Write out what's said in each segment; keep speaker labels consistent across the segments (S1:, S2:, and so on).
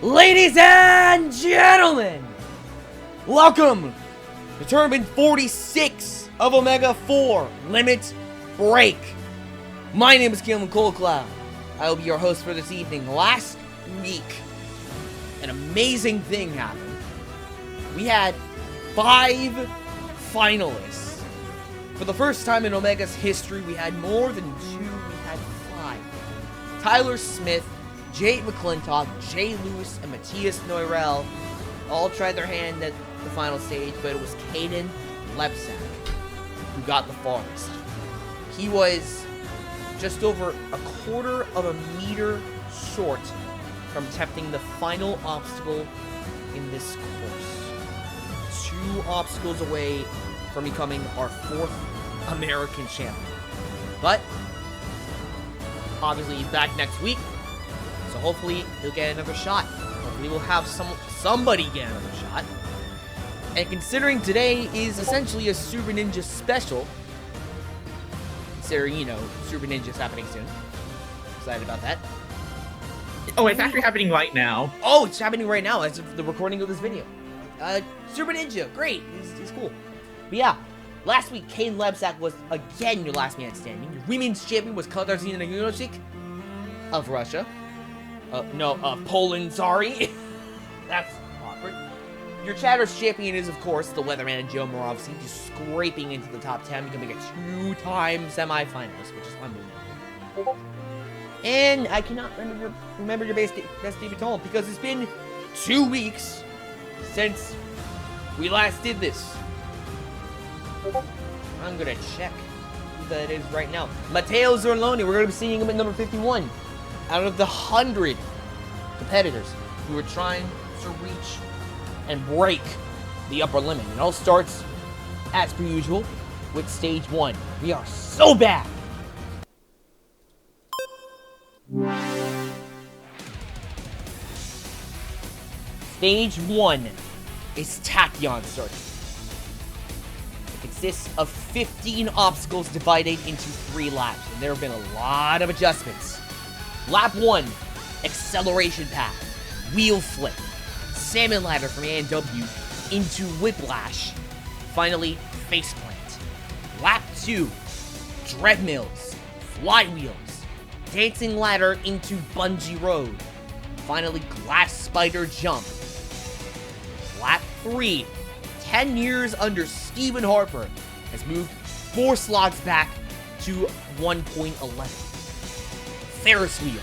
S1: Ladies and gentlemen, welcome to Tournament 46 of OMEGA⁴ Limit Break. My name is Kaden Lebsack. I will be your host for this evening. Last week, an amazing thing happened. We had 5 finalists. For the first time in Omega's history, we had more than 2, we had 5. Tyler Smith, Jade McClintock, Jay Lewis, and Matthias Neurel all tried their hand at the final stage, but it was Kaden Lebsack who got the farthest. He was just over a quarter of a meter short from attempting the final obstacle in this course. 2 obstacles away from becoming our 4th American champion. But obviously he's back next week. So hopefully he'll get another shot. Hopefully we'll have somebody get another shot. And considering today is essentially a Super Ninja special, considering, Super Ninja's happening soon. Excited about that.
S2: Oh, it's actually happening right now.
S1: Oh, it's happening right now as of the recording of this video. Super Ninja, great. He's cool. But yeah, last week Kaden Lebsack was again your last man standing. Your women's champion was Katarzyna Junosik of Russia. Poland, sorry. That's awkward. Your Chatter's champion is, of course, the Weatherman Joe Moravsky, just scraping into the top 10, becoming a 2-time semifinalist, which is unbelievable. And I cannot remember your best debutant because it's been 2 weeks since we last did this. I'm gonna check who that is right now. Matteo Zorloni, we're gonna be seeing him at number 51. Out of the 100 competitors who are trying to reach and break the upper limit. It all starts, as per usual, with stage 1. We are so bad! Stage 1 is Tachyon circuit. It consists of 15 obstacles divided into 3 laps, and there have been a lot of adjustments. Lap 1, acceleration path, wheel flip, salmon ladder from A&W into whiplash, finally faceplant. Lap 2, treadmills, flywheels, dancing ladder into bungee road, finally glass spider jump. Lap 3, 10 years under Stephen Harper, has moved 4 slots back to 1.11. Ferris wheel,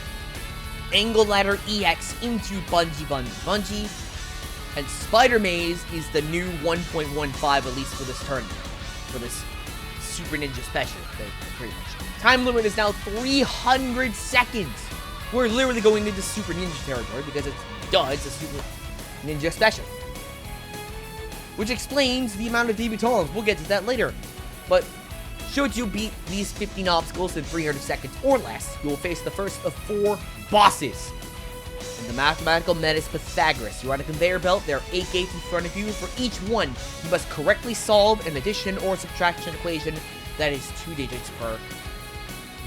S1: angle ladder EX into bungee, and Spider Maze is the new 1.15, at least for this tournament, for this Super Ninja special, pretty much. Time limit is now 300 seconds. We're literally going into Super Ninja territory because it's a Super Ninja special. Which explains the amount of debutants. We'll get to that later. But should you beat these 15 obstacles in 300 seconds or less, you will face the first of 4 bosses. In the mathematical menace Pythagoras, you're on a conveyor belt. There are 8 gates in front of you. For each one, you must correctly solve an addition or subtraction equation that is 2 digits per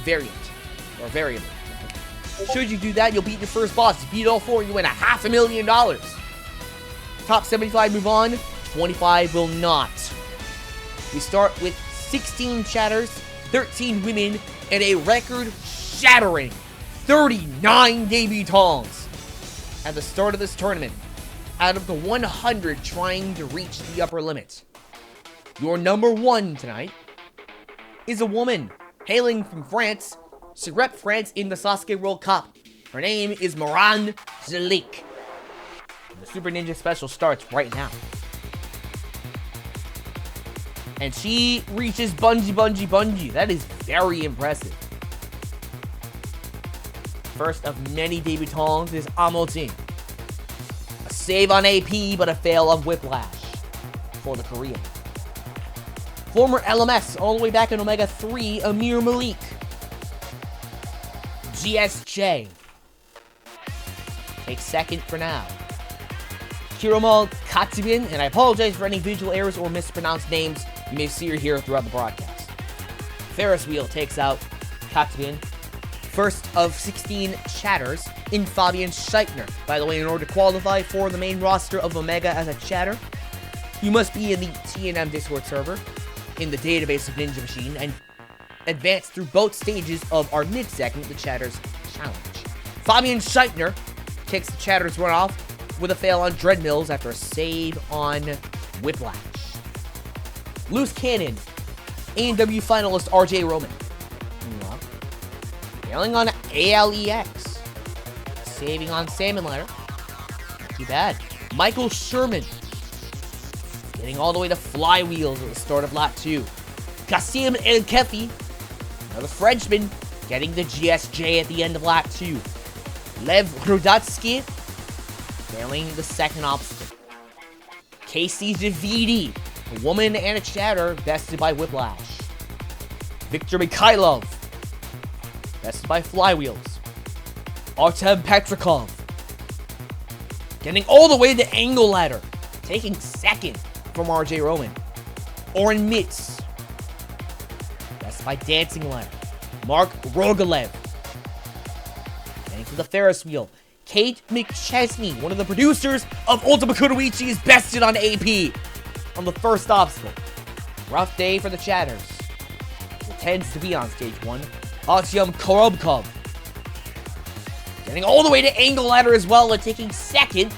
S1: variable. Should you do that, you'll beat your first boss. You beat all 4, you win $500,000. Top 75 move on. 25 will not. We start with 16 chatters, 13 women, and a record-shattering 39 debutants at the start of this tournament, out of the 100 trying to reach the upper limit. Your number 1 tonight is a woman hailing from France. She repped France in the Sasuke World Cup. Her name is Moran Zelik. The Super Ninja special starts right now. And she reaches bungee. That is very impressive. First of many debutantes is Amojin. A save on AP, but a fail of whiplash for the Korean. Former LMS, all the way back in OMEGA⁴, Amir Malik. GSJ takes second for now. Kiromal Katsubin, and I apologize for any visual errors or mispronounced names you may see or hear throughout the broadcast. Ferris wheel takes out Katsubin. First of 16 chatters in Fabian Scheitner. By the way, in order to qualify for the main roster of Omega as a chatter, you must be in the TNM Discord server in the database of Ninja Machine and advance through both stages of our mid-segment, the Chatters Challenge. Fabian Scheitner kicks the Chatters run off with a fail on Dreadmills after a save on Whiplash. Loose Cannon, A&W finalist RJ Roman. Meanwhile, failing on ALEX. Saving on Salmon Ladder. Not too bad. Michael Sherman getting all the way to flywheels at the start of lap 2. Kassim El Kefi, another Frenchman, getting the GSJ at the end of lap 2. Lev Rudatsky failing the second obstacle. Casey Davidi, a woman and a chatter, bested by Whiplash. Victor Mikhailov, bested by flywheels. Artem Petrikov, getting all the way to Angle Ladder, taking second from RJ Rowan. Oren Mitz, bested by Dancing Ladder. Mark Rogalev, getting to the Ferris wheel. Kate McChesney, one of the producers of Ultima Kunoichi, is bested on AP on the first obstacle. Rough day for the chatters. It tends to be on stage 1. Artyom Korobkov, getting all the way to Angle Ladder as well and taking second.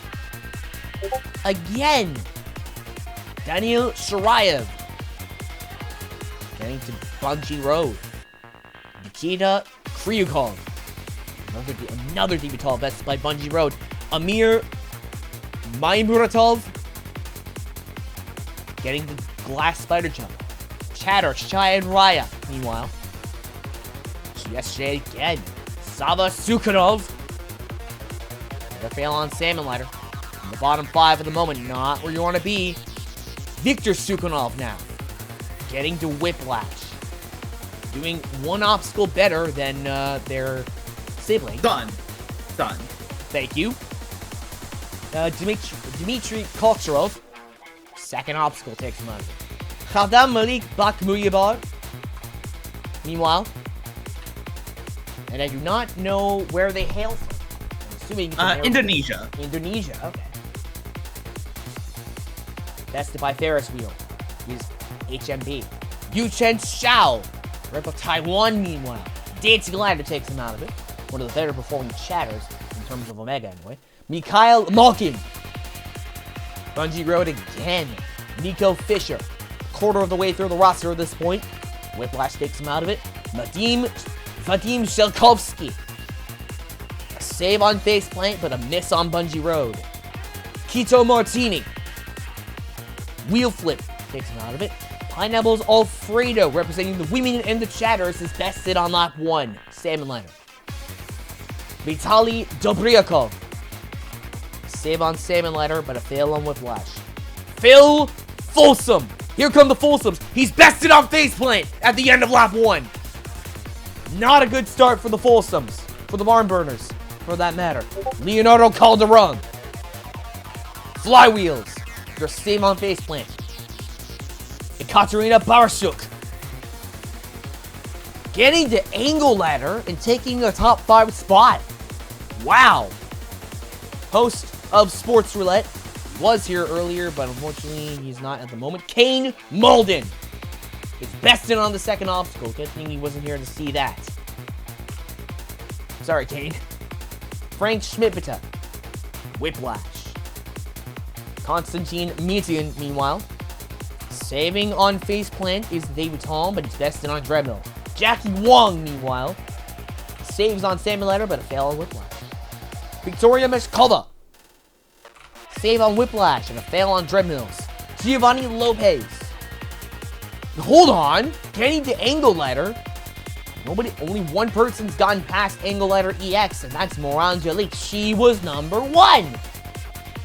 S1: Again, Daniel Sharayev, getting to Bungee Road. Nikita Kryukov, another debutant bested by Bungee Road. Amir Maimuratov, getting the glass spider jump. Chatter, Shai and Raya. Meanwhile, GSJ again. Sava Sukhanov, another fail on Salmon Ladder. In the bottom 5 at the moment, not where you want to be. Victor Sukhanov now, getting to Whiplash. Doing one obstacle better than their sibling.
S2: Done.
S1: Thank you. Dmitry Kocherov, second obstacle takes him out of it. Khadam Malik Bakmuyabar, meanwhile, and I do not know where they hail from. I'm assuming
S2: Indonesia.
S1: Indonesia, okay. Bested by Ferris wheel. He's HMB. Yu Chen Xiao, right of Taiwan, meanwhile. Dancing Ladder takes him out of it. One of the better performing chatters, in terms of Omega anyway. Mikhail Malkin. Bungee Road again. Nico Fisher, quarter of the way through the roster at this point. Whiplash takes him out of it. Vadim Shelkovsky. A save on faceplant, but a miss on Bungee Road. Kito Martini. Wheel flip takes him out of it. Pineapples Alfredo, representing the women and the chatters, is bested on lap 1. Salmon Ladder. Vitaly Dobryakov. Save on Salmon Ladder, but a fail on Whiplash. Phil Folsom. Here come the Folsoms. He's bested on faceplant at the end of lap 1. Not a good start for the Folsoms. For the Barn Burners, for that matter. Leonardo Calderon. Flywheels. Their save on faceplant. Ekaterina Barashuk, getting to Angle Ladder and taking a top 5 spot. Wow. Host of Sports Roulette was here earlier, but unfortunately he's not at the moment. Kane Malden is bested on the second obstacle. Good thing he wasn't here to see that. Sorry, Kane. Frank Schmidbita. Whiplash. Konstantin Mitian, meanwhile, saving on faceplant is the debutant, but he's bested on Dreadmill. Jackie Wong, meanwhile, saves on Salmon Ladder, but a fail on Whiplash. Victoria Meshkova, save on Whiplash and a fail on Dreadmills. Giovanni Lopez. Hold on, getting to Angle Ladder. Only one person's gotten past Angle Ladder EX, and that's Morangelique. She was number 1.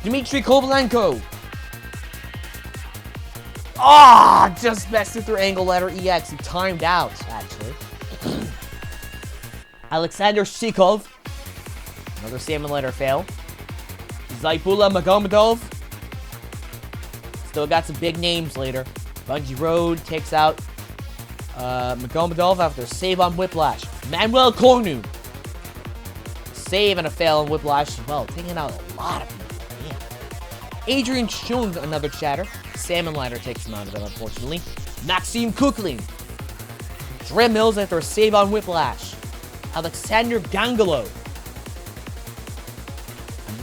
S1: Dmitry Kovalenko. Just messed through Angle Ladder EX. He timed out, actually. Alexander Shikov. Another Salmon Ladder fail. Zaipula Magomedov. Still got some big names later. Bungee Road takes out Magomedov after a save on Whiplash. Manuel Kornu save and a fail on Whiplash as well, taking out a lot of people. Man. Adrian Schoen, another chatter. Salmon Ladder takes him out of it, unfortunately. Maxime Kukling. Dre Mills after a save on Whiplash. Alexander Gangalo.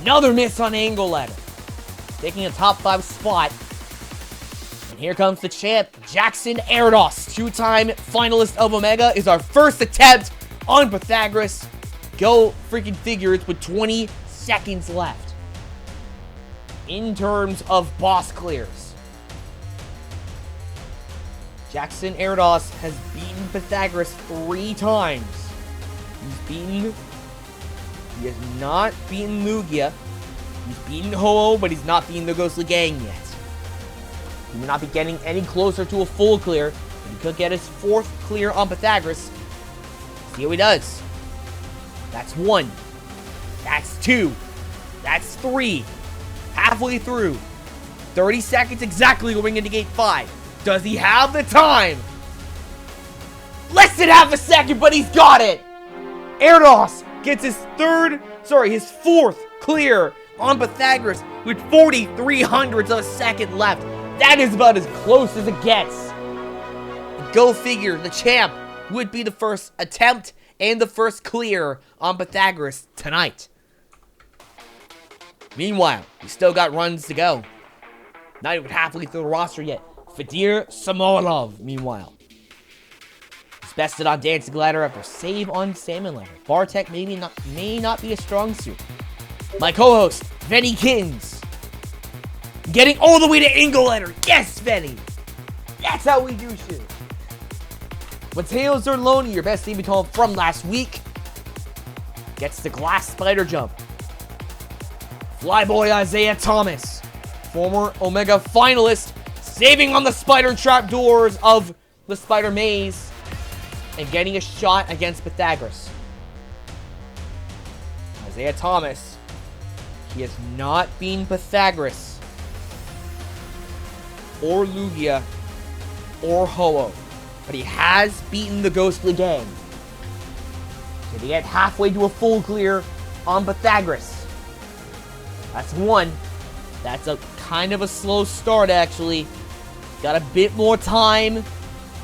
S1: Another miss on Angle Ladder. Taking a top 5 spot. And here comes the champ, Jackson Erdos. 2-time finalist of Omega is our first attempt on Pythagoras. Go freaking figure, it's with 20 seconds left. In terms of boss clears, Jackson Erdos has beaten Pythagoras 3 times. He has not beaten Lugia. He's beaten Ho-Oh, but he's not beaten the Ghostly Gang yet. He will not be getting any closer to a full clear. He could get his 4th clear on Pythagoras. See how he does. That's 1. That's 2. That's 3. Halfway through. 30 seconds exactly going into gate 5. Does he have the time? Less than half a second, but he's got it! Erdos gets his 4th clear on Pythagoras with 43/100ths of a second left. That is about as close as it gets. Go figure, the champ would be the first attempt and the first clear on Pythagoras tonight. Meanwhile, we still got runs to go. Not even halfway through the roster yet. Fadir Samoilov, meanwhile. He's bested on Dancing Ladder after save on Salmon Ladder. Bartek may not be a strong suit. My co-host, Venny Kins. Getting all the way to Angle Ladder. Yes, Venny! That's how we do shit. Mateo Zerloni, your best debutant from last week, gets the glass spider jump. Flyboy Isaiah Thomas, former Omega finalist, saving on the spider trapdoors of the spider maze and getting a shot against Pythagoras. Isaiah Thomas, he has not been Pythagoras or Lugia or Ho-Oh, but he has beaten the Ghostly Gang. Did he get halfway to a full clear on Pythagoras? That's 1. That's a kind of a slow start, actually. Got a bit more time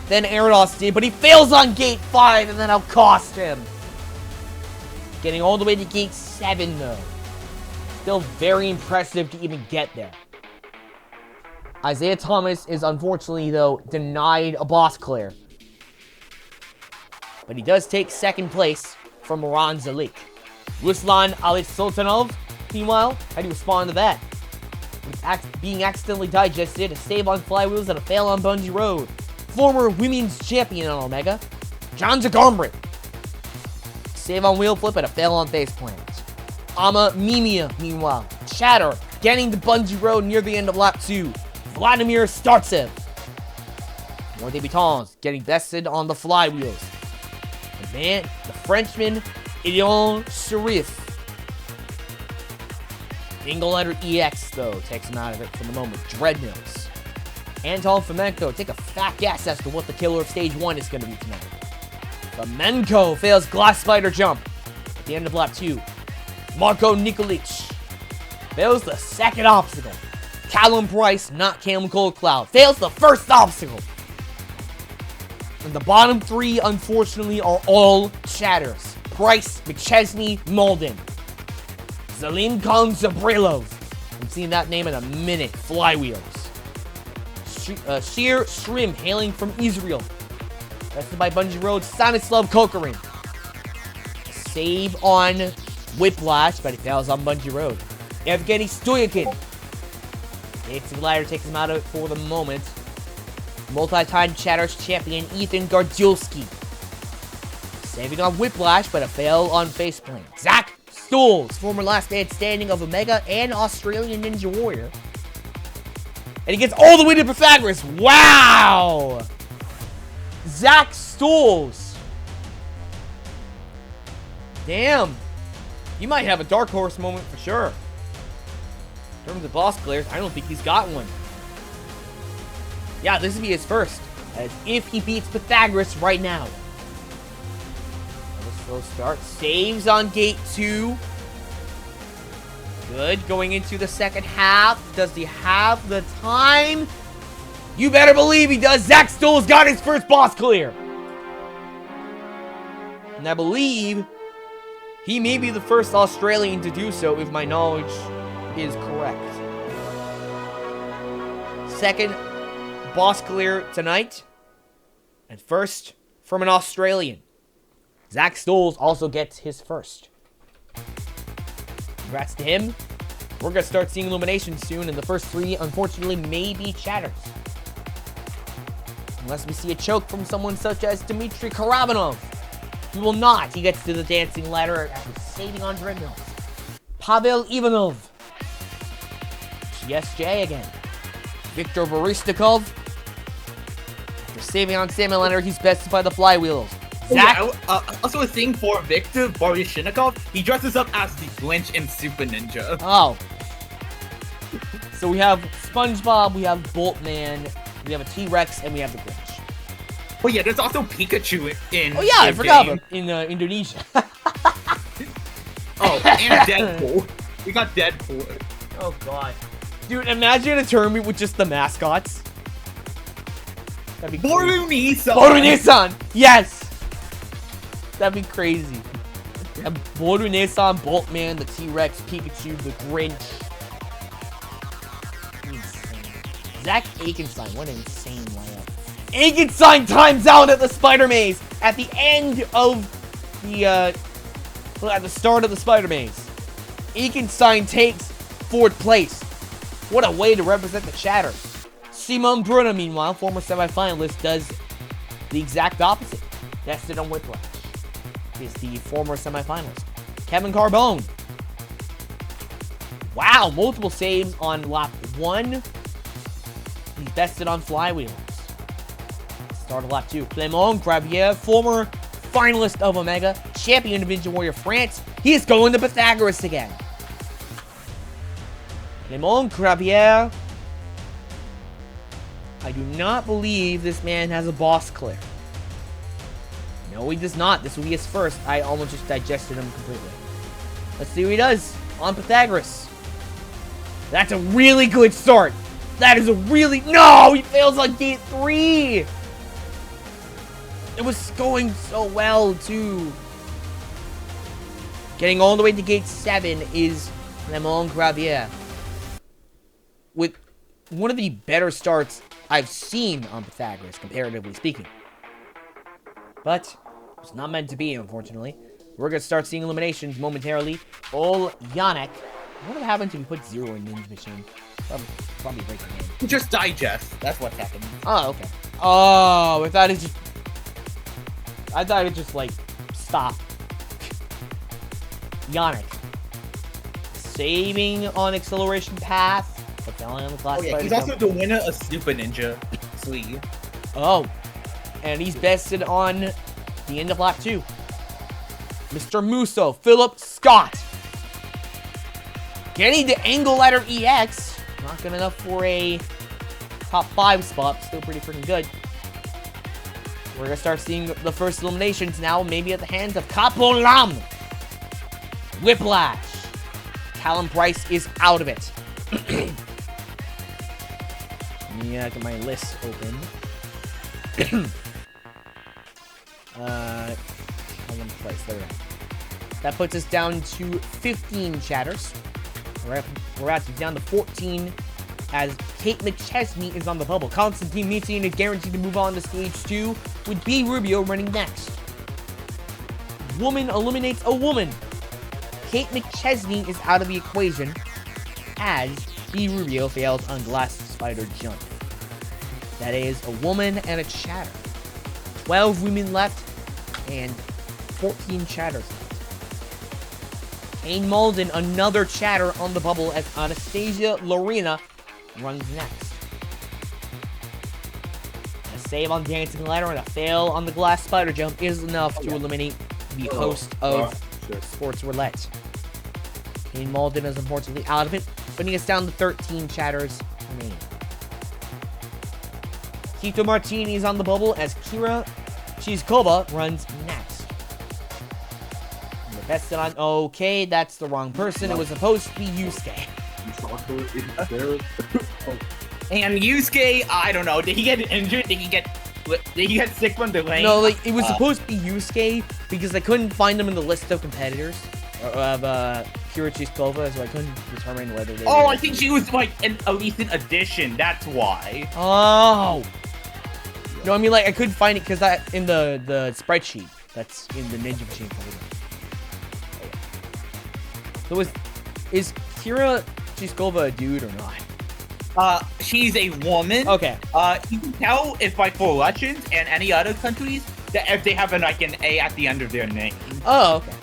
S1: than Erdos did, but he fails on gate 5, and then I'll cost him. Getting all the way to gate 7, though. Still very impressive to even get there. Isaiah Thomas is unfortunately, though, denied a boss clear. But he does take 2nd place from Moran Zalik. Ruslan Sultanov, meanwhile, how do you respond to that? With being accidentally digested, a save on Flywheels and a fail on Bungee Road. Former women's champion on Omega, John Zagombrant. Save on Wheel Flip and a fail on Faceplant. Ama Mimia, meanwhile, Chatter, getting the Bungee Road near the end of lap 2. Vladimir Startsev. More debutants getting bested on the flywheels. The Frenchman, Ilion Sharif. Angle Letter EX, though, takes him out of it for the moment. Dreadnoughts. Anton Fomenko, take a fat guess as to what the killer of stage 1 is going to be tonight. Fomenko fails Glass Spider Jump at the end of lap 2. Marko Nikolic fails the 2nd obstacle. Callum Price, not Callum Cold Cloud, fails the 1st obstacle. And the bottom 3, unfortunately, are all chatters. Price, McChesney, Malden. Zalim Khan Zabrilov. I'm seeing that name in a minute. Flywheels. Sheer Shrim, hailing from Israel. Bested by Bungee Road, Stanislav Kokorin. Save on Whiplash, but he fails on Bungee Road. Evgeny Stoyakin. Dancing Ladder takes him out of it for the moment. Multi-time Chatters champion Ethan Gardulski. Saving on Whiplash, but a fail on Faceplant. Zach Stools, former last man standing of Omega and Australian Ninja Warrior. And he gets all the way to Pythagoras. Wow! Zach Stools. Damn. He might have a dark horse moment for sure. In terms of boss clears, I don't think he's got one. Yeah, this would be his first. As if he beats Pythagoras right now. This Slow start. Saves on gate 2. Good. Going into the second half. Does he have the time? You better believe he does. Zach Stoll's got his first boss clear. And I believe he may be the first Australian to do so, if my knowledge is correct. Second boss clear tonight. And first from an Australian. Zach Stoll also gets his first. Congrats to him. We're going to start seeing Illumination soon, and the first 3, unfortunately, may be chatters. Unless we see a choke from someone such as Dmitry Karabanov. He will not. He gets to the dancing ladder after saving on treadmills. Pavel Ivanov. GSJ again. Viktor Borisnikov. After saving on stamina ladder, he's bested by the flywheels. Zach.
S2: Also a thing for Viktor Borisnikov, he dresses up as the Glinch in Super Ninja.
S1: Oh. So we have SpongeBob, we have Boltman, we have a T-Rex, and we have the Grinch.
S2: Oh yeah, there's also Pikachu in.
S1: Oh yeah, I forgot about in Indonesia.
S2: Oh, and Deadpool. We got Deadpool.
S1: Oh god, dude! Imagine a tournament with just the mascots. That'd be
S2: Boru-Nissan.
S1: Boru-Nissan, yes. That'd be crazy. Boru-Nissan, Boltman, the T-Rex, Pikachu, the Grinch. Insane. Zach Akenstein, what an insane lineup. Akenstein times out at the Spider Maze at the end of the at the start of the Spider Maze. Akenstein takes 4th place. What a way to represent the chatter. Simon Brunner, meanwhile, former semifinalist, does the exact opposite. Tested on Whiplash. Is the former semifinalist. Kevin Carbone. Wow, multiple saves on lap 1. He's bested on flywheels. Start of lap 2. Clément Gravier, former finalist of Omega, champion of Ninja Warrior France. He is going to Pythagoras again. Clément Gravier. I do not believe this man has a boss clear. No, he does not. This will be his first. I almost just digested him completely. Let's see what he does on Pythagoras. That's a really good start. That is a really... No! He fails on gate 3! It was going so well, too. Getting all the way to gate 7 is Clément Gravier. With one of the better starts I've seen on Pythagoras, comparatively speaking. But it's not meant to be, unfortunately. We're going to start seeing eliminations momentarily. Ol Yannick. What would happen if we put 0 in Ninja Machine? Probably break the game.
S2: Just digest. That's what's happening.
S1: Oh, okay. Oh, I thought it just like stopped. Yannick. Saving on acceleration path. But failing on the class.
S2: Oh yeah, he's also the winner of Super Ninja Sleeve.
S1: Oh. And he's bested on the end of lap 2. Mr. Musso, Philip Scott. Getting the Angle Ladder EX. Not good enough for a top 5 spot, but still pretty freaking good. We're going to start seeing the first eliminations now, maybe at the hands of Capo Lam. Whiplash. Callum Price is out of it. Let me get my list open. Callum Price, there we go. That puts us down to 15 chatters. We're actually down to 14 as Kate McChesney is on the bubble. Constantine Mitzian is guaranteed to move on to stage 2 with B. Rubio running next. Woman eliminates a woman. Kate McChesney is out of the equation as B. Rubio fails on glass spider jump. That is a woman and a chatter. 12 women left and 14 chatters left. Kane Malden, another chatter on the bubble as Anastasia Lorena runs next. A save on Dancing Ladder and a fail on the glass spider jump is enough to eliminate the host of Sports Roulette. Kane Malden is unfortunately out of it, putting us down to 13 chatters remaining. Kito Martini is on the bubble as Kira Chizkova runs next. Bested on. Okay, that's the wrong person. It was supposed to be Yusuke.
S2: And Yusuke, I don't know. Did he get injured? Did he get sick from the lane?
S1: No, like it was supposed to be Yusuke because I couldn't find him in the list of competitors of Kira Chiskova, so I couldn't determine whether they.
S2: Oh, I think she was like a recent addition. That's why.
S1: Oh. No, I mean like I couldn't find it because that in the spreadsheet that's in the Ninja Machine folder. So is Kira Chiskova a dude or not?
S2: She's a woman.
S1: Okay.
S2: You can tell if by for Russians and any other countries that if they have an A at the end of their name.
S1: Oh, okay.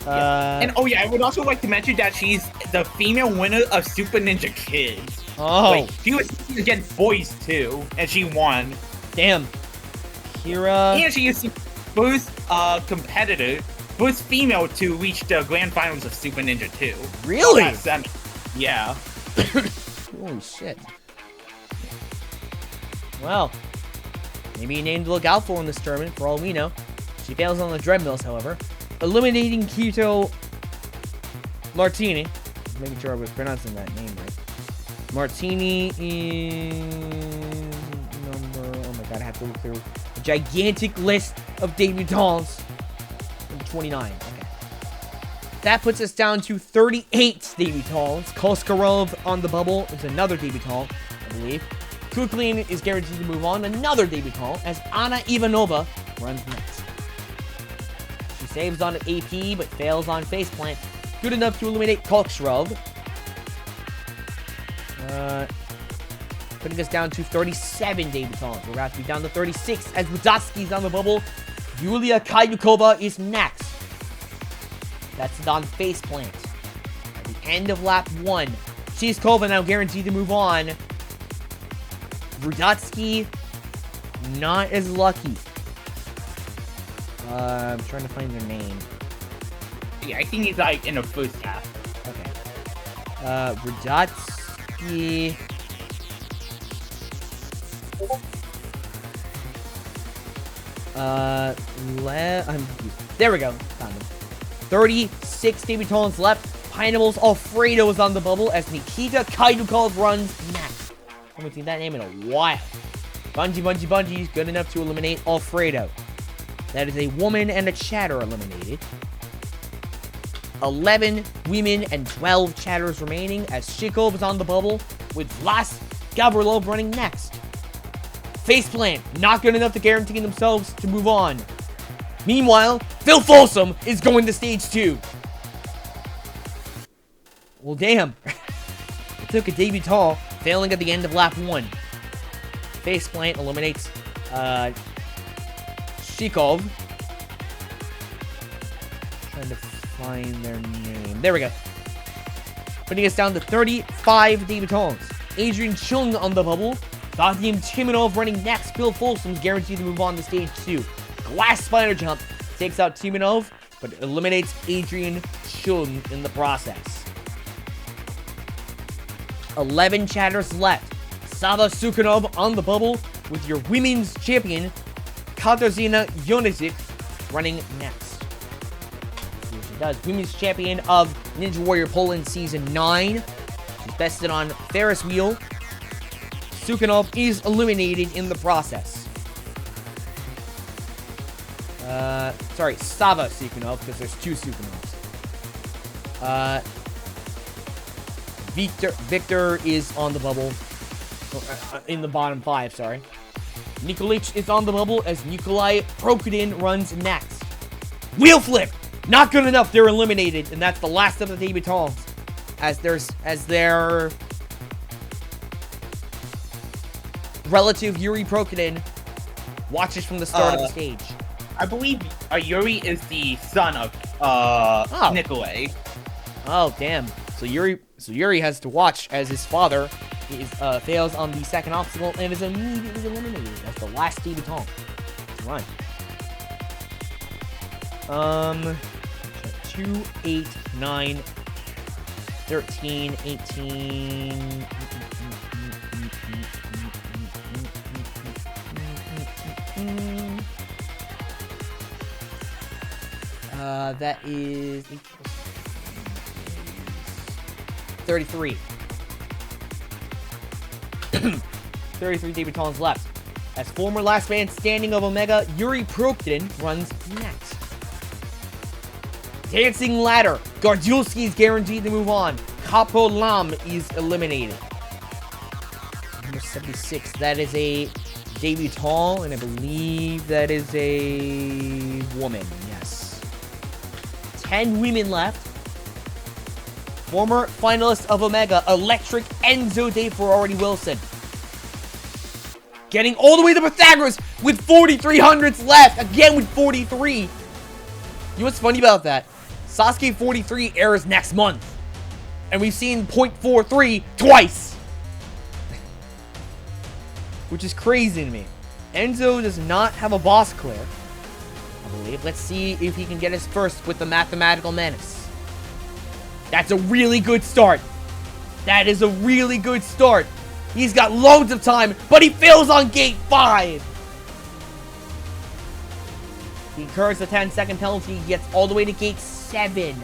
S2: Yeah. And oh yeah, I would also like to mention that she's the female winner of Super Ninja Kids.
S1: Oh.
S2: Like, she was against boys too, and she won.
S1: Damn. Kira.
S2: And she is the first competitor, first female to reach the grand finals of Super Ninja 2.
S1: Really?
S2: Yeah.
S1: Holy shit. Well, maybe a name to look out for in this tournament, for all we know. She fails on the Dreadmills, however. Eliminating Kito Martini. Just making sure I was pronouncing that name right. Martini is number... Oh my god, I have to look through a gigantic list of debutantes. 29, okay. That puts us down to 38 debutants. Koskarov on the bubble is another debutant, I believe. Kuklin is guaranteed to move on, another debutant, as Anna Ivanova runs next. She saves on AP, but fails on faceplant. Good enough to eliminate Koskarov. Putting us down to 37 debutants. We're about to be down to 36 as Rudatsky's on the bubble. Yulia Kayukova is next. That's it on faceplant. At the end of lap 1, Chiskova now guaranteed to move on. Rudatsky, not as lucky. I'm trying to find their name.
S2: Yeah, I think he's like in the first half.
S1: Okay. Rudatsky. There we go. Found him. 36 debutants left. Pineapples Alfredo is on the bubble as Nikita Kaidukov runs next. I haven't seen that name in a while. Bungie is good enough to eliminate Alfredo. That is a woman and a chatter eliminated. 11 women and 12 chatters remaining as Shikov is on the bubble with Vlas Gavrilov running next. Faceplant, not good enough to guarantee themselves to move on. Meanwhile, Phil Folsom is going to stage 2. Well, damn. It took a debutant, failing at the end of lap 1. Faceplant eliminates Shikov. Trying to find their name. There we go. Putting us down to 35 debutants. Adrian Chung on the bubble. Vadim Timonov running next. Phil Folsom's guaranteed to move on to stage 2. Glass spider jump takes out Timonov, but eliminates Adrian Chung in the process. 11 chatters left. Sava Sukhanov on the bubble with your women's champion, Katarzyna Yonisic, running next. Here she does. Women's champion of Ninja Warrior Poland Season 9. She's bested on Ferris wheel. Sukhanov is eliminated in the process. Sorry, Sava Sukhanov, because there's 2 Sukhanovs. Victor is on the bubble. In the bottom 5, sorry. Nikolic is on the bubble as Nikolai Prokudin runs next. Wheel flip! Not good enough, they're eliminated, and that's the last of the debutants. As their relative Yuri Prokudin watches from the start of the stage.
S2: I believe Yuri is the son of Nikolai.
S1: Oh, damn. So Yuri has to watch as his father fails on the second obstacle and is immediately eliminated. That's the last debutant to run. 2, 8, 9, 13, 18. That is 33. 33 debutants left. As former last man standing of Omega, Yuri Prokhin runs next. Dancing ladder. Gardielski is guaranteed to move on. Capo Lam is eliminated. Number 76. That is a debutant, and I believe that is a woman. Yes. 10 women left. Former finalist of Omega, Electric Enzo de Ferrari Wilson. Getting all the way to Pythagoras with 4,300s left. Again with 43. You know what's funny about that? Sasuke 43 airs next month. And we've seen .43 twice. Which is crazy to me. Enzo does not have a boss clear, I believe. Let's see if he can get his first with the Mathematical Menace. That's a really good start. That is a really good start. He's got loads of time, but he fails on gate 5. He incurs the 10-second penalty. He gets all the way to gate 7.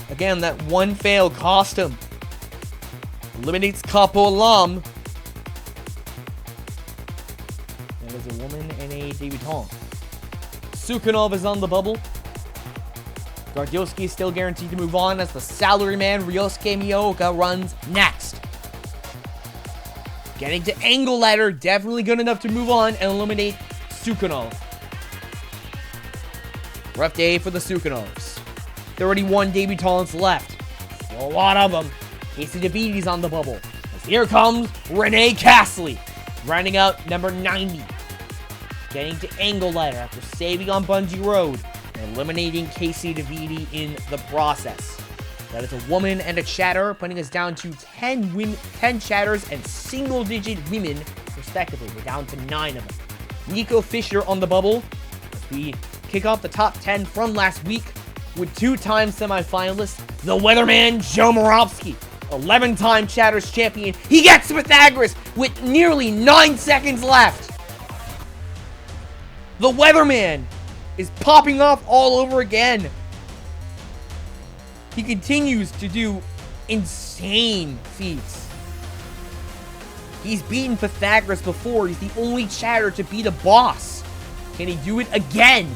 S1: Again, that one fail cost him. Eliminates Capo Lam. That is a woman and a debutant. Sukhanov is on the bubble. Gardielski is still guaranteed to move on as the salaryman Ryosuke Miyoka runs next. Getting to angle ladder, definitely good enough to move on and eliminate Sukhanov. Rough day for the Sukhanovs. 31 debutants left. Still a lot of them. Casey DeVito's on the bubble. As here comes Renee Castley, rounding out number 90. Getting to angle ladder after saving on Bungee Road and eliminating Casey DeVito in the process. That is a woman and a chatter, putting us down to 10 women, 10 chatters and single-digit women, respectively. We're down to 9 of them. Nico Fisher on the bubble. As we kick off the top 10 from last week with 2-time semifinalist, the weatherman Joe Moravsky. 11-time Chatters champion. He gets to Pythagoras with nearly 9 seconds left. The weatherman is popping off all over again. He continues to do insane feats. He's beaten Pythagoras before. He's the only Chatter to beat a boss. Can he do it again?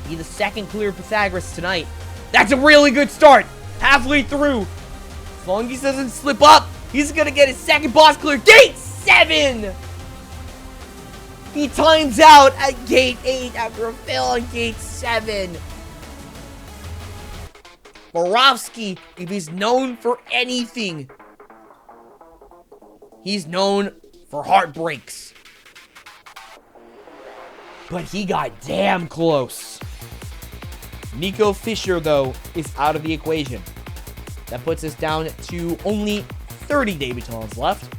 S1: Be the second clear Pythagoras tonight. That's a really good start. Halfway through. As long as he doesn't slip up, he's going to get his second boss clear. Gate 7! He times out at gate 8 after a fail on gate 7. Moravsky, if he's known for anything, he's known for heartbreaks. But he got damn close. Nico Fisher, though, is out of the equation. That puts us down to only 30 debutants left.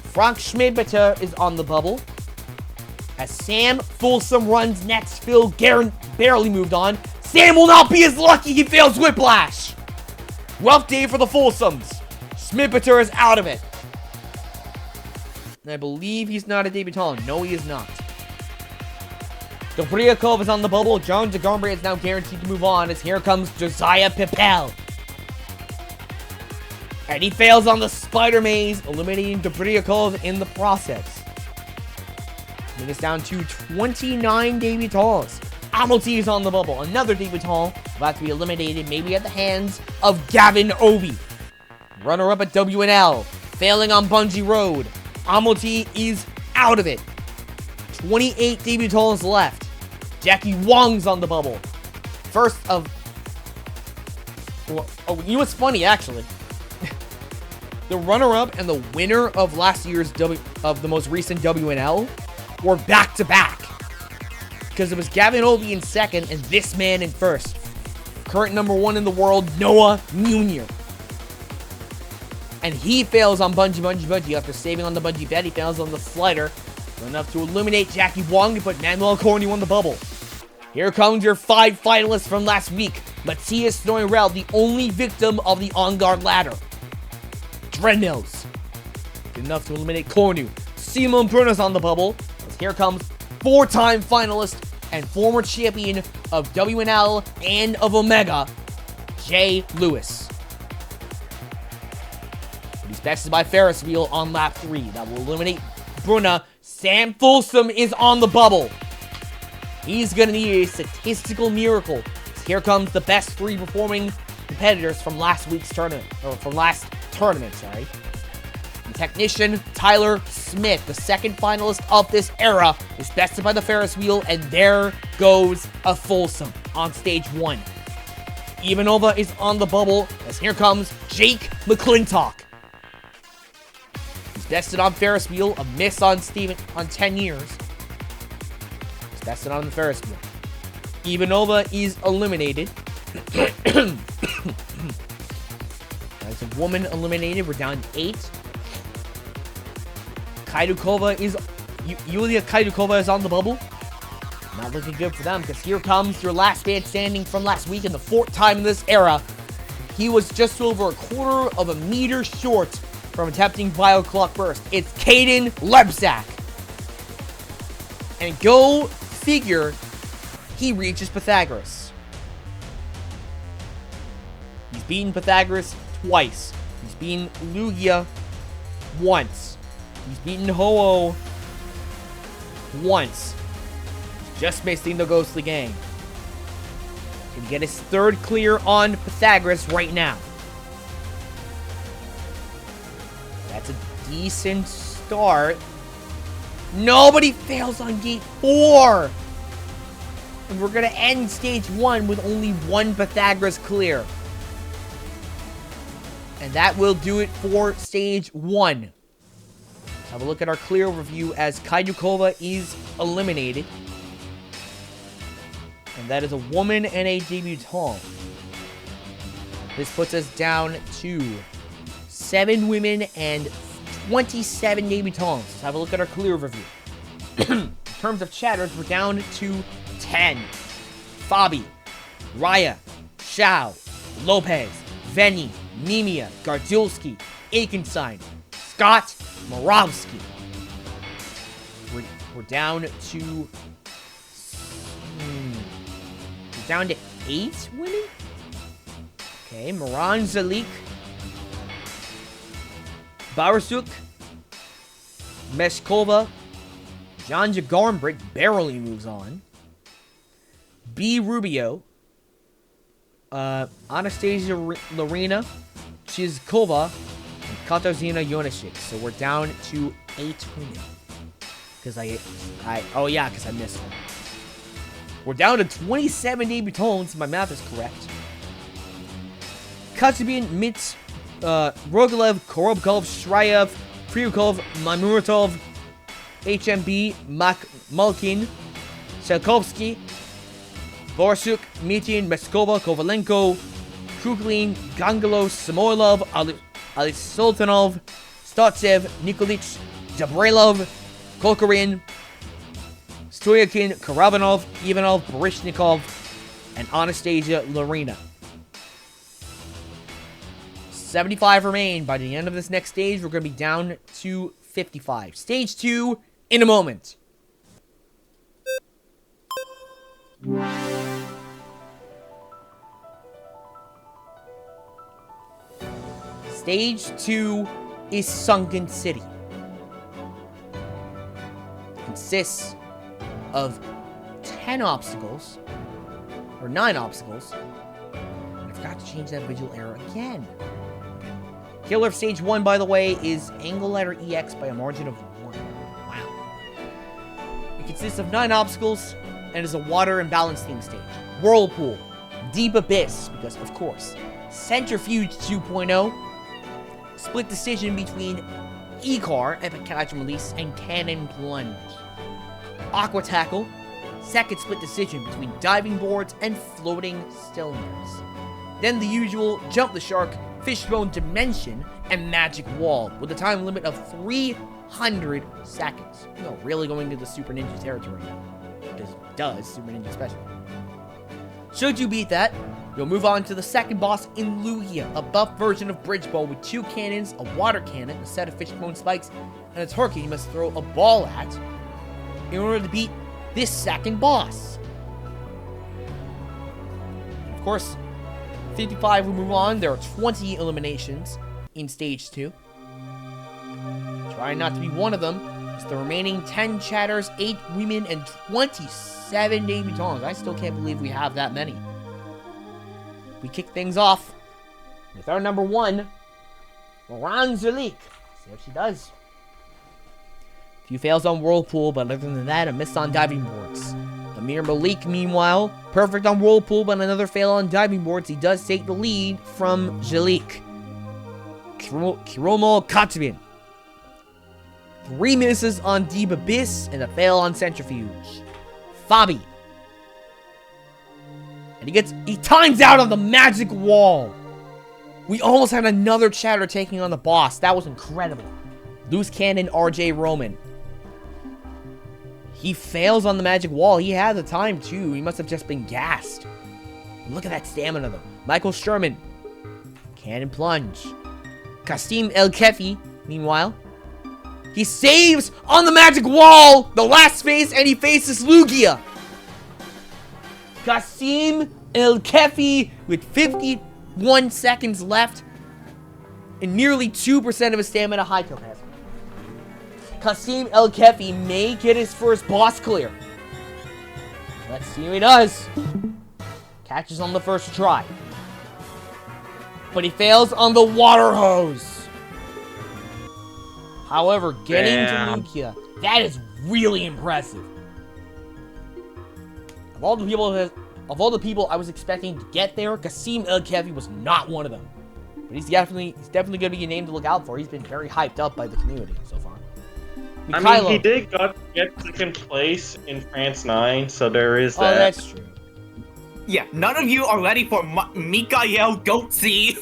S1: Frank Schmidbetter is on the bubble. As Sam Folsom runs next, Phil Guerin barely moved on. Sam will not be as lucky. He fails Whiplash. Rough day for the Folsoms. Schmidbetter is out of it. And I believe he's not a debutant. No, he is not. Dobryakov is on the bubble. John DeGombre is now guaranteed to move on as here comes Josiah Pipel. And he fails on the spider maze, eliminating Dobryakov in the process. Bringing us down to 29 debutants. Amelty is on the bubble. Another debutant about to be eliminated, maybe at the hands of Gavin Obi. Runner-up at WNL. Failing on Bungee Road. Amelty is out of it. 28 debutants left. Jackie Wong's on the bubble. First of... Well, oh, you know what's funny, actually? The runner-up and the winner of last year's of the most recent WNL were back-to-back. Because it was Gavin Obi in second and this man in first. Current number 1 in the world, Noah Munier. And he fails on Bungee after saving on the Bungee bed. He fails on the slider. Enough to eliminate Jackie Wong and put Manuel Cornu on the bubble. Here comes your 5 finalists from last week. Matthias Noirel, the only victim of the on-guard ladder. Dreadnoughts. Good enough to eliminate Cornu. Simon Bruno's on the bubble. As Here comes 4-time finalist and former champion of WNL and of Omega, Jay Lewis. But he's bested by Ferris wheel on lap 3. That will eliminate Bruna. Sam Folsom is on the bubble. He's going to need a statistical miracle. Here comes the best 3 performing competitors from last week's tournament, sorry. The technician, Tyler Smith, the second finalist of this era, is bested by the Ferris wheel, and there goes a Folsom on stage 1. Ivanova is on the bubble, as here comes Jake McClintock. He's bested on Ferris wheel, a miss on Steven on 10 years. He's bested on the Ferris wheel. Ivanova is eliminated. As a woman eliminated, we're down to 8. Yulia Kaidukova is on the bubble. Not looking good for them, because here comes your last man standing from last week, and the 4th time in this era. He was just over a quarter of a meter short from attempting bio clock burst. It's Kaden Lebsack. And go figure, he reaches Pythagoras. He's beaten Pythagoras twice. He's beaten Lugia once. He's beaten Ho-Oh once. He's just missing the Ghostly Gang. Can get his 3rd clear on Pythagoras right now. That's a decent start. Nobody fails on gate 4. And we're going to end stage 1 with only 1 Pythagoras clear. And that will do it for stage 1. Have a look at our clear review as Kaidukova is eliminated. And that is a woman and a debutante. This puts us down to 7 women and 27 debutantes. Let's have a look at our clear review. In terms of chatters, we're down to 10. Fabi, Raya, Shao, Lopez, Veni, Nemia, Gardulski, Akenstein, Scott, Moravsky. We're down to... we're down to 8 women? Okay, Moran Zalik, Barsuk, Meshkova, Janja Garnbrick barely moves on. B. Rubio, Anastasia Lorena, Chizkova, and Katarzyna Jonasik. So we're down to 8 women. Because because I missed one. We're down to 27 debutantes, if my math is correct. Katsubin, Mitz, Rogolev, Korobkov, Shrayev, Kryukov, Mamuratov, HMB, Malkin, Selkovsky, Borsuk, Mitin, Meskova, Kovalenko, Kuklin, Gangalos, Samoylov, Alisultanov, Stotsev, Nikolic, Zabrailov, Kokorin, Stoyakin, Karavanov, Ivanov, Barishnikov, and Anastasia Lorena. 75 remain. By the end of this next stage, we're going to be down to 55. Stage 2 in a moment. Stage 2 is Sunken City. It consists of 10 obstacles, or 9 obstacles. I forgot to change that visual error again. Killer of Stage 1, by the way, is Angle Ladder EX by a margin of 1. Wow. It consists of 9 obstacles, and is a water and balance theme stage. Whirlpool, Deep Abyss, because, of course, Centrifuge 2.0, split decision between E-Car, Epic Catch and Release, and Cannon Plunge. Aqua Tackle, second split decision between diving boards and floating cylinders. Then the usual Jump the Shark, Fishbone Dimension, and Magic Wall, with a time limit of 300 seconds. You know, really going into the Super Ninja territory now. Does Super Ninja Special. Should you beat that, you'll move on to the second boss in Lugia, a buff version of Bridge Bowl with 2 cannons, a water cannon, a set of fishbone spikes, and a target you must throw a ball at. in order to beat this second boss. Of course, 55 will move on. There are 20 eliminations in Stage 2. Trying not to be one of them is the remaining 10 chatters, 8 women, and 27 debutantes. I still can't believe we have that many. We kick things off with our number 1, Ranzalik. See what she does. A few fails on Whirlpool, but other than that, a miss on diving boards. Amir Malik, meanwhile, perfect on Whirlpool, but another fail on diving boards. He does take the lead from Jalik. Kiromo Katvin. 3 misses on Deep Abyss, and a fail on Centrifuge. Fabi. And he times out on the magic wall. We almost had another chatter taking on the boss. That was incredible. Loose cannon RJ Roman. He fails on the magic wall. He had the time too. He must have just been gassed. Look at that stamina though. Michael Sherman. Cannon plunge. Kasim El Kefi, meanwhile. He saves on the magic wall. The last phase, and he faces Lugia. Kasim El Kefi with 51 seconds left. And nearly 2% of his stamina high capacity. Kasim El Kefi may get his first boss clear. Let's see what he does. Catches on the first try. But he fails on the water hose. However, getting to Lugia, that is really impressive. Of all the people I was expecting to get there, Kasim El Kefi was not one of them. But he's definitely going to be a name to look out for. He's been very hyped up by the community so far.
S3: I mean, he did get second place in France 9, so there is that.
S1: Oh, that's true.
S2: Yeah, none of you are ready for Mikhail Goatsy.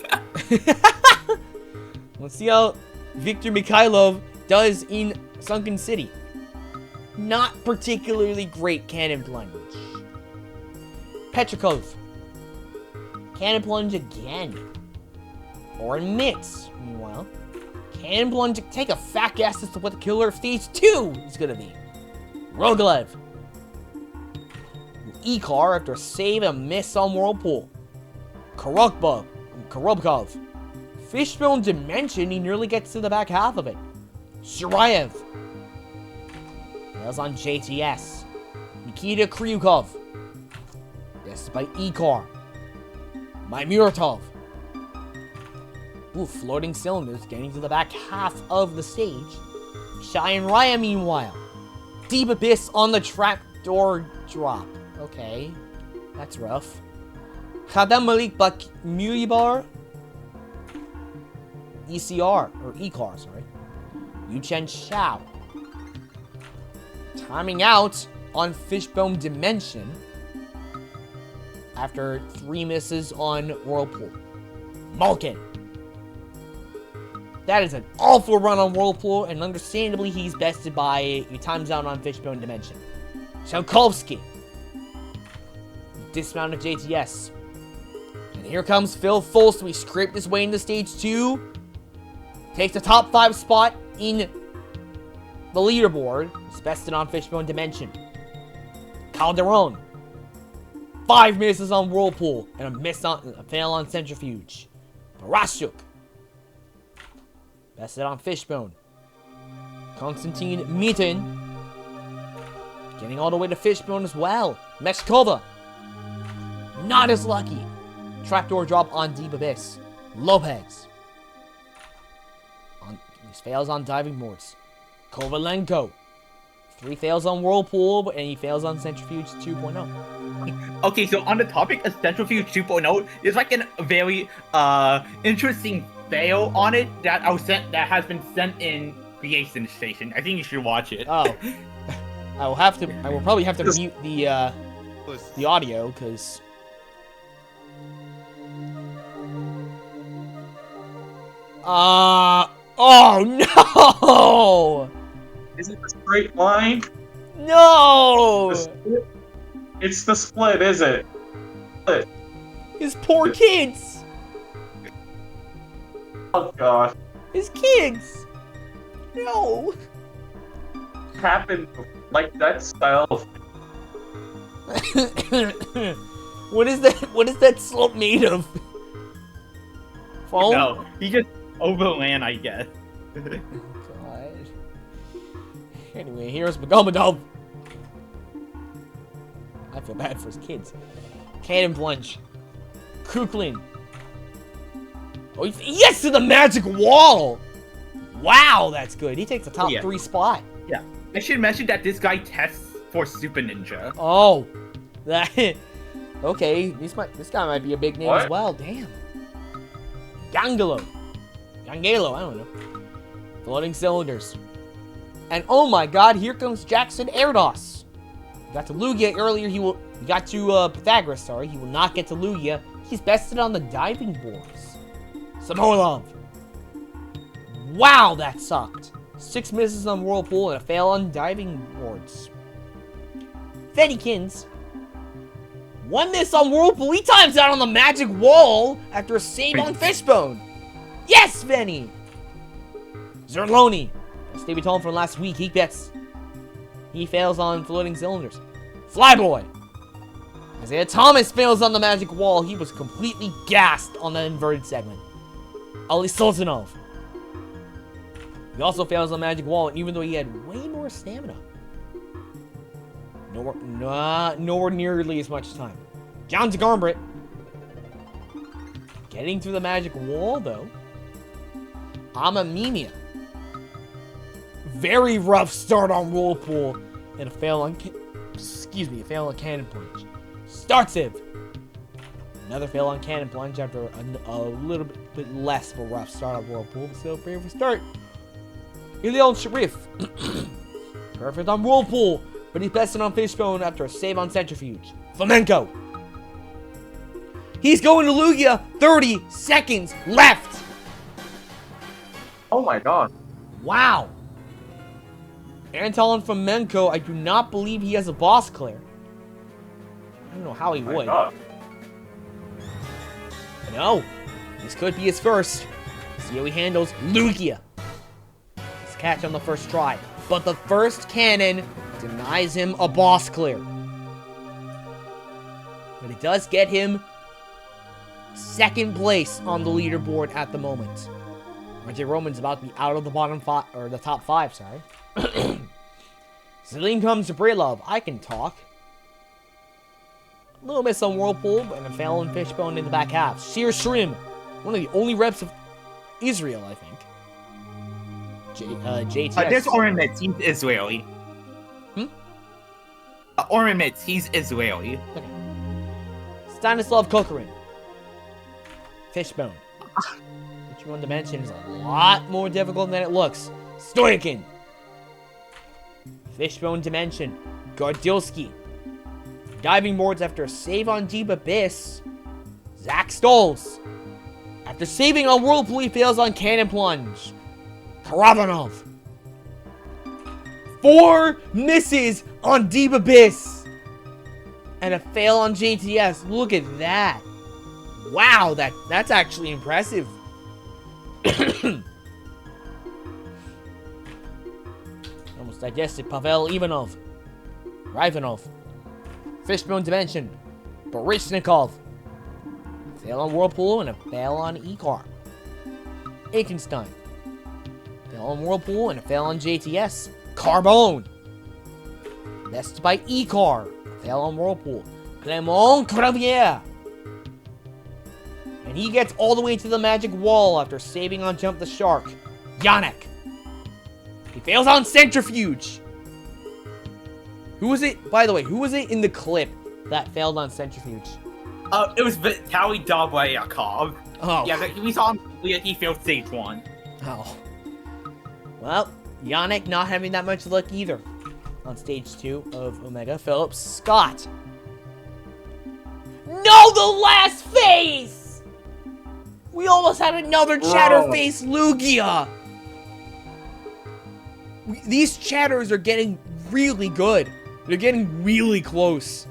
S1: Let's see how Viktor Mikhailov does in Sunken City. Not particularly great cannon plunge. Petrikov. Cannon plunge again. Or Mitz, meanwhile. Cannon plunge, take a fat guess as to what the killer of Stage 2 is gonna be. Rogalev. E-Car after a save and a miss on Whirlpool. Korobkov. Fishbone Dimension, he nearly gets to the back half of it. Shirayev. Fails on JTS. Nikita Kryukov. This by E-Car. Mymuratov. Ooh, floating cylinders getting to the back half of the stage. Shy and Raya, meanwhile. Deep Abyss on the trapdoor drop. Okay, that's rough. Khadam Malik Mulibar. ECR, or E-Car, sorry. Yuchen Shao. Timing out on Fishbone Dimension. After 3 misses on Whirlpool. Malkin. That is an awful run on Whirlpool, and understandably he's bested by he times out on Fishbone Dimension. Shalkovsky. Dismount of JTS. And here comes Phil Fulst. We scraped his way into Stage 2. Takes the top 5 spot in the leaderboard. He's bested on Fishbone Dimension. Calderon. 5 misses on Whirlpool, and a fail on Centrifuge. Barashuk. Bested on Fishbone. Konstantin Mitin. Getting all the way to Fishbone as well. Meshkova. Not as lucky. Trapdoor drop on Deep Abyss. Lopez. He fails on diving boards. Kovalenko. 3 fails on Whirlpool, and he fails on Centrifuge 2.0.
S2: Okay, so on the topic of Centrifuge 2.0, there's like a very interesting fail on it that has been sent in Creation Station. I think you should watch it.
S1: Oh. I will probably have to mute the audio, because oh no!
S3: Is it the straight line?
S1: No!
S3: It's the split, is it? Split.
S1: His poor kids!
S3: Oh god.
S1: His kids! No!
S3: Happened before. like that style of
S1: What is that? What is that slope made of? Foam?
S2: No, he just overran, I guess.
S1: God. Anyway, here's Magomedov. I feel bad for his kids. Cannon plunge. Kuklin. Oh, yes, to the magic wall! Wow, that's good. He takes the top 3 spot.
S2: Yeah. I should mention that this guy tests for Super Ninja.
S1: Oh. That... Okay, this guy might be a big name as well. Damn. Gangelo, I don't know. Floating cylinders. And oh my god, here comes Jackson Erdos. Got to Lugia earlier, he got to Pythagoras, sorry. He will not get to Lugia. He's bested on the diving boards. Samolov. Wow, that sucked. 6 misses on Whirlpool and a fail on diving boards. Fennykins. 1 miss on Whirlpool. He times out on the magic wall after a save on Fishbone. Yes, Fenny. Zerloni. Stay tall from last week. He fails on floating cylinders. Flyboy. Isaiah Thomas fails on the magic wall. He was completely gassed on the inverted segment. Ali Sultanov. He also fails on the magic wall, even though he had way more stamina. Nowhere nearly as much time. John Gambrit. Getting through the magic wall, though. Amamimia. Very rough start on Whirlpool. And a fail on... a fail on Cannon Plunge. Startsiv. Another fail on Cannon Plunge after a little bit less of a rough start on Whirlpool. But still brave for start. Ilion Sharif. Perfect on Whirlpool. But he's bested on Fishbone after a save on Centrifuge. Flamenco. He's going to Lugia. 30 seconds left.
S3: Oh my god.
S1: Wow. Anton Flamenco, I do not believe he has a boss clear. I don't know how he would. No. This could be his first. See how he handles Lugia. His catch on the first try. But the first cannon denies him a boss clear. But it does get him 2nd place on the leaderboard at the moment. RJ Roman's about to be out of the bottom 5, or the top 5, sorry. Celine comes to Brilov. I can talk. A little miss on Whirlpool, and a fail on Fishbone in the back half. Sheer Shrim. One of the only reps of Israel, I think. JTS.
S2: There's Ornaments. He's Israeli. Ornaments. He's Israeli.
S1: Okay. Stanislav Kokorin. Fishbone. Which one dimension is a lot more difficult than it looks. Stoyakin. Fishbone dimension. Gardilski. Diving boards after a save on Deep Abyss. Zach Stolz. After saving on Whirlpool, he fails on Cannon Plunge. Karavanov. 4 misses on Deep Abyss. And a fail on JTS. Look at that. Wow, that's actually impressive. Almost digested. Pavel Ivanov. Rivanov. Fishbone Dimension. Baryshnikov. Fail on Whirlpool and a fail on Ekar. Aikenstein. Fail on Whirlpool and a fail on JTS. Carbone. Bested by Ekar. Fail on Whirlpool. Clement Crevier. And he gets all the way to the magic wall after saving on Jump the Shark. Yannick. He fails on Centrifuge. Who was it, by the way, who was it in the clip that failed on Centrifuge?
S2: It was Vitaly Dobryakov.
S1: Oh.
S2: Yeah, we saw him, he failed stage 1.
S1: Oh. Well, Yannick not having that much luck either. On stage 2 of Omega, Phillips Scott. No, the last phase! We almost had another Chatterface Lugia! These chatters are getting really good. They're getting really close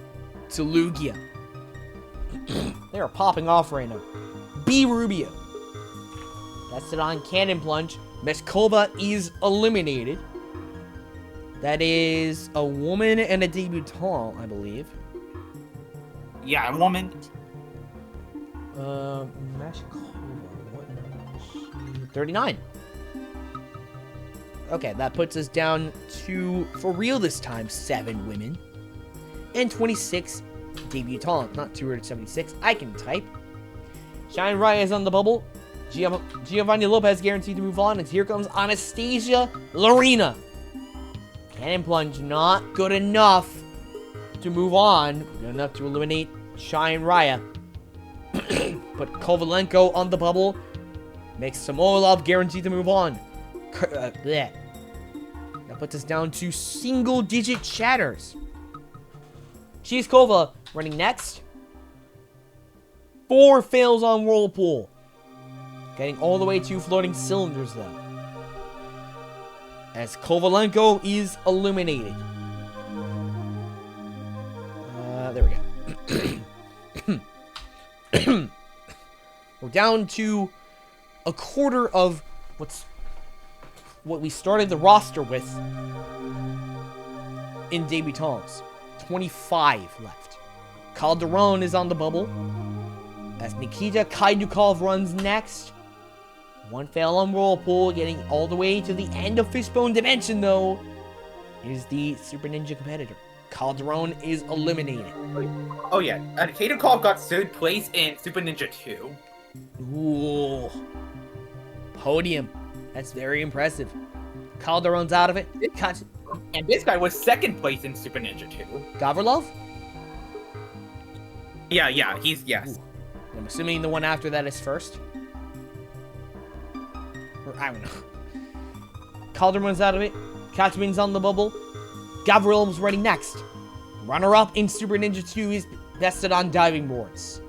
S1: to Lugia. They are popping off right now. B. Rubio. That's it on Cannon Plunge. Meskova is eliminated. That is a woman and a debutant, I believe.
S2: Yeah, a woman.
S1: Mashkova, what number is she? 39. Okay, that puts us down to, for real this time, 7 women. And 26 debutantes, not 276. I can type. Shine Raya is on the bubble. Giovanni Lopez guaranteed to move on. And here comes Anastasia Lorena. Cannon Plunge, not good enough to move on. Good enough to eliminate Shine Raya. But Kovalenko on the bubble. Makes Samoilov guaranteed to move on. That puts us down to single-digit shatters. Chizkova running next. 4 fails on Whirlpool. Getting all the way to floating cylinders, though. As Kovalenko is eliminated. There we go. We're down to a quarter of what we started the roster with in debutantes. 25 left. Calderon is on the bubble. As Nikita Kaidukov runs next. 1 fail on Whirlpool, getting all the way to the end of Fishbone Dimension, though, is the Super Ninja competitor. Calderon is eliminated.
S2: Oh, yeah. Kaidukov got 3rd place in Super Ninja 2.
S1: Ooh. Podium. That's very impressive. Calderon's out of it.
S2: And this guy was 2nd place in Super Ninja 2.
S1: Gavrilov?
S2: Yeah, yes.
S1: Ooh. I'm assuming the one after that is 1st. Or, I don't know. Calderon's out of it. Katwin's on the bubble. Gavrilov's running next. Runner-up in Super Ninja 2 is bested on diving boards.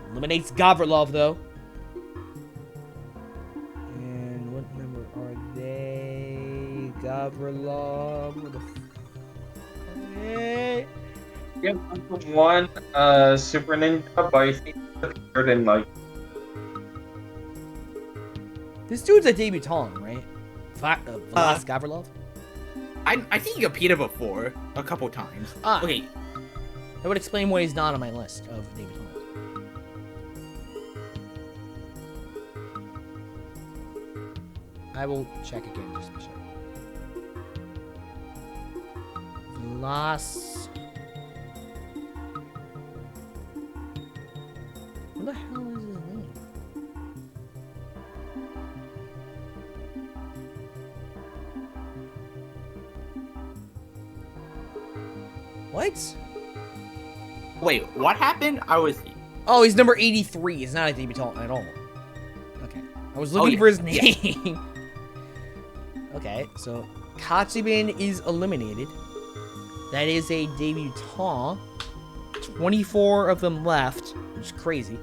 S1: Eliminates Gavrilov, though. And what number are they? Gavrilov. Where the f are they?
S3: Yeah, 1 Super Ninja, but I think the 3rd in like.
S1: This dude's a debutant, right? Vlad Gavrilov?
S2: I think he competed before a couple times. Okay.
S1: That would explain why he's not on my list of debutants. I will check again just to be sure. Vlas. What the hell is his name? What?
S2: Wait, what happened?
S1: Oh, he's number 83. He's not a debutant at all. Okay. I was looking for his name. Yeah. Okay, so Katsubin is eliminated. That is a debutant. 24 of them left, which is crazy.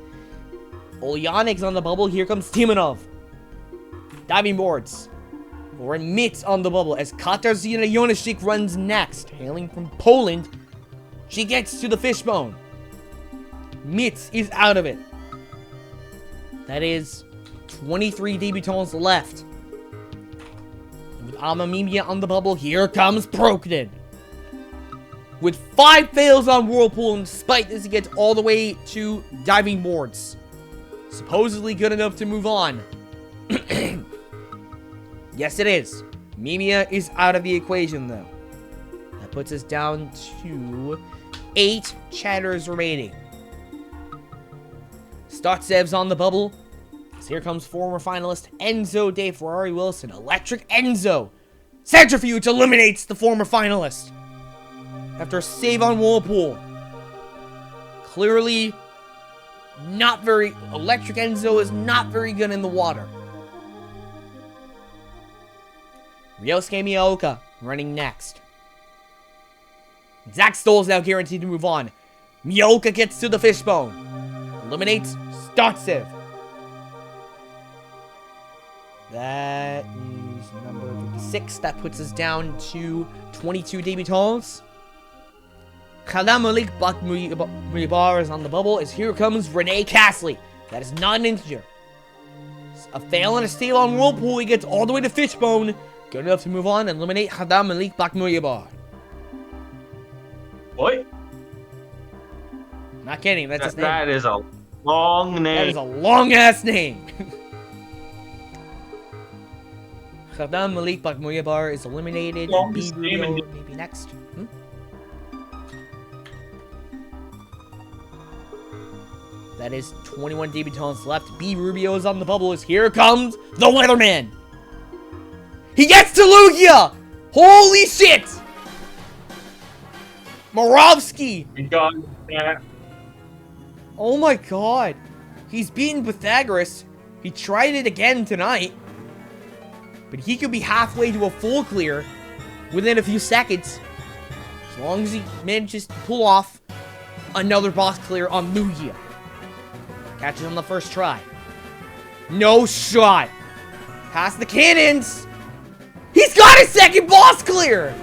S1: Ulyanik's on the bubble. Here comes Timonov. Diving boards. Or Mitz on the bubble as Katarzyna Jonasik runs next. Hailing from Poland, she gets to the fishbone. Mitz is out of it. That is 23 debutants left. And with Amamimia on the bubble, here comes Proknin. With 5 fails on Whirlpool, and despite this, he gets all the way to diving boards. Supposedly good enough to move on. Yes, it is. Mimia is out of the equation, though. That puts us down to 8 chatters remaining. Startsev's on the bubble. So here comes former finalist Enzo De Ferrari Wilson. Electric Enzo. Centrifuge eliminates the former finalist. After a save on Whirlpool. Clearly not very... Electric Enzo is not very good in the water. Ryosuke Miyaoka running next. Zach Stoll's now guaranteed to move on. Miyaoka gets to the fishbone. Eliminates Startsev. That is number 56. That puts us down to 22 debutants. Kalamalik Bakmuyibar is on the bubble as here comes Renee Castley. That is not an integer. A fail and a steal on Whirlpool. He gets all the way to fishbone. Good enough to move on and eliminate Kaden Lebsack.
S3: What?
S1: Not kidding, that's his name.
S3: That is a long name.
S1: That is a long-ass name. Kaden Lebsack is eliminated.
S3: Longest
S1: B
S3: name in
S1: Rubio maybe next. That is 21 debutants left. B Rubio is on the bubble. Here comes the Weatherman. He gets to Lugia! Holy shit! Moravsky!
S3: We got that.
S1: Oh my god. He's beaten Pythagoras. He tried it again tonight. But he could be halfway to a full clear within a few seconds. As long as he manages to pull off another boss clear on Lugia. Catches on the first try. No shot. Past the cannons. He's got his second boss clear.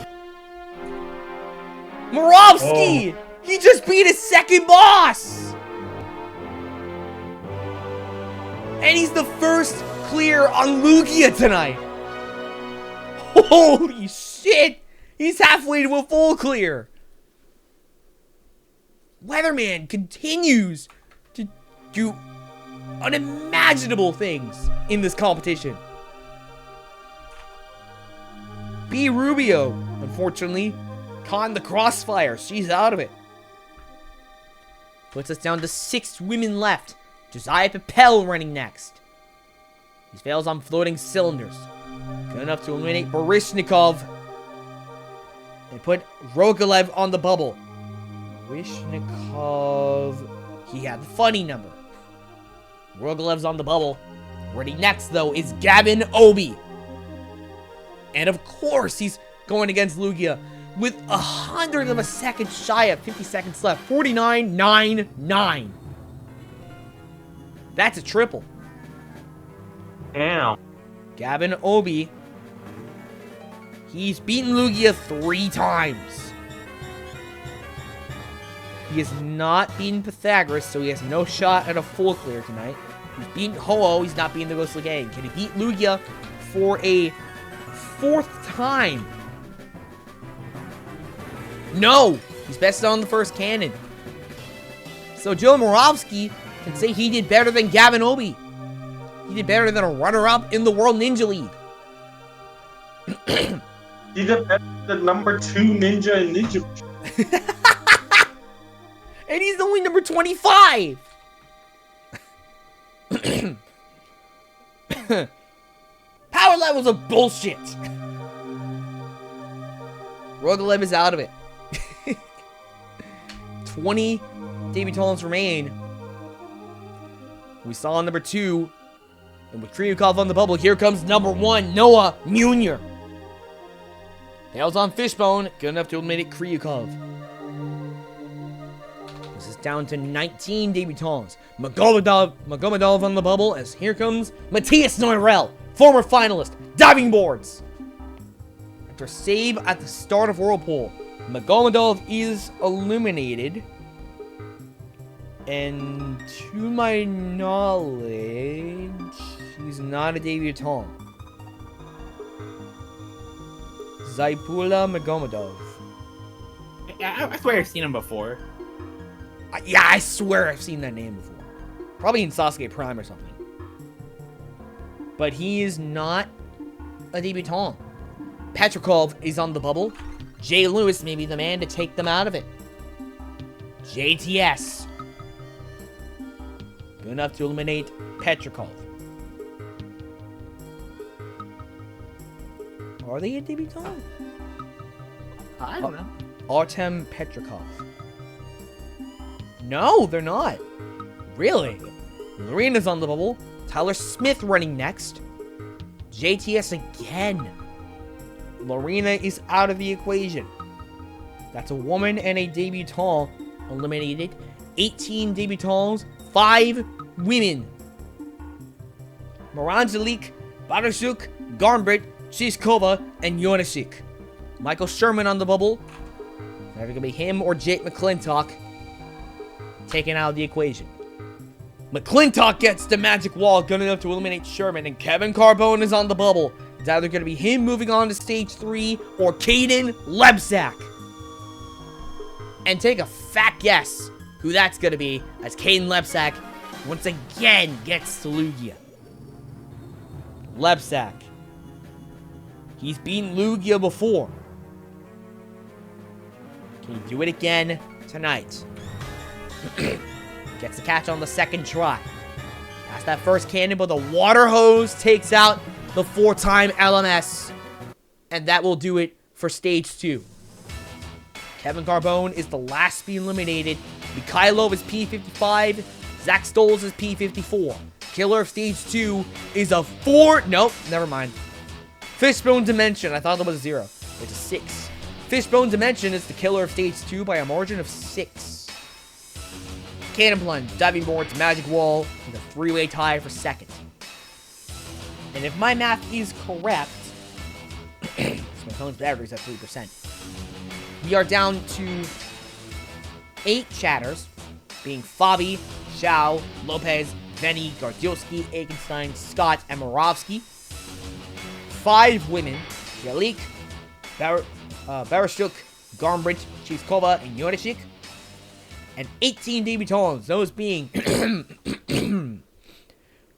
S1: Moravsky. He just beat his second boss. And he's the first clear on Lugia tonight. Holy shit. He's halfway to a full clear. Weatherman continues to do unimaginable things in this competition. B Rubio, unfortunately, caught in the crossfire. She's out of it. Puts us down to 6 women left. Josiah Papel running next. He fails on floating cylinders. Good enough to eliminate Baryshnikov. And put Rogolev on the bubble. Baryshnikov, he had the funny number. Rogalev's on the bubble. Running next, though, is Gavin Obi. And of course, he's going against Lugia with 100 of a second shy of 50 seconds left. 49.99. That's a triple.
S3: Damn.
S1: Gavin Obi. He's beaten Lugia 3 times. He has not beaten Pythagoras, so he has no shot at a full clear tonight. He's beaten Ho-Oh, he's not beaten the Ghostly Gang. Can he beat Lugia for a 4th time? No! He's bested on the first cannon. So Joe Moravsky can say he did better than Gavin Obi. He did better than a runner-up in the World Ninja League.
S3: He did better than number 2 ninja in Ninja.
S1: And he's only number 25! Power levels are bullshit! Rogolev is out of it. 20 debutants remain. We saw number 2. And with Kryukov on the bubble, here comes number 1, Noah Munier. Tails on Fishbone, good enough to eliminate Kryukov. This is down to 19 debutants. Magomedov on the bubble, as here comes Matthias Neurel, former finalist, diving boards. After save at the start of Whirlpool, Magomedov is eliminated. And to my knowledge, he's not a debutant. Zaipula Magomedov.
S2: I swear I've seen him before.
S1: Yeah, I swear I've seen that name before. Probably in Sasuke Prime or something. But he is not a debutant. Petrikov is on the bubble. Jay Lewis may be the man to take them out of it. JTS. Good enough to eliminate Petrikov. Are they a debutant?
S2: I don't know.
S1: Artem Petrikov. No, they're not. Really? Lorena's on the bubble. Tyler Smith running next. JTS again. Lorena is out of the equation. That's a woman and a debutant eliminated. 18 debutants, 5 women. Moranzalik, Barashuk, Garnbrit, Shiskova, and Yonashik. Michael Sherman on the bubble. Either gonna be him or Jake McClintock taken out of the equation. McClintock gets the magic wall, good enough to eliminate Sherman, and Kevin Carbone is on the bubble. It's either going to be him moving on to stage 3 or Kaden Lebsack. And take a fat guess who that's going to be as Kaden Lebsack once again gets to Lugia. Lebsack. He's beaten Lugia before. Can he do it again tonight? Gets the catch on the second try. That's that first cannon, but the water hose takes out the 4-time LMS. And that will do it for stage 2. Kevin Carbone is the last to be eliminated. Mikhailov is P55. Zach Stoles is P54. Killer of stage 2 is a 4. Nope, never mind. Fishbone Dimension. I thought that was a 0. It's a 6. Fishbone Dimension is the killer of stage 2 by a margin of 6. Cannon Plunge, Diving Boards, Magic Wall, with a 3-way tie for second. And if my math is correct, my phone's battery's at 3%. We are down to 8 chatters, being Fabi, Xiao, Lopez, Venny, Gardielski, Ekenstein, Scott, and Moravsky. 5 women, Jalik, Barashuk, Garmbridge, Chizkova, and Yonishik. And 18 debutants, those being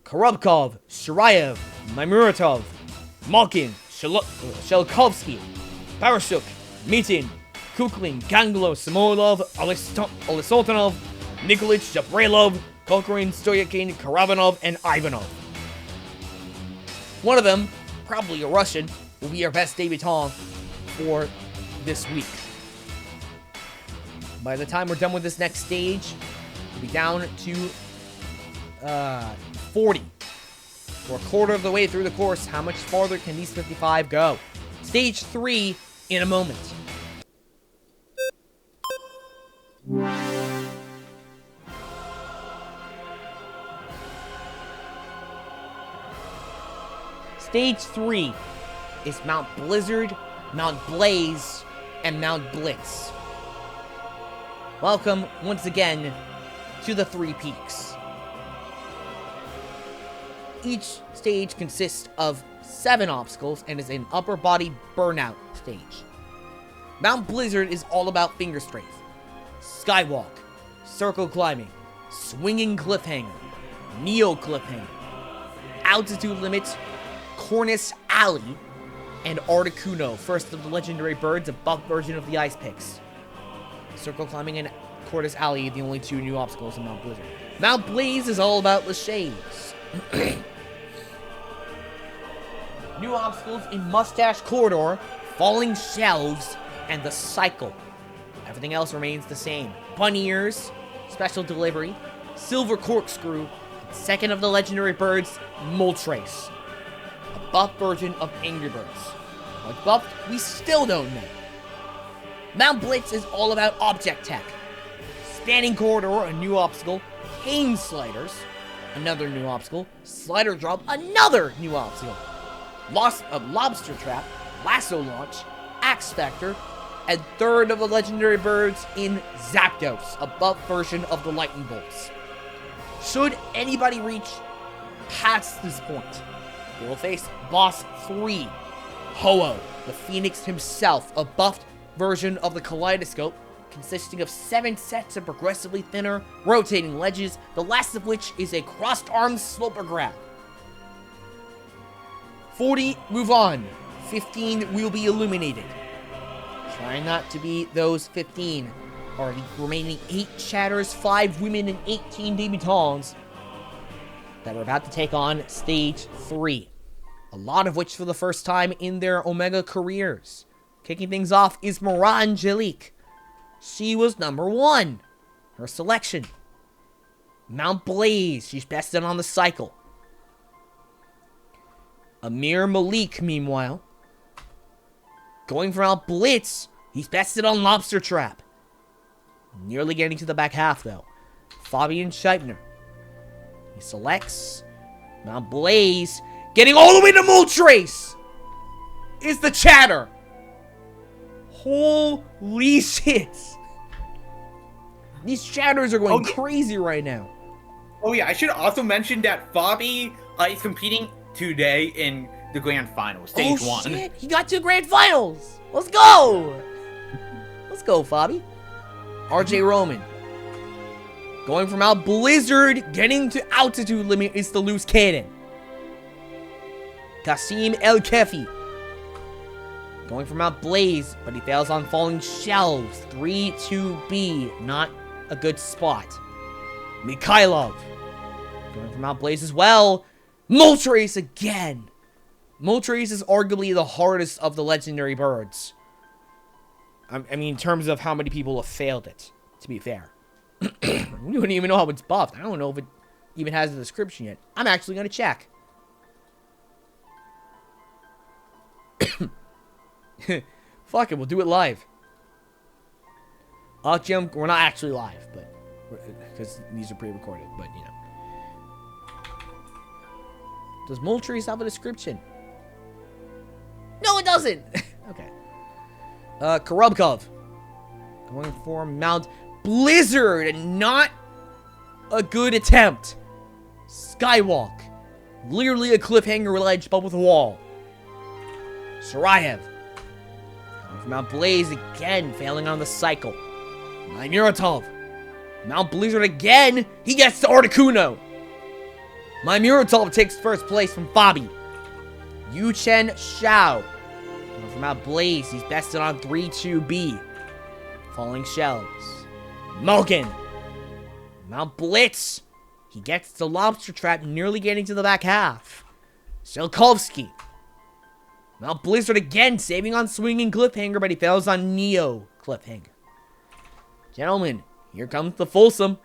S1: Korobkov, Shirayev, Maimuratov, Malkin, Shelkovsky, Barashuk, Mitin, Kuklin, Ganglo, Samolov, Alisoltanov, Nikolic, Jabrelov, Kokorin, Stoyakin, Karabanov, and Ivanov. One of them, probably a Russian, will be our best debutant for this week. By the time we're done with this next stage, we'll be down to 40. We're a quarter of the way through the course. How much farther can these 55 go? Stage 3 in a moment. Stage 3 is Mount Blizzard, Mount Blaze, and Mount Blitz. Welcome, once again, to the 3 peaks. Each stage consists of 7 obstacles and is an upper body burnout stage. Mount Blizzard is all about finger strafe, skywalk, circle climbing, swinging cliffhanger, neo cliffhanger, altitude limits, Cornice Alley, and Articuno, first of the legendary birds, a buff version of the ice picks. Circle climbing and Cornice Alley, the only 2 new obstacles in Mount Blizzard. Mount Blaze is all about Lachey's. New obstacles in Mustache Corridor, Falling Shelves, and The Cycle. Everything else remains the same. Bunny Ears, Special Delivery, Silver Corkscrew, second of the legendary birds, Moltres. A buff version of Angry Birds. What's buffed, we still don't know. Mount Blitz is all about object tech. Spanning Corridor, a new obstacle. Cane Sliders, another new obstacle. Slider Drop, another new obstacle. Lobster Trap, Lasso Launch, Axe Factor, and third of the legendary birds in Zapdos, a buff version of the Lightning Bolts. Should anybody reach past this point, they will face Boss 3, Ho-Oh, the Phoenix himself, a buffed version of the Kaleidoscope, consisting of 7 sets of progressively thinner, rotating ledges, the last of which is a crossed-arm sloper grab. 40 move on. 15 will be illuminated. Trying not to be those 15 are the remaining 8 chatters, 5 women, and 18 debutants that are about to take on Stage 3. A lot of which for the first time in their Omega careers. Kicking things off is Mara Angelique. She was number 1. Her selection. Mount Blaze. She's bested on the cycle. Amir Malik, meanwhile, going for Mount Blitz. He's bested on Lobster Trap. Nearly getting to the back half, though. Fabian Scheibner. He selects Mount Blaze. Getting all the way to Moltres is the chatter. Holy shit. These chatters are going crazy right now.
S2: Oh yeah, I should also mention that Fabi is competing today in the grand final, stage 1.
S1: Shit, he got to grand finals. Let's go. Let's go, Fabi. RJ Roman. Going from Mount Blizzard, getting to altitude limit is to lose Kaden. Kasim El Kefi. Going for Mount Blaze, but he fails on falling shelves. 3-2B, not a good spot. Mikhailov. Going for Mount Blaze as well. Moltres again. Moltres is arguably the hardest of the legendary birds. I mean, in terms of how many people have failed it, to be fair. We don't even know how it's buffed. I don't know if it even has a description yet. I'm actually going to check. Fuck it, we'll do it live. Jim, we're not actually live, but because these are pre-recorded, but you know. Does Moltres have a description? No, it doesn't. Okay. Korubkov. Going for Mount Blizzard. Not a good attempt. Skywalk. Literally a cliffhanger ledge above with a wall. Sarayev. Going for Mount Blaze again, failing on the cycle. Muratov. Mount Blizzard again. He gets to Articuno. Muratov takes first place from Fabi. Yuchen Shao. Going for Mount Blaze. He's bested on 3-2B. Falling shelves. Mogan. Mount Blitz. He gets the lobster trap, nearly getting to the back half. Silkovsky. Mount Blizzard again, saving on swinging cliffhanger, but he fails on Neo cliffhanger. Gentlemen, here comes the Folsom.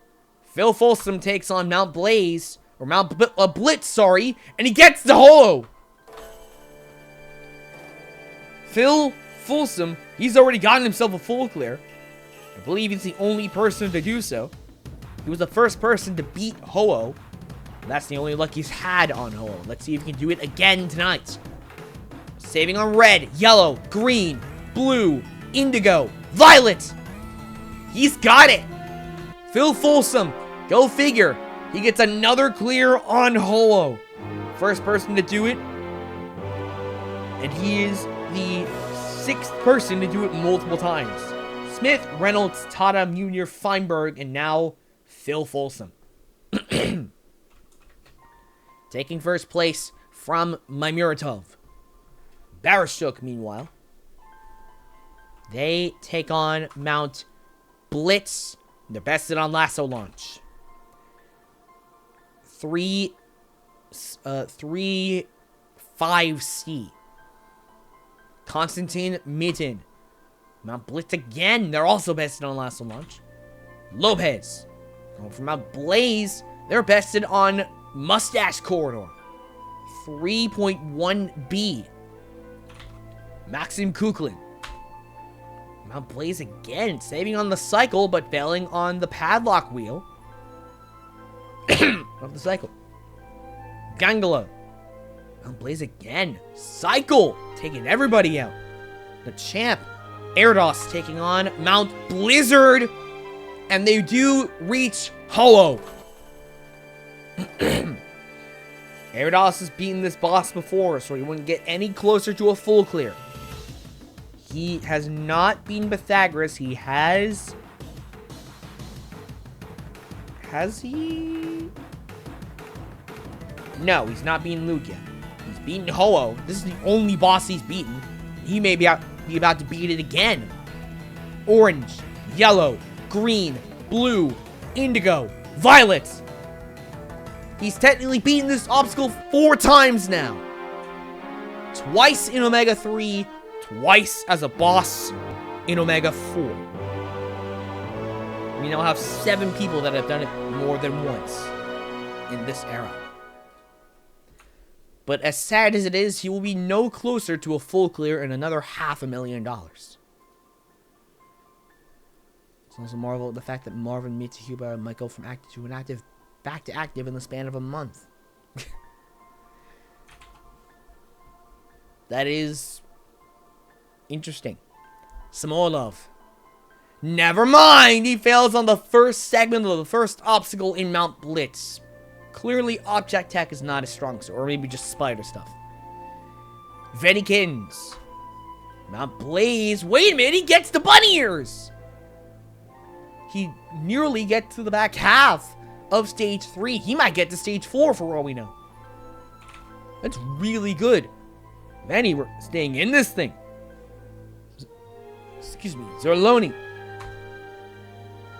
S1: Phil Folsom takes on Mount Blaze, or Mount Blitz, sorry, and he gets the holo. Phil Folsom, he's already gotten himself a full clear. I believe he's the only person to do so. He was the first person to beat Ho-Oh. That's the only luck he's had on Ho-Oh. Let's see if he can do it again tonight. Saving on red, yellow, green, blue, indigo, violet. He's got it. Phil Folsom, go figure. He gets another clear on Ho-Oh. First person to do it. And he is the 6th person to do it multiple times. Smith, Reynolds, Tata, Munier, Feinberg, and now Phil Folsom. Taking first place from Muratov. Barashuk, meanwhile. They take on Mount Blitz. They're bested on lasso launch. 3-5C. Konstantin Mitten. Mount Blitz again. They're also bested on lasso launch. Lopez. Going from Mount Blaze. They're bested on Mustache Corridor. 3.1B. Maxim Kuklin. Mount Blaze again, saving on the cycle, but failing on the padlock wheel of the cycle. Gangala. Mount Blaze again. Cycle, taking everybody out. The champ, Erdos, taking on Mount Blizzard. And they do reach Ho-Oh. Erdos has beaten this boss before, so he wouldn't get any closer to a full clear. He has not beaten Pythagoras. He has... Has he? No, he's not beaten Luke yet. He's beaten Ho-Oh. This is the only boss he's beaten. He may be about to beat it again. Orange, yellow, green, blue, indigo, violet. He's technically beaten this obstacle 4 times now. Twice in OMEGA⁴, twice as a boss in OMEGA⁴. We now have 7 people that have done it more than once in this era. But as sad as it is, he will be no closer to a full clear in another $500,000. It's also marvel at the fact that Marvin Mitsuhuba might go from active to inactive back to active in the span of a month. That is interesting. Samolov. Never mind! He fails on the first segment of the first obstacle in Mount Blitz. Clearly, object tech is not as strong, or maybe just spider stuff. Venikins. Mount Blaze. Wait a minute, he gets the bunny ears. He nearly gets to the back half of stage 3. He might get to stage 4 for all we know. That's really good. Manny, we're staying in this thing. Excuse me, Zerloni.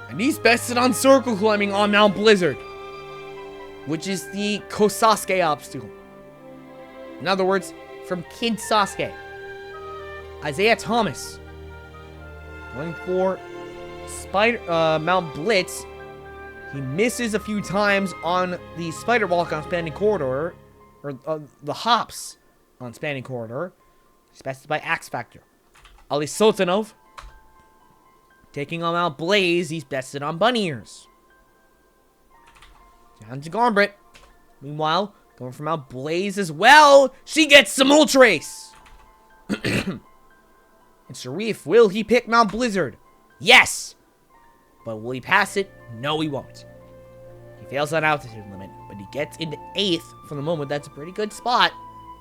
S1: And he's bested on circle climbing on Mount Blizzard, which is the Kosasuke obstacle. In other words, from Kid Sasuke. Isaiah Thomas going for Mount Blitz. He misses a few times on the spider walk on Spanning Corridor, or the hops on Spanning Corridor. He's bested by X Factor. Ali Sultanov taking on Mount Blaze. He's bested on Bunny Ears. Down to Gauntlet. Meanwhile, going for Mount Blaze as well. She gets some Ultrace. And Sharif, will he pick Mount Blizzard? Yes. But will he pass it? No, he won't. He fails on altitude limit, but he gets into 8th for the moment. That's a pretty good spot,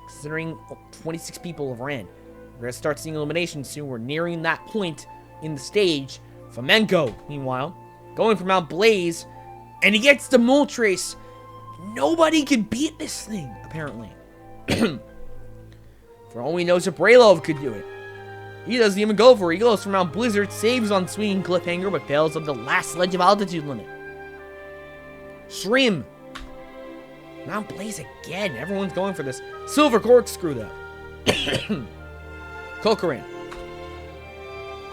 S1: considering 26 people have ran. We're going to start seeing eliminations soon. We're nearing that point in the stage. Flamenco, meanwhile, going for Mount Blaze, and he gets the Moltres. Nobody can beat this thing, apparently. For all we know, Zabrailov could do it. He doesn't even go for it. He goes for Mount Blizzard, saves on Swinging Cliffhanger, but fails on the last ledge of altitude limit. Shrim. Mount Blaze again. Everyone's going for this. Silver Corkscrew, though. Kokorin.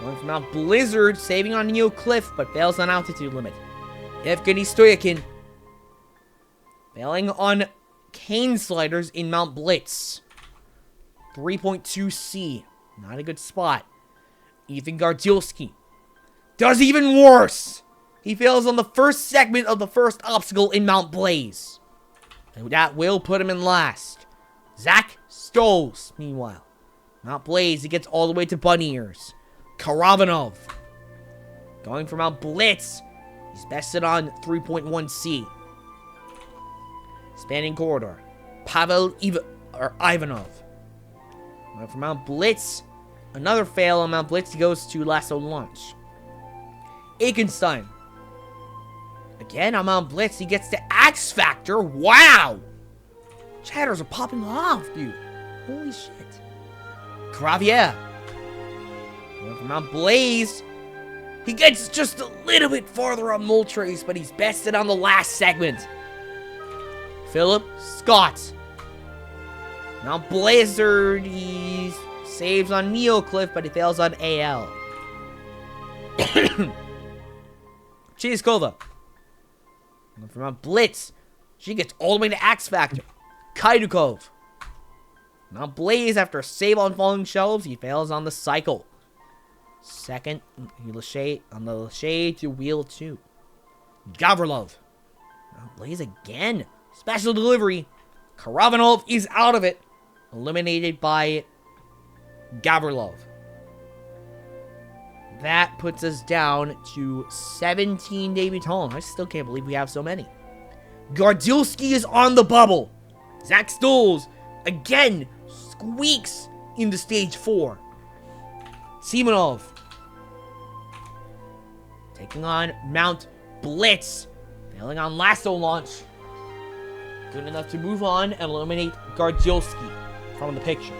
S1: Going for Mount Blizzard, saving on Neo Cliff, but fails on altitude limit. Evgeny Stoyakin. Failing on Cane Sliders in Mount Blitz. 3.2C. Not a good spot. Ethan Gardielski does even worse. He fails on the first segment of the first obstacle in Mount Blaze. And that will put him in last. Zach Stoles, meanwhile. Mount Blaze, he gets all the way to Bunny Ears. Karavanov. Going for Mount Blitz. He's bested on 3.1C. Spanning Corridor. Pavel Ivanov. Going for Mount Blitz. Another fail on Mount Blitz. He goes to Lasso Launch. Aikenstein. Again on Mount Blitz. He gets to X Factor. Wow! Chatters are popping off, dude. Holy shit. Gravier. Going for Mount Blaze. He gets just a little bit farther on Moltres, but he's bested on the last segment. Philip Scott. Mount Blizzard, he saves on Neocliff, but he fails on AL. Chizkova. From Mount Blitz, she gets all the way to X Factor. Kaidukov. Mount Blaze, after a save on falling shelves, he fails on the cycle. Second, on the Lachey to Wheel 2. Gavrilov. Mount Blaze again. Special delivery. Karavanov is out of it. Eliminated by Gavrilov. That puts us down to 17 debutants. I still can't believe we have so many. Gardilski is on the bubble. Zach Stoles, again, squeaks into stage 4. Simonov. Taking on Mount Blitz. Failing on Lasso Launch. Good enough to move on and eliminate Gardilski from the picture.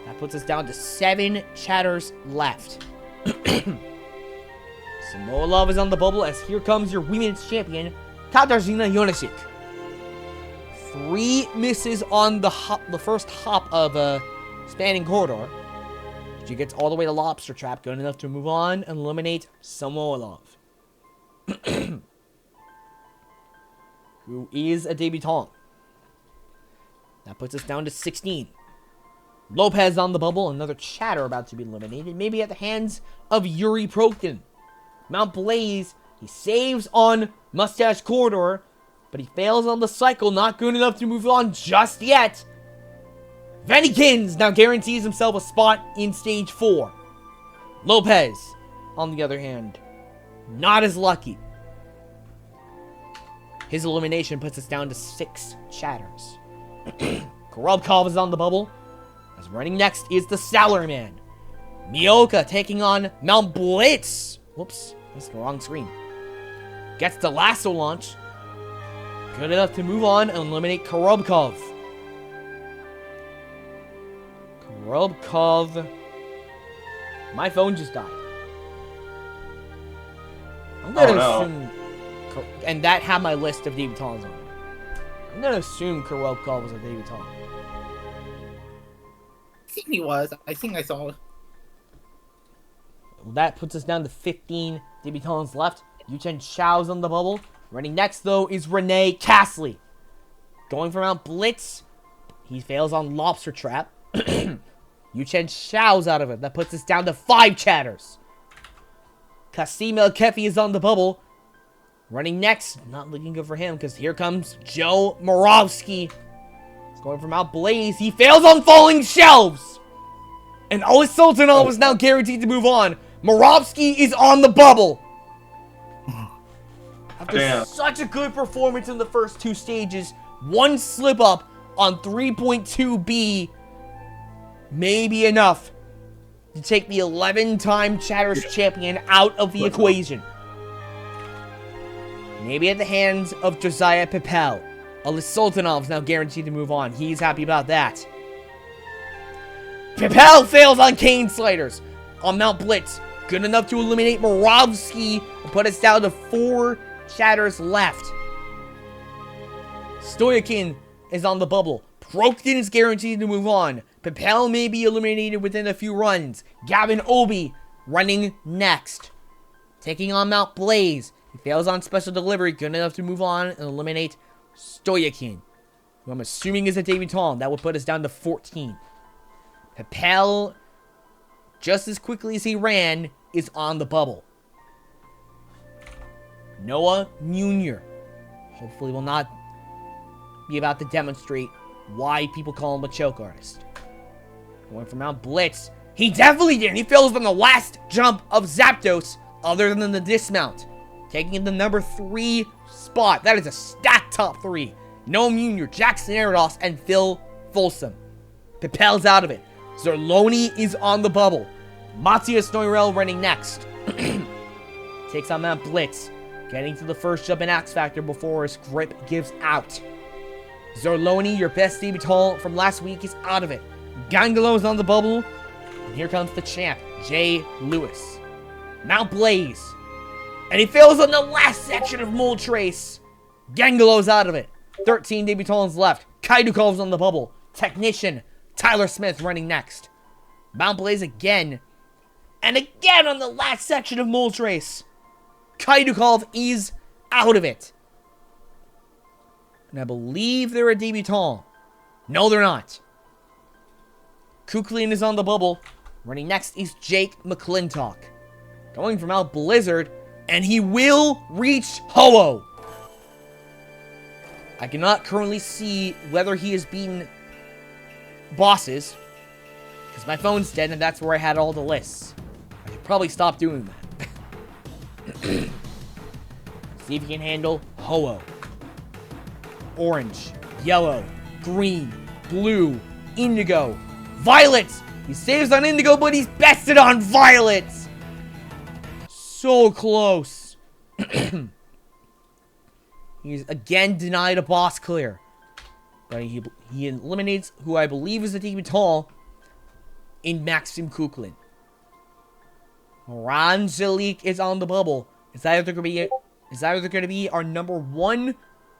S1: That puts us down to 7 chatters left. Samoilov is on the bubble as here comes your women's champion, Katarzyna Jonasik. 3 misses on the first hop of Spanning Corridor. She gets all the way to Lobster Trap, good enough to move on and eliminate Samoilov. Who is a debutant. That puts us down to 16. Lopez on the bubble, another chatter about to be eliminated, maybe at the hands of Yuri Prokhin. Mount Blaze, he saves on Mustache Corridor, but he fails on the cycle, not good enough to move on just yet. Venikins now guarantees himself a spot in stage 4. Lopez, on the other hand, not as lucky. His elimination puts us down to 6 chatters. Korobkov is on the bubble. As running next is the Salaryman. Mioka taking on Mount Blitz. Whoops, that's the wrong screen. Gets the lasso launch. Good enough to move on and eliminate Korobkov. Korobkov. My phone just died. I'm gonna assume... And that had my list of debutants on it. I'm gonna assume Korobkov was a debutant.
S2: I think he was. I think I saw it.
S1: Well, that puts us down to 15 debutants left. Yuchen Chao's on the bubble. Running next, though, is Renee Castley. Going for Mount Blitz. He fails on Lobster Trap. Yuchen Chao's out of it. That puts us down to 5 chatters. Kasim El-Kefi is on the bubble. Running next. Not looking good for him, because here comes Joe Moravsky. He's going for Mount Blaze. He fails on Falling Shelves. And Olis Sultanov is now guaranteed to move on. Moravsky is on the bubble. After such a good performance in the first 2 stages, one slip up on 3.2B may be enough to take the 11-time Chatters champion out of the equation. Maybe at the hands of Josiah Pepel. Olis Sultanov's now guaranteed to move on. He's happy about that. Pepel fails on Cane Sliders on Mount Blitz. Good enough to eliminate Moravsky and put us down to 4 chatters left. Stoyakin is on the bubble. Proktin is guaranteed to move on. Pepel may be eliminated within a few runs. Gavin Obi running next. Taking on Mount Blaze. He fails on Special Delivery. Good enough to move on and eliminate Stoyakin, who I'm assuming is a debutant. That would put us down to 14. Pepel, just as quickly as he ran, is on the bubble. Noah Munier hopefully will not be about to demonstrate why people call him a choke artist. Going for Mount Blitz. He definitely did. He fails on the last jump of Zapdos, other than the dismount. Taking the number 3 spot. That is a stacked top 3. Noah Munier, Jackson Arados, and Phil Folsom. Pepel's out of it. Zerloni is on the bubble. Matthias Neurel running next. Takes on Mount Blitz. Getting to the first jump in X Factor before his grip gives out. Zerloni, your best debutant from last week, is out of it. Gangalo is on the bubble. And here comes the champ, Jay Lewis. Mount Blaze. And he fails on the last section of Moltres. Gangalo's out of it. 13 debutants left. Kaidukov's on the bubble. Technician, Tyler Smith running next. Mount Blaze again. And again on the last section of Moltres. Kaidukov is out of it. And I believe they're a debutant. No, they're not. Kuklin is on the bubble. Running next is Jake McClintock. Going from Mount Blizzard. And he will reach Ho-Oh. I cannot currently see whether he has beaten bosses, because my phone's dead and that's where I had all the lists. I should probably stop doing that. See if he can handle Ho-Oh. Orange, yellow, green, blue, indigo, violet. He saves on indigo, but he's bested on violet. So close. He's again denied a boss clear. But he eliminates who I believe is a debutant in Maxim Kuklin. Rangelik is on the bubble. It's either going to be our number 1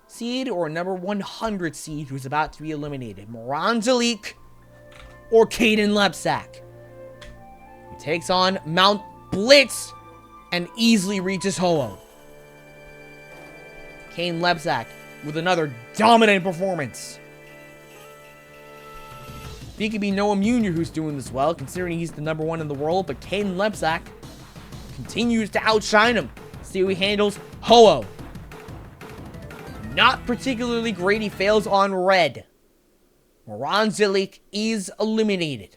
S1: seed or number 100 seed who's about to be eliminated. Rangelik or Kaden Lebsack. He takes on Mount Blitz and easily reaches Ho-Oh. Kaden Lebsack with another dominant performance. It could be Noah Munier who's doing this well, considering he's the number 1 in the world, but Kaden Lebsack continues to outshine him. See how he handles Ho-Oh. Not particularly great, he fails on red. Moranzelik is eliminated.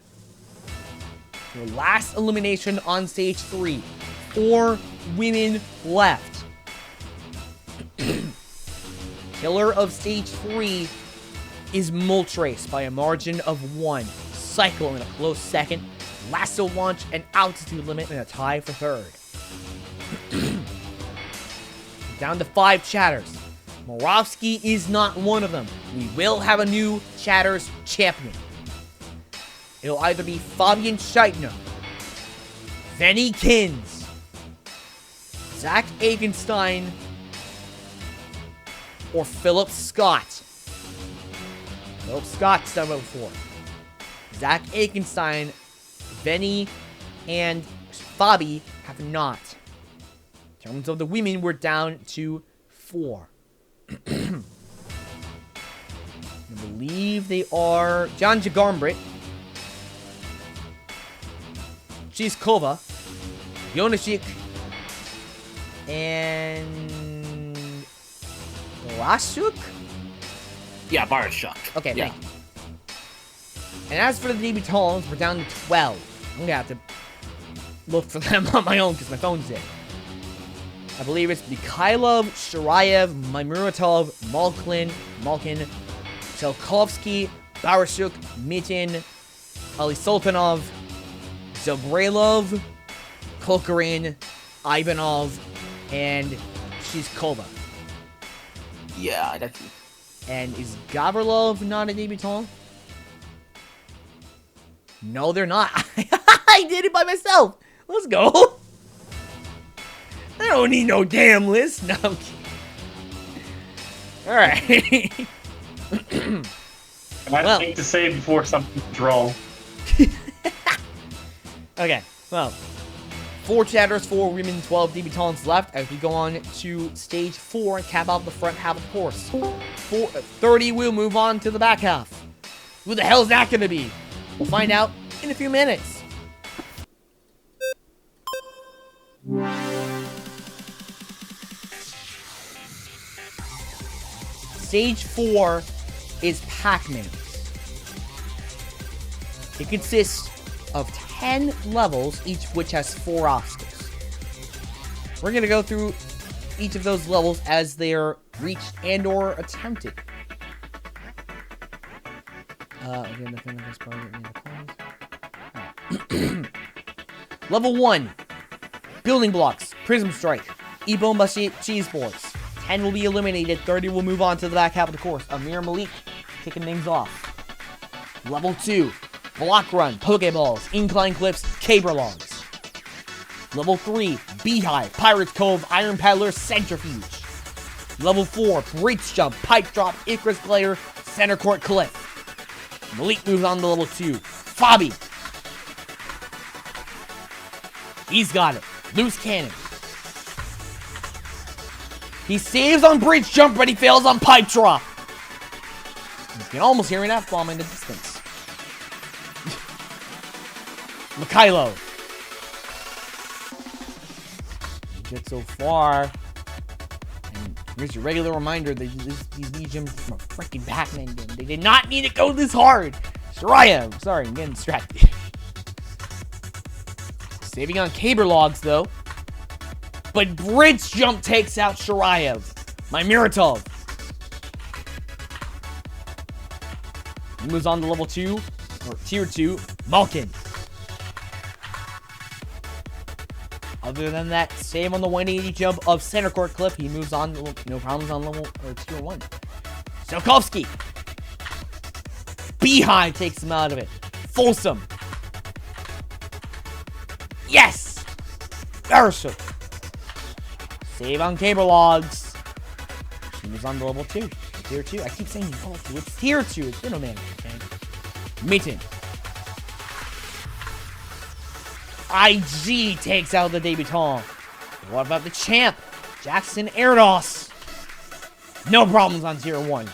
S1: Your last elimination on stage 3. 4 women left. Killer of stage 3 is Moltres by a margin of 1. Cycle in a close second. Lasso launch and altitude limit in a tie for third. Down to 5 chatters. Morovsky is not one of them. We will have a new chatters champion. It'll either be Fabian Scheitner, Venny Kins, Zach Agenstein, or Philip Scott. Philip Scott's done it before. Zach Agenstein, Venny, and Fabi have not. In terms of the women, we're down to 4. I believe they are John Jagarmbrit, Chizkova, Yonashik, and Barashuk?
S2: Yeah, Barashuk.
S1: Okay,
S2: yeah.
S1: thank you. And as for the debutants, we're down to 12. I'm gonna have to look for them on my own because my phone's dead. I believe it's Mikhailov, Sharayev, Mymuratov, Malkin, Shelkovsky, Barashuk, Mitin, Ali Sultanov, Zabrailov, Kokorin, Ivanov, and Shizkova.
S2: Yeah, that's it.
S1: And is Gavrilov not a debutant? No, they're not. I did it by myself. Let's go. I don't need no damn list. No, I'm kidding. Alright.
S3: I think to say before something's wrong.
S1: Okay, well. 4 chatters, 4 women, 12 debutants left as we go on to stage 4 and cap out the front half of the course. 30 will move on to the back half. Who the hell is that going to be? We'll find out in a few minutes. Stage 4 is Pac-Man. It consists of 10 levels, each of which has 4 obstacles. We're going to go through each of those levels as they are reached and or attempted. Level 1. Building blocks. Prism strike. E-bomba cheese boards. 10 will be eliminated. 30 will move on to the back half of the course. Amir Malik kicking things off. Level 2. Block run. Pokeballs. Incline cliffs. Caber logs. Level 3. Beehive. Pirates Cove. Iron Paddler. Centrifuge. Level 4. Bridge jump. Pipe drop. Icarus Glare. Center court cliff. Malik moves on to level 2. Fabi. He's got it. Loose cannon. He saves on bridge jump, but he fails on pipe drop. You can almost hear an F-bomb in the distance. Mikhailo. You get so far. And here's your regular reminder that these Legions from a freaking Pac-Man game. They did not need to go this hard. Sharayev. Sorry, I'm getting distracted. Saving on caber logs, though. But bridge jump takes out Sharayev. Mymuratov. He moves on to level 2, or tier 2, Malkin. Other than that, same on the 180 jump of center court cliff. He moves on, no problems on level, or tier 1. Stelkovsky. Beehive takes him out of it. Folsom. Yes! Barashuk. Save on cable logs. She moves on to level 2. Tier 2. I keep saying level 2. It's tier 2. It's been a minute, okay? Mitten. IG takes out the debutant. What about the champ? Jackson Erdos. No problems on tier 1.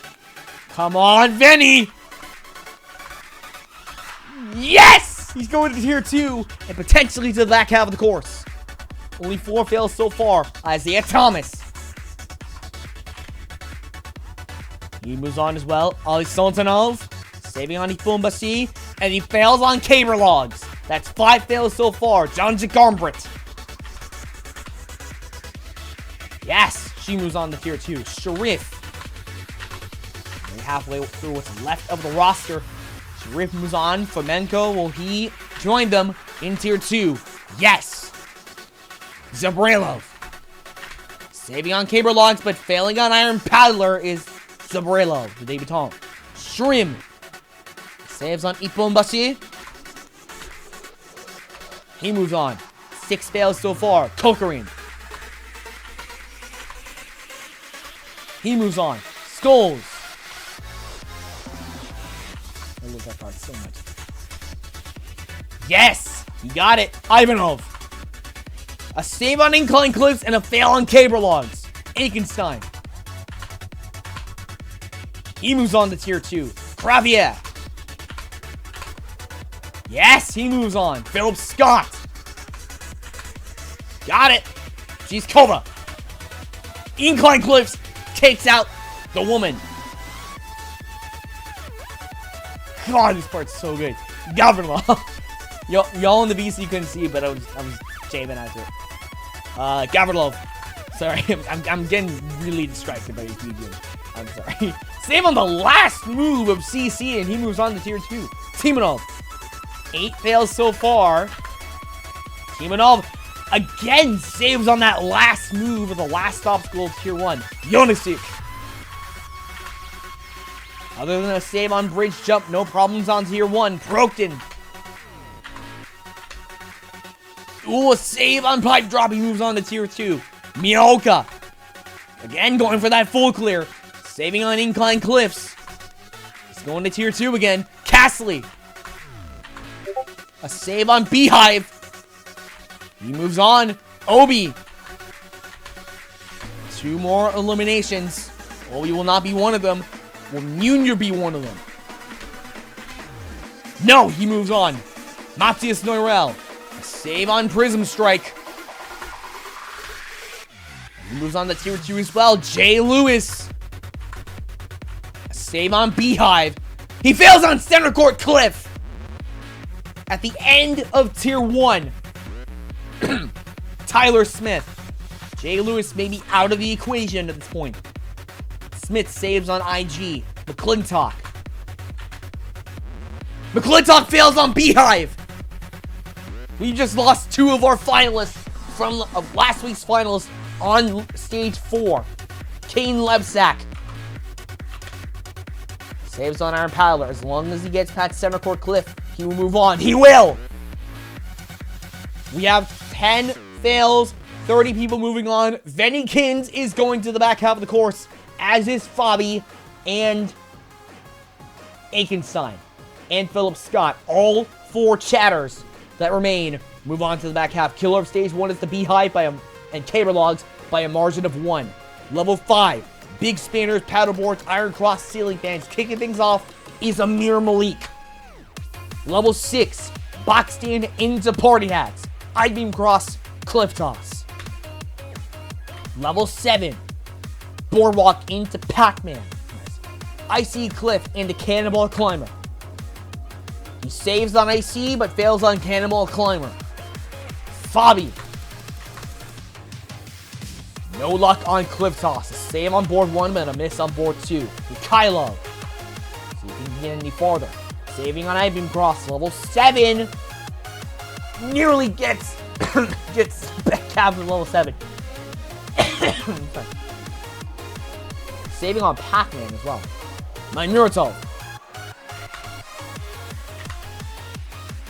S1: Come on, Venny! Yes! He's going to tier 2 and potentially to the back half of the course. Only 4 fails so far. Isaiah Thomas. He moves on as well. Ali Sultanov. Saving on Ifumbashi. And he fails on caber logs. That's 5 fails so far. John Jagarmbrit. Yes. She moves on to tier 2. Sharif. halfway through what's left of the roster. Sharif moves on. Flamenco, will he join them in Tier 2? Yes! Zabrelov. Saving on Caber Logs, but failing on Iron Paddler is Zabrelov, the debutant. Shrim. Saves on Ipombashi. He moves on. 6 fails so far. Kokarin. He moves on. Skulls. I love that card so much. Yes! You got it. Ivanov. A save on Incline Cliffs and a fail on Caber Logs. Aikenstein. He moves on to Tier 2. Kravier. Yes, he moves on. Philip Scott. Got it. She's Kova. Incline Cliffs takes out the woman. God, this part's so good. Governor. Y'all in the VC couldn't see it, but I was jamming out to it. Gavrilov. Sorry, I'm getting really distracted by his video. I'm sorry. Save on the last move of CC, and he moves on to Tier 2. Timonov. 8 fails so far. Timonov again saves on that last move of the last obstacle of Tier 1. Yonasik. Other than a save on bridge jump, no problems on Tier 1. Brokton. Ooh, a save on pipe drop. He moves on to Tier 2. Miyaoka. Again, going for that full clear. Saving on Incline Cliffs. He's going to Tier 2 again. Castley. A save on Beehive. He moves on. Obi. 2 more eliminations. Obi will not be one of them. Will Munir be one of them? No, he moves on. Matthias Neurel. A save on Prism Strike. He moves on to Tier 2 as well. Jay Lewis. A save on Beehive. He fails on Center Court Cliff. At the end of Tier 1. Tyler Smith. Jay Lewis may be out of the equation at this point. Smith saves on IG. McClintock. McClintock fails on Beehive. We just lost 2 of our finalists from last week's finals on stage 4. Kaden Lebsack. Saves on Iron Paddler. As long as he gets past Center Court Cliff, he will move on. He will! We have 10 fails, 30 people moving on. Venny Kins is going to the back half of the course, as is Fabi and Aikenstein and Philip Scott. All 4 chatters that remain move on to the back half. Killer of stage 1 is the Beehive and Caber Logs by a margin of 1. Level 5, Big Spinners, Paddleboards, Iron Cross, Ceiling Fans. Kicking things off is Amir Malik. Level 6, Boxed In into Party Hats, I-Beam Cross, Cliff Toss. Level 7, Boardwalk into Pac-Man. Icy Cliff into Cannonball Climber. He saves on IC, but fails on Cannonball Climber. Fabi. No luck on Cliff Toss. A save on board 1, but a miss on board 2. Mikhailov. See if he can get any farther. Saving on I-Beam Cross. Level 7. Nearly gets back half of level 7. Saving on Pac-Man as well. My Naruto.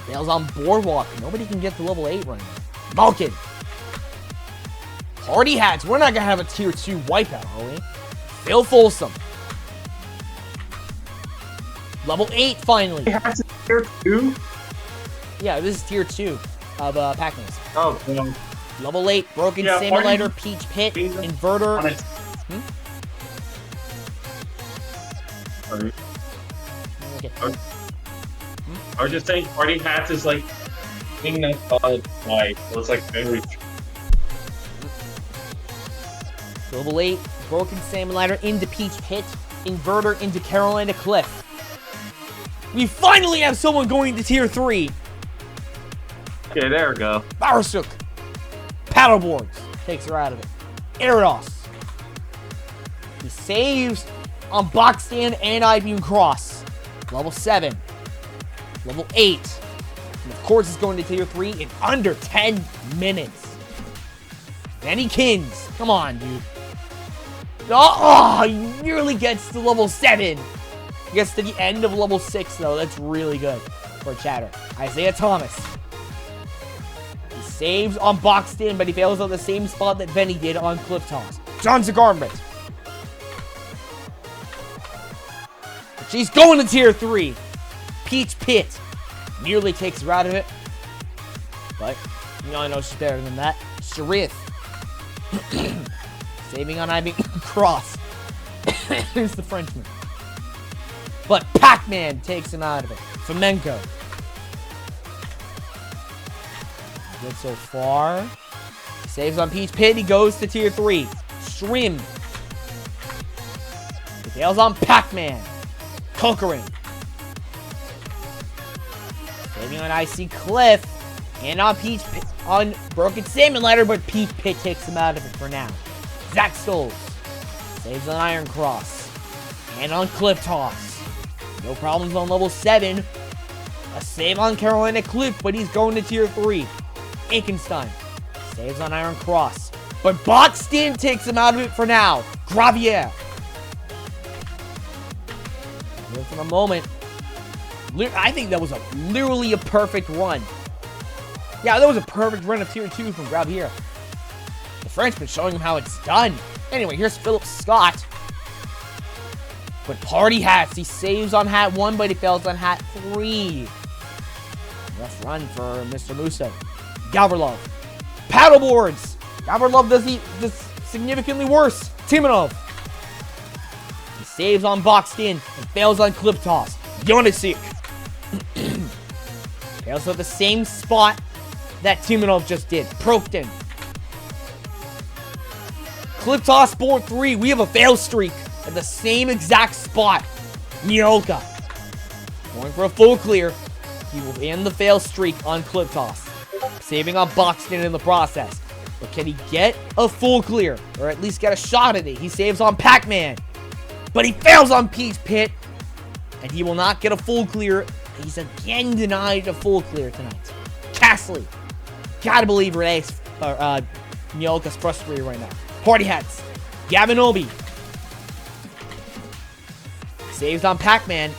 S1: Fails on Boardwalk. Nobody can get to level 8 right now. Malkin. Party Hats. We're not going to have a Tier 2 wipeout, are we? Phil Folsom. Level 8, finally.
S3: Hats is Tier 2?
S1: Yeah, this is Tier 2 of Pac-Man's.
S3: Oh, no.
S1: Level 8, Broken Simulator, Peach Pit, Inverter. Okay.
S3: I was just saying, Party Hats is like thing that's called twice, so it's like very.
S1: Level 8, Broken Simulator into Peach Pit, Inverter into Carolina Cliff. We finally have someone going to Tier 3.
S3: Okay, there we go.
S1: Barasuk. Paddleboards. Takes her out of it. Eros. He saves on box stand and I-beam cross. Level 7. Level 8. And of course, it's going to tier 3 in under 10 minutes. Benny Kins. Come on, dude. Oh, he nearly gets to level 7. He gets to the end of level 6, though. That's really good for Chatter. Isaiah Thomas. He saves on box stand, but he fails on the same spot that Benny did on cliff toss. John Zagarmit. She's going to tier 3. Peach Pit nearly takes her out of it. But, you know, I know she's better than that. Sharif. Saving on I-beam cross. Here's the Frenchman. But Pac-Man takes him out of it. Flamenco. Good so far. Saves on Peach Pit. He goes to tier 3. Shrim. He fails on Pac-Man. Conquering. Saving on Icy Cliff. And on Peach Pit. On Broken Salmon Ladder, but Peach Pit takes him out of it for now. Zach Stoles. Saves on Iron Cross. And on Cliff Toss. No problems on level 7. A save on Carolina Cliff, but he's going to tier 3. Aikenstein. Saves on Iron Cross. But box stand takes him out of it for now. Gravier. Here for a moment. I think that was literally a perfect run. Yeah, that was a perfect run of tier 2 from Gravier. The Frenchman showing him how it's done. Anyway, here's Philip Scott. But Party Hats, he saves on hat 1, but he fails on hat 3. Rough run for Mr. Musso. Gavrilov. Paddleboards. Gavrilov does significantly worse. Timonov. He saves on boxed in and fails on clip toss. Yonasik. Fails at the same spot that Timonov just did. Prokten. Clip toss board 3. We have a fail streak at the same exact spot. Nyoka. Going for a full clear. He will end the fail streak on clip toss. Saving on Boxton in the process. But can he get a full clear? Or at least get a shot at it? He saves on Pac-Man. But he fails on Peach Pit. And he will not get a full clear. He's again denied a full clear tonight. Castley. Gotta believe Nyoka's frustrated right now. Party Hats. Gavin Obi. Saves on Pac-Man.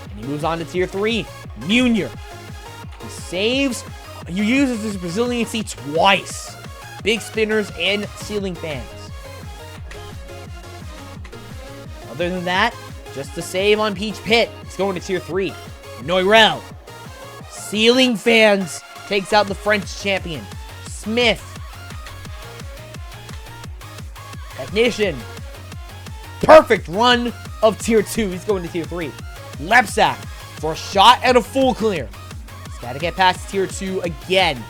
S1: And he moves on to tier 3. Munier. He saves. He uses his resiliency twice. Big spinners and ceiling fans. Other than that, just a save on Peach Pit. It's going to tier 3. Noirel. Ceiling fans takes out the French champion. Smith. Technician. Perfect run of tier 2. He's going to tier 3. Lebsack for a shot at a full clear. He's got to get past tier 2 again.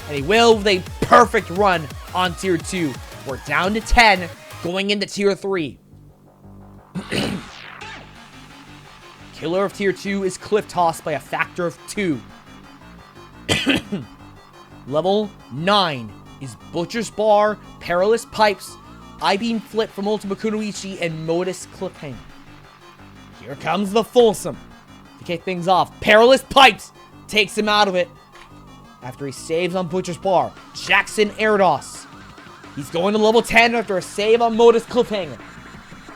S1: And he will with a perfect run on tier 2. We're down to 10 going into tier 3. Killer of tier 2 is cliff toss by a factor of 2. Level 9 is Butcher's Bar, Perilous Pipes, I-Beam Flip from Ultima Kunoichi, and Modus Cliffhanger. Here comes the Folsom to kick things off. Perilous Pipes takes him out of it after he saves on Butcher's Bar. Jackson Erdos. He's going to level 10 after a save on Modus Cliffhanger.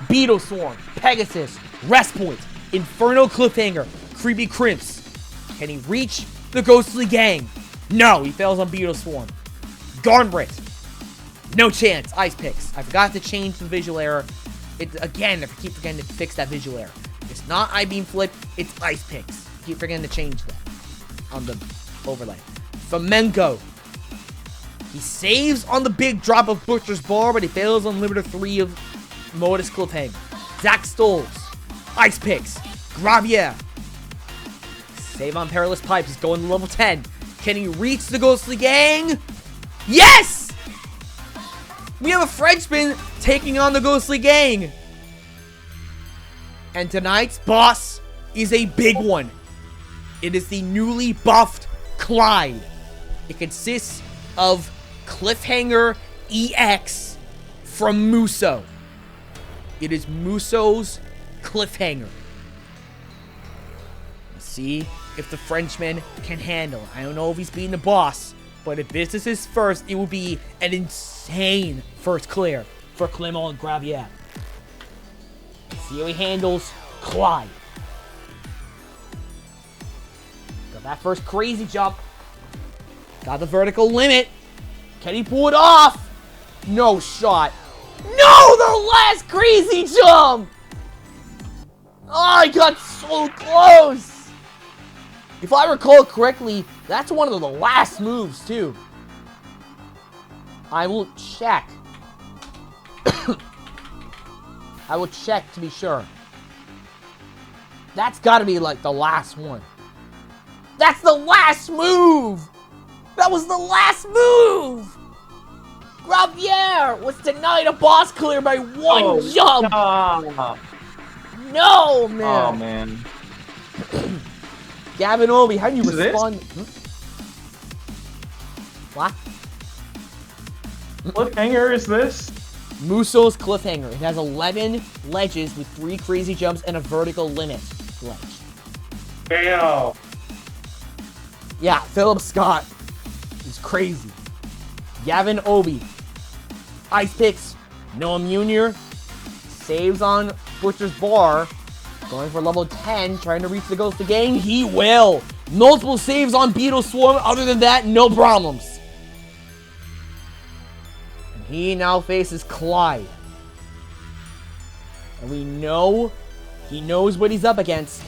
S1: Beetle Swarm, Pegasus, Rest Point, Inferno Cliffhanger, Creepy Crimps. Can he reach the Ghostly Gang? No, he fails on Beetle Swarm. Garnbrit. No chance. Ice Picks. I forgot to change the visual error. Again, I keep forgetting to fix that visual error. It's not I-Beam Flip, it's Ice Picks. I keep forgetting to change that on the overlay. Flamenco. He saves on the big drop of Butcher's Bar, but he fails on Limiter 3 of Modus Cliffhanger. Zach Stoles. Ice Picks. Gravier. Save on Perilous Pipes. He's going to level 10. Can he reach the Ghostly Gang? Yes! We have a Frenchman taking on the Ghostly Gang. And tonight's boss is a big one. It is the newly buffed Clyde. It consists of Cliffhanger EX from Muso. It is Musso's cliffhanger. Let's see if the Frenchman can handle it. I don't know if he's being the boss, but if this is his first, it will be an insane first clear for Clément and Gravier. See how he handles Clyde. Got that first crazy jump. Got the vertical limit. Can he pull it off? No shot. No, the last crazy jump! Oh, I got so close! If I recall correctly, that's one of the last moves, too. I will check. I will check to be sure. That's gotta be, like, the last one. That's the last move! That was the last move! Gravier was denied a boss clear by one jump! No, man!
S3: Oh, man.
S1: Gavin Obi, how do you respond? What?
S3: What hanger is this?
S1: Musso's cliffhanger. It has 11 ledges with 3 crazy jumps and a vertical limit ledge.
S3: Damn.
S1: Yeah, Philip Scott is crazy. Gavin Obi. Ice picks. Noam Jr. Saves on Butcher's Bar. Going for level 10, trying to reach the Ghost again. He will. Multiple saves on Beetle Swarm. Other than that, no problems. And he now faces Clyde. And we know he knows what he's up against.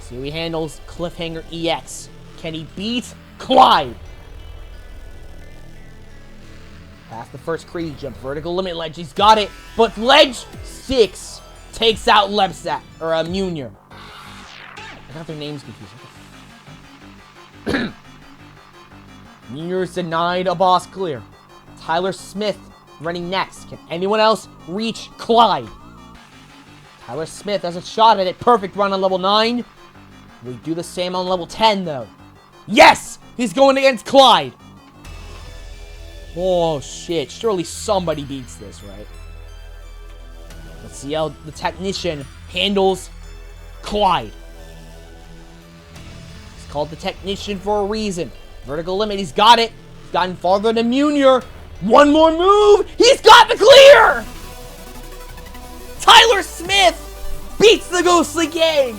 S1: See how he handles Cliffhanger EX. Can he beat Clyde? Past the first crazy jump. Vertical limit ledge. He's got it. But ledge 6 takes out Lebsack. Or Munir. I got their names confused. Munir's denied a boss clear. Tyler Smith running next. Can anyone else reach Clyde? Tyler Smith has a shot at it. Perfect run on level 9. We do the same on level 10, though. Yes! He's going against Clyde. Oh, shit. Surely somebody beats this, right? Let's see how the technician handles Clyde. He's called the technician for a reason. Vertical limit. He's got it. He's gotten farther than Munir. One more move. He's got the clear! Tyler Smith beats the Ghostly Gang.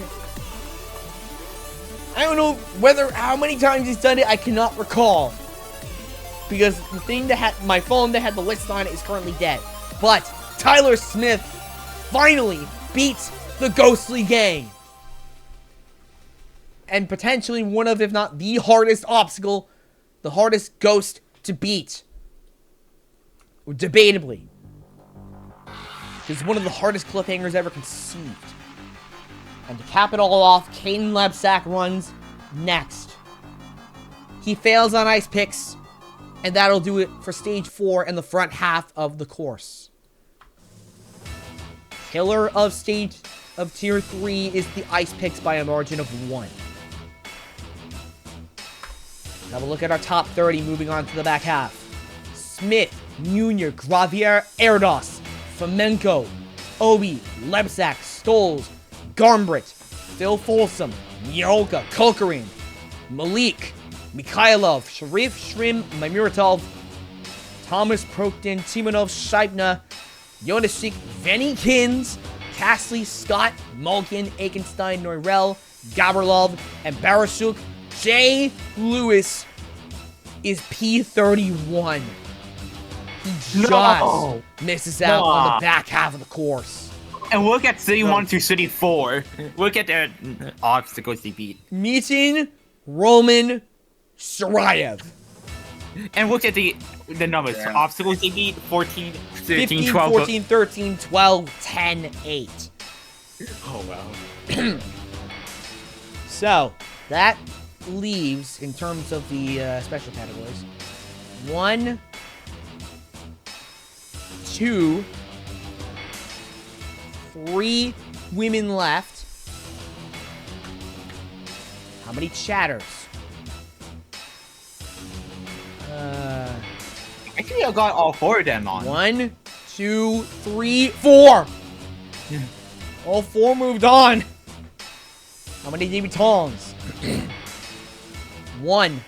S1: I don't know how many times he's done it. I cannot recall. Because the thing that had my phone that had the list on it is currently dead. But Tyler Smith finally beats the Ghostly Gang. And potentially one of, if not the hardest obstacle, the hardest ghost to beat. Debatably. It's one of the hardest cliffhangers ever conceived. And to cap it all off, Kaden Lebsack runs next. He fails on ice picks. And that'll do it for stage 4 and the front half of the course. Killer of tier 3 is the ice picks by a margin of 1. Now we'll look at our top 30 moving on to the back half. Smith, Munir, Gravier, Erdos, Fomenko, Obi, Lebsack, Stoles, Garmbrit, Phil Folsom, Nyoka, Kulkarin, Malik, Mikhailov, Sharif, Shrim, Mymuratov, Thomas Proktin, Timonov, Scheibner, Yonasik, Venikins, Castley, Scott, Malkin, Aikenstein, Noirel, Gaberlov, and Barashuk. Jay Lewis is P31. He just misses out on the back half of the course.
S2: And look at City 1 to City 4. Look at their obstacles they beat.
S1: Meeting Roman Sarayev.
S2: And look at the numbers. Damn. Obstacles they beat 14, 13,
S1: 15,
S2: 12.
S1: 14, 13, 12, 10, 8.
S2: Oh, wow.
S1: So, that leaves, in terms of the special categories, 1, 2, 3 women left. How many chatters?
S2: I think I got all 4 of them on.
S1: 1, 2, 3, 4. All 4 moved on. How many debutants? 1,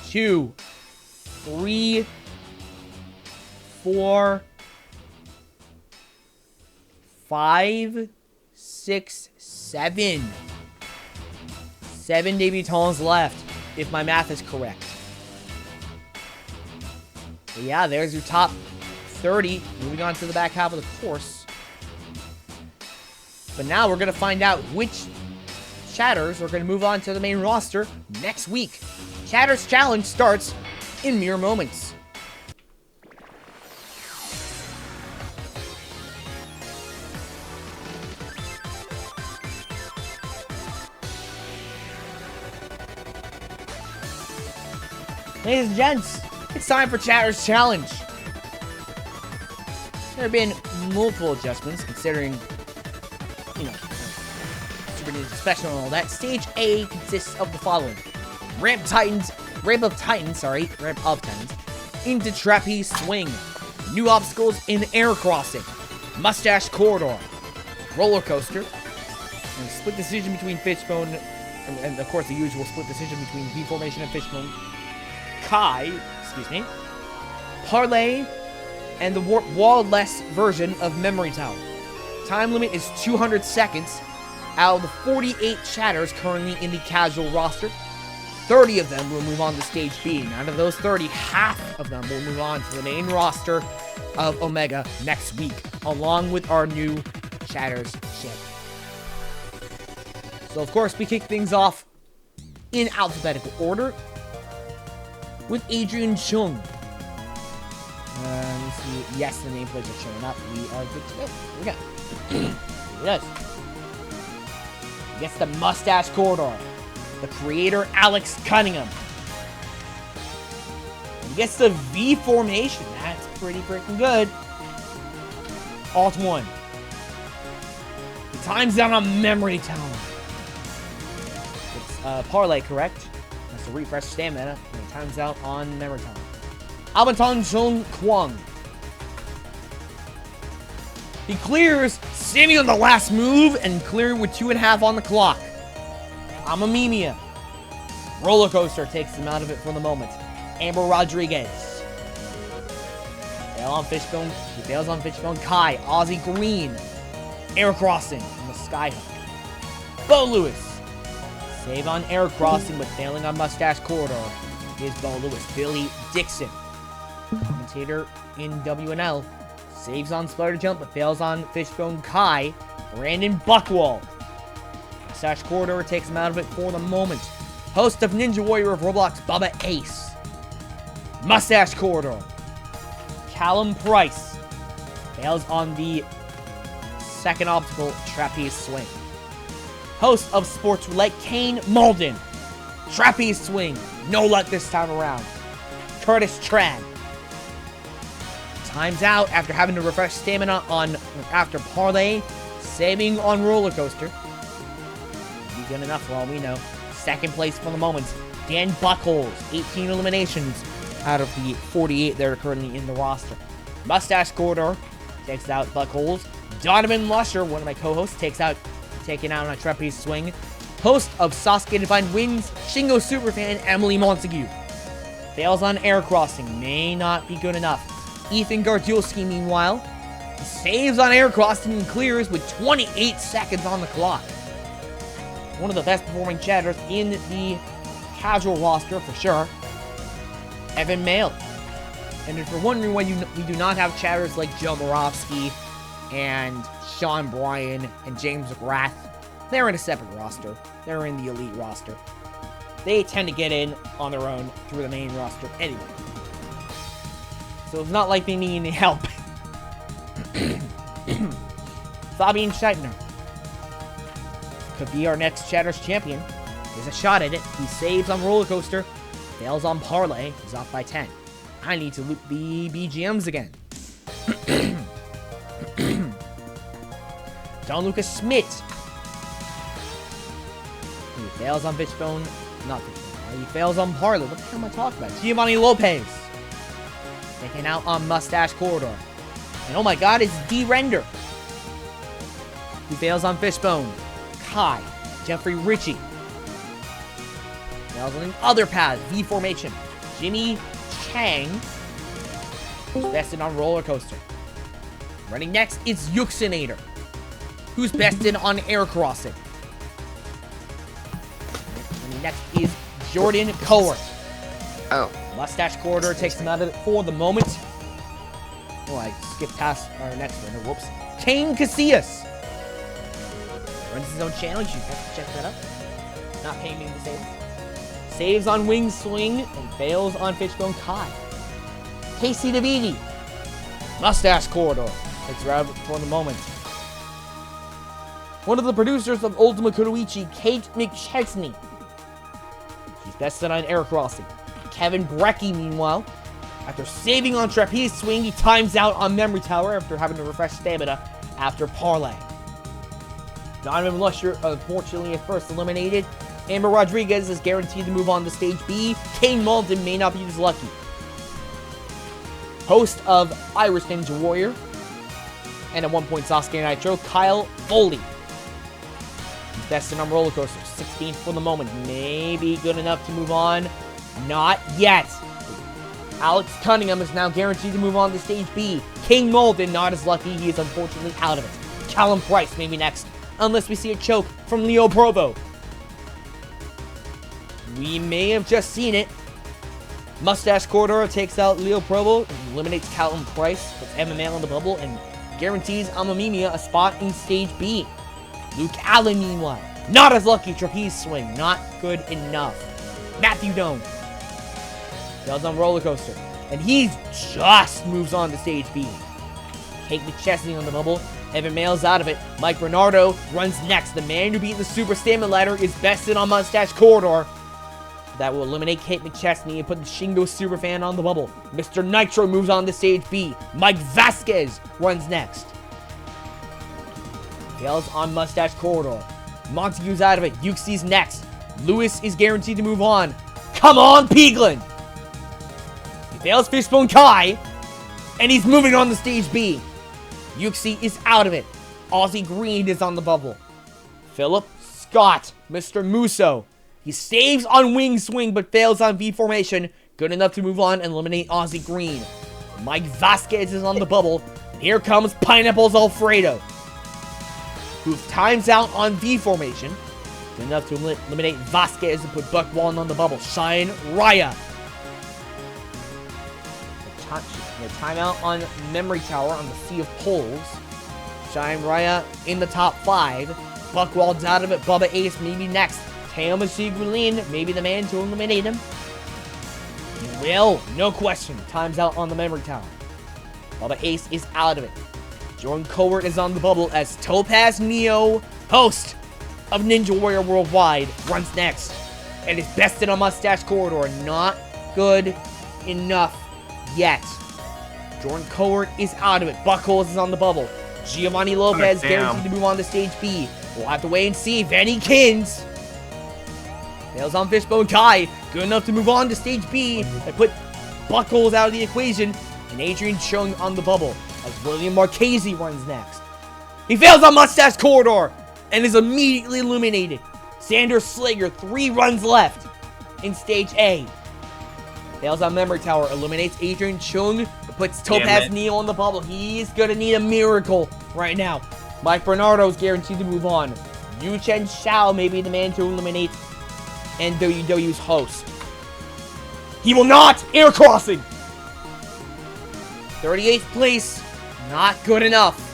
S1: 2, 3, 4, 5, 6, 7. 7 debutants left, if my math is correct. But yeah, there's your top 30. Moving on to the back half of the course. But now we're going to find out which chatters are going to move on to the main roster next week. Chatter's Challenge starts in mere moments. Ladies and gents, it's time for Chatter's Challenge. There have been multiple adjustments considering, you know, Super Ninja Special and all that. Stage A consists of the following: Ramp of Titans, into Trapeze Swing, new obstacles in Air Crossing, Mustache Corridor, Roller Coaster, and split decision between Fishbone, and of course the usual split decision between V Formation and Fishbone, Parlay, and the wall-less version of Memory Tower. Time limit is 200 seconds. Out of the 48 chatters currently in the casual roster, 30 of them will move on to Stage B. And out of those 30, half of them will move on to the main roster of Omega next week, along with our new Chatters ship. So, of course, we kick things off in alphabetical order with Adrian Chung. Let's see. Yes, the nameplates are showing up. We are good to go. Here we go. Here it is. Gets the Mustache Corridor. The creator, Alex Cunningham. He gets the V Formation. That's pretty freaking good. Alt 1. The time's down on Memory Tower. It's Parlay, correct? That's to refresh stamina. And the time's out on Memory Tower. Albaton Zhong Kwang. He clears, standing on the last move, and clearing with 2.5 on the clock. Amamimia. Roller Coaster takes him out of it for the moment. Amber Rodriguez. Bail on Fishbone. He bails on Fishbone. Kai. Aussie Green. Air Crossing. And the Skyhook. Bo Lewis. Save on Air Crossing, but failing on Mustache Corridor. Is Bo Lewis. Billy Dixon. Commentator in WNL. Saves on Spider Jump, but fails on Fishbone Kai. Brandon Buckwald. Mustache Corridor takes him out of it for the moment. Host of Ninja Warrior of Roblox, Bubba Ace. Mustache Corridor. Callum Price. Fails on the second obstacle, Trapeze Swing. Host of Sports Roulette, Kane Malden. Trapeze Swing. No luck this time around. Curtis Tran. Time's out after having to refresh stamina after Parlay. Saving on Roller Coaster. Be good enough for all we know. Second place for the moment. Dan Buckholes. 18 eliminations out of the 48 that are currently in the roster. Mustache Corridor takes out Buckholes. Donovan Lusher, one of my co-hosts, taking out on a Trapeze Swing. Host of Sasuke Divine wins. Shingo Superfan Emily Montague. Fails on Air Crossing. May not be good enough. Ethan Gardulski, meanwhile, saves on Air Crossing and clears with 28 seconds on the clock. One of the best performing chatters in the casual roster, for sure. Evan Mail. And if you're wondering why we do not have chatters like Joe Morovsky and Sean Bryan and James McGrath, they're in a separate roster. They're in the elite roster. They tend to get in on their own through the main roster anyway. So it's not like they need any help. Fabian Scheitner could be our next Chatter's champion. There's a shot at it. He saves on Roller Coaster. Fails on Parlay. He's off by 10. I need to loop the BGMs again. John Lucas Schmidt. He fails on Fishbone. Not Fishbone. He fails on Parlay. What the hell am I talking about? Giovanni Lopez. Taken out on Mustache Corridor. And oh my god, it's D-Render. He fails on Fishbone. Kai. Jeffrey Ritchie. Fails on the other path. V formation. Jimmy Chang. Who's bested on Roller Coaster. Running next is Yuxinator. Who's bested on Air Crossing. Running next is Jordan Cowart.
S4: Oh.
S1: Mustache Corridor takes him out of it for the moment. Oh, I skipped past our next one. Whoops. Kane Casillas. Runs his own channel. You should have to check that out. Not paying me to save. Saves on Wing Swing and fails on Fishbone Kai. Casey DeViti. Mustache Corridor takes her out of it for the moment. One of the producers of Ultima Kunoichi, Kate McChesney. She's bested on Air Crossing. Kevin Brecky, meanwhile, after saving on Trapeze Swing, he times out on Memory Tower after having to refresh stamina after Parlay. Donovan Lusher, unfortunately, at first eliminated. Amber Rodriguez is guaranteed to move on to Stage B. Kane Malden may not be as lucky. Host of Irish Ninja Warrior, and at one point Sasuke Nitro, Kyle Foley. He's bested on Roller Coaster, 16th for the moment. Maybe good enough to move on. Not yet. Alex Cunningham is now guaranteed to move on to Stage B. King Malden, not as lucky. He is unfortunately out of it. Callum Price maybe next, unless we see a choke from Leo Provo. We may have just seen it. Mustache Corridor takes out Leo Provo, eliminates Callum Price, puts MMA on the bubble, and guarantees Amamimia a spot in Stage B. Luke Allen, meanwhile, not as lucky. Trapeze Swing, not good enough. Matthew Doan fails on Roller Coaster, and he just moves on to Stage B. Kate McChesney on the bubble. Evan Mail's out of it. Mike Bernardo runs next. The man who beat the Super Stamina Ladder is bested on Mustache Corridor. That will eliminate Kate McChesney and put the Shingo Superfan on the bubble. Mr. Nitro moves on to Stage B. Mike Vasquez runs next. Fails on Mustache Corridor. Montague's out of it. Yuxi's next. Lewis is guaranteed to move on. Come on, Pieglin! He fails Fishbone Kai, and he's moving on to Stage B. Yuxi is out of it. Aussie Green is on the bubble. Philip Scott, Mr. Musso. He saves on Wing Swing, but fails on V Formation. Good enough to move on and eliminate Aussie Green. Mike Vasquez is on the bubble. And here comes Pineapples Alfredo, who times out on V Formation. Good enough to eliminate Vasquez and put Buck Wallen on the bubble. Shine Raya. The timeout on Memory Tower on the Sea of Poles. Shine Raya in the top 5. Buck Wallen's out of it. Bubba Ace maybe next. Teo Mashigurin, maybe the man to eliminate him. He will, no question. Times out on the Memory Tower. Bubba Ace is out of it. Jordan Cowart is on the bubble as Topaz Neo, host of Ninja Warrior Worldwide, runs next. And is bested on Mustache Corridor. Not good enough yet. Jordan Cowart is out of it. Buckholes is on the bubble. Giovanni Lopez guaranteed to move on to Stage B. We'll have to wait and see. Vanny Kins fails on Fishbone Kai. Good enough to move on to Stage B. They put Buckholes out of the equation. And Adrian Chung on the bubble as William Marchese runs next. He fails on Mustache Corridor and is immediately eliminated. Sanders Slager, 3 runs left in Stage A. Fails on Memory Tower, eliminates Adrian Chung, puts Topaz Neo on the bubble. He's gonna need a miracle right now. Mike Bernardo's guaranteed to move on. Yu Chen Xiao may be the man to eliminate NWW's host. He will not! Air Crossing! 38th place, not good enough.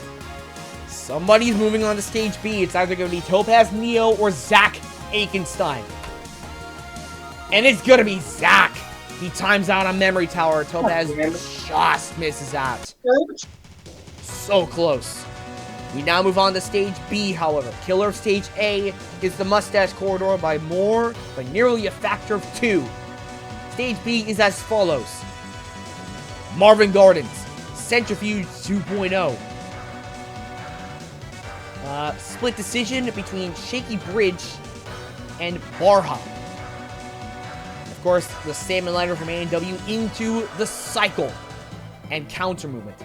S1: Somebody's moving on to Stage B. It's either going to be Topaz Neo or Zach Aikenstein. And it's going to be Zach. He times out on Memory Tower. Topaz just misses out. So close. We now move on to Stage B, however. Killer of Stage A is the Mustache Corridor by nearly a factor of 2. Stage B is as follows. Marvin Gardens, Centrifuge 2.0. Split decision between Shaky Bridge and Bar Hop. Of course, the Salmon Ladder from A&W into the Cycle and Counter Movement.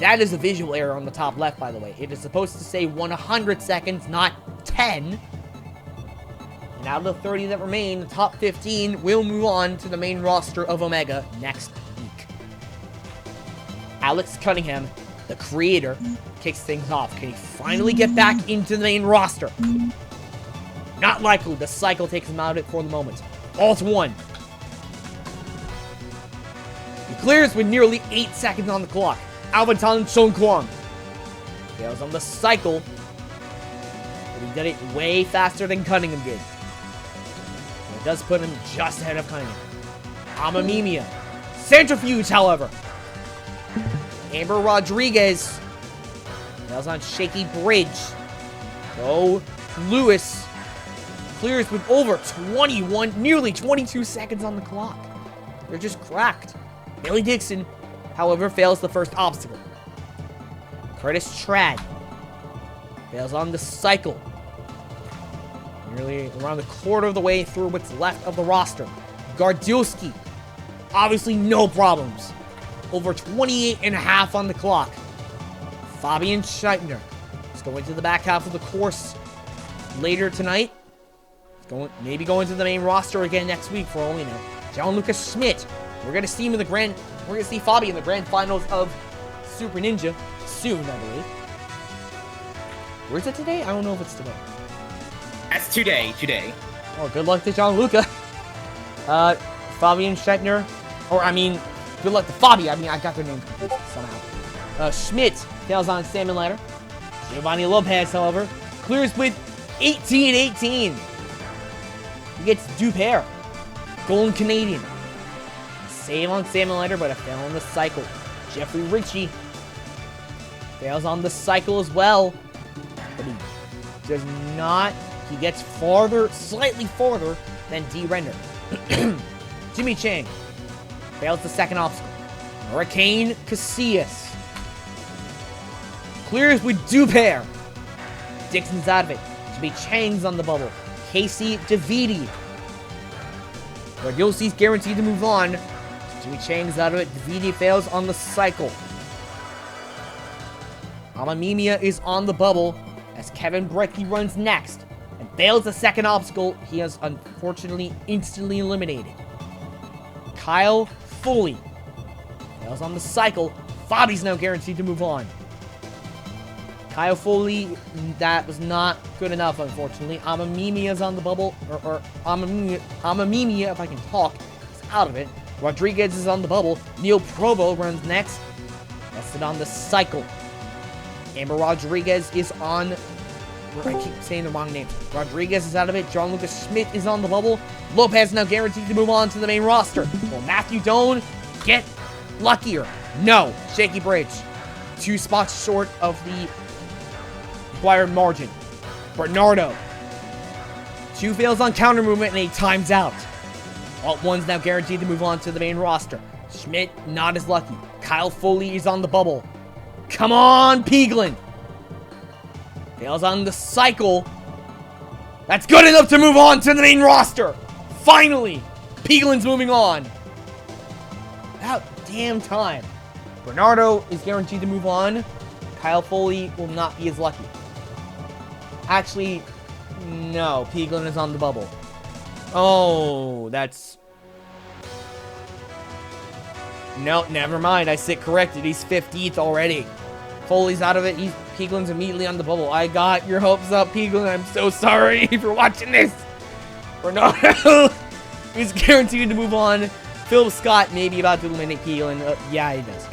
S1: That is a visual error on the top left, by the way. It is supposed to say 100 seconds, not 10. And out of the 30 that remain, the top 15 will move on to the main roster of Omega next week. Alex Cunningham, the creator, kicks things off. Can he finally get back into the main roster? Not likely. The cycle takes him out of it for the moment. Alt 1. He clears with nearly 8 seconds on the clock. Albaton Chongquan fails on the cycle, but he did it way faster than Cunningham did. So it does put him just ahead of Cunningham. Amamimia. Centrifuge, however. Amber Rodriguez fails on Shaky Bridge. So Lewis clears with over 21, nearly 22 seconds on the clock. They're just cracked. Billy Dixon, however, fails the first obstacle. Curtis Trad fails on the cycle. Nearly around a quarter of the way through what's left of the roster. Gardulski, obviously no problems. Over 28 and a half on the clock. Fabian Scheitner is going to the back half of the course later tonight. Maybe going to the main roster again next week for all we know. John Lucas Schmidt. We're gonna see him in the We're gonna see Fabi in the grand finals of Super Ninja soon, I believe. Where is it today? I don't know if it's today.
S2: That's today.
S1: Oh, good luck to John Luca. Fabian Scheitner, good luck to Fabi. I got their name confused somehow. Schmidt tails on Salmon Ladder. Giovanni Lopez, however, clears with 18-18. He gets Dupair. Golden Canadian. Save on Salmon Ladder, but a fail on the cycle. Jeffrey Ritchie fails on the cycle as well. But he does not. He gets slightly farther than D. Render. Jimmy Chang fails the second obstacle. Hurricane Casillas clears with Dupair. Dixon's out of it. Jimmy Chang's on the bubble. Casey DeViti. Gardulski's guaranteed to move on. Jimmy Chang's out of it. DeViti fails on the cycle. Amamimia is on the bubble as Kevin Brecky runs next and fails the second obstacle. He is unfortunately instantly eliminated. Kyle Foley fails on the cycle. Fabi's now guaranteed to move on. Kyle Foley, that was not good enough, unfortunately. Amamimia is on the bubble, or Amamimia, if I can talk, is out of it. Rodriguez is on the bubble. Neil Provo runs next. Tested on the cycle. Amber Rodriguez is on... I keep saying the wrong name. Rodriguez is out of it. John Lucas Schmidt is on the bubble. Lopez now guaranteed to move on to the main roster. Will Matthew Doan get luckier? No. Shaky Bridge. 2 spots short of the required margin. Bernardo. 2 fails on counter movement and 8 times out. Alt 1's now guaranteed to move on to the main roster. Schmidt, not as lucky. Kyle Foley is on the bubble. Come on, Pieglin. Fails on the cycle. That's good enough to move on to the main roster. Finally, Pieglin's moving on. About damn time. Bernardo is guaranteed to move on. Kyle Foley will not be as lucky. Actually, no. Pieglin is on the bubble. Oh, that's... No, never mind. I sit corrected. He's 15th already. Foley's out of it. Pieglin's immediately on the bubble. I got your hopes up, Pieglin. I'm so sorry for watching this. Bernardo is guaranteed to move on. Philip Scott may be about to eliminate Pieglin. Yeah, he does.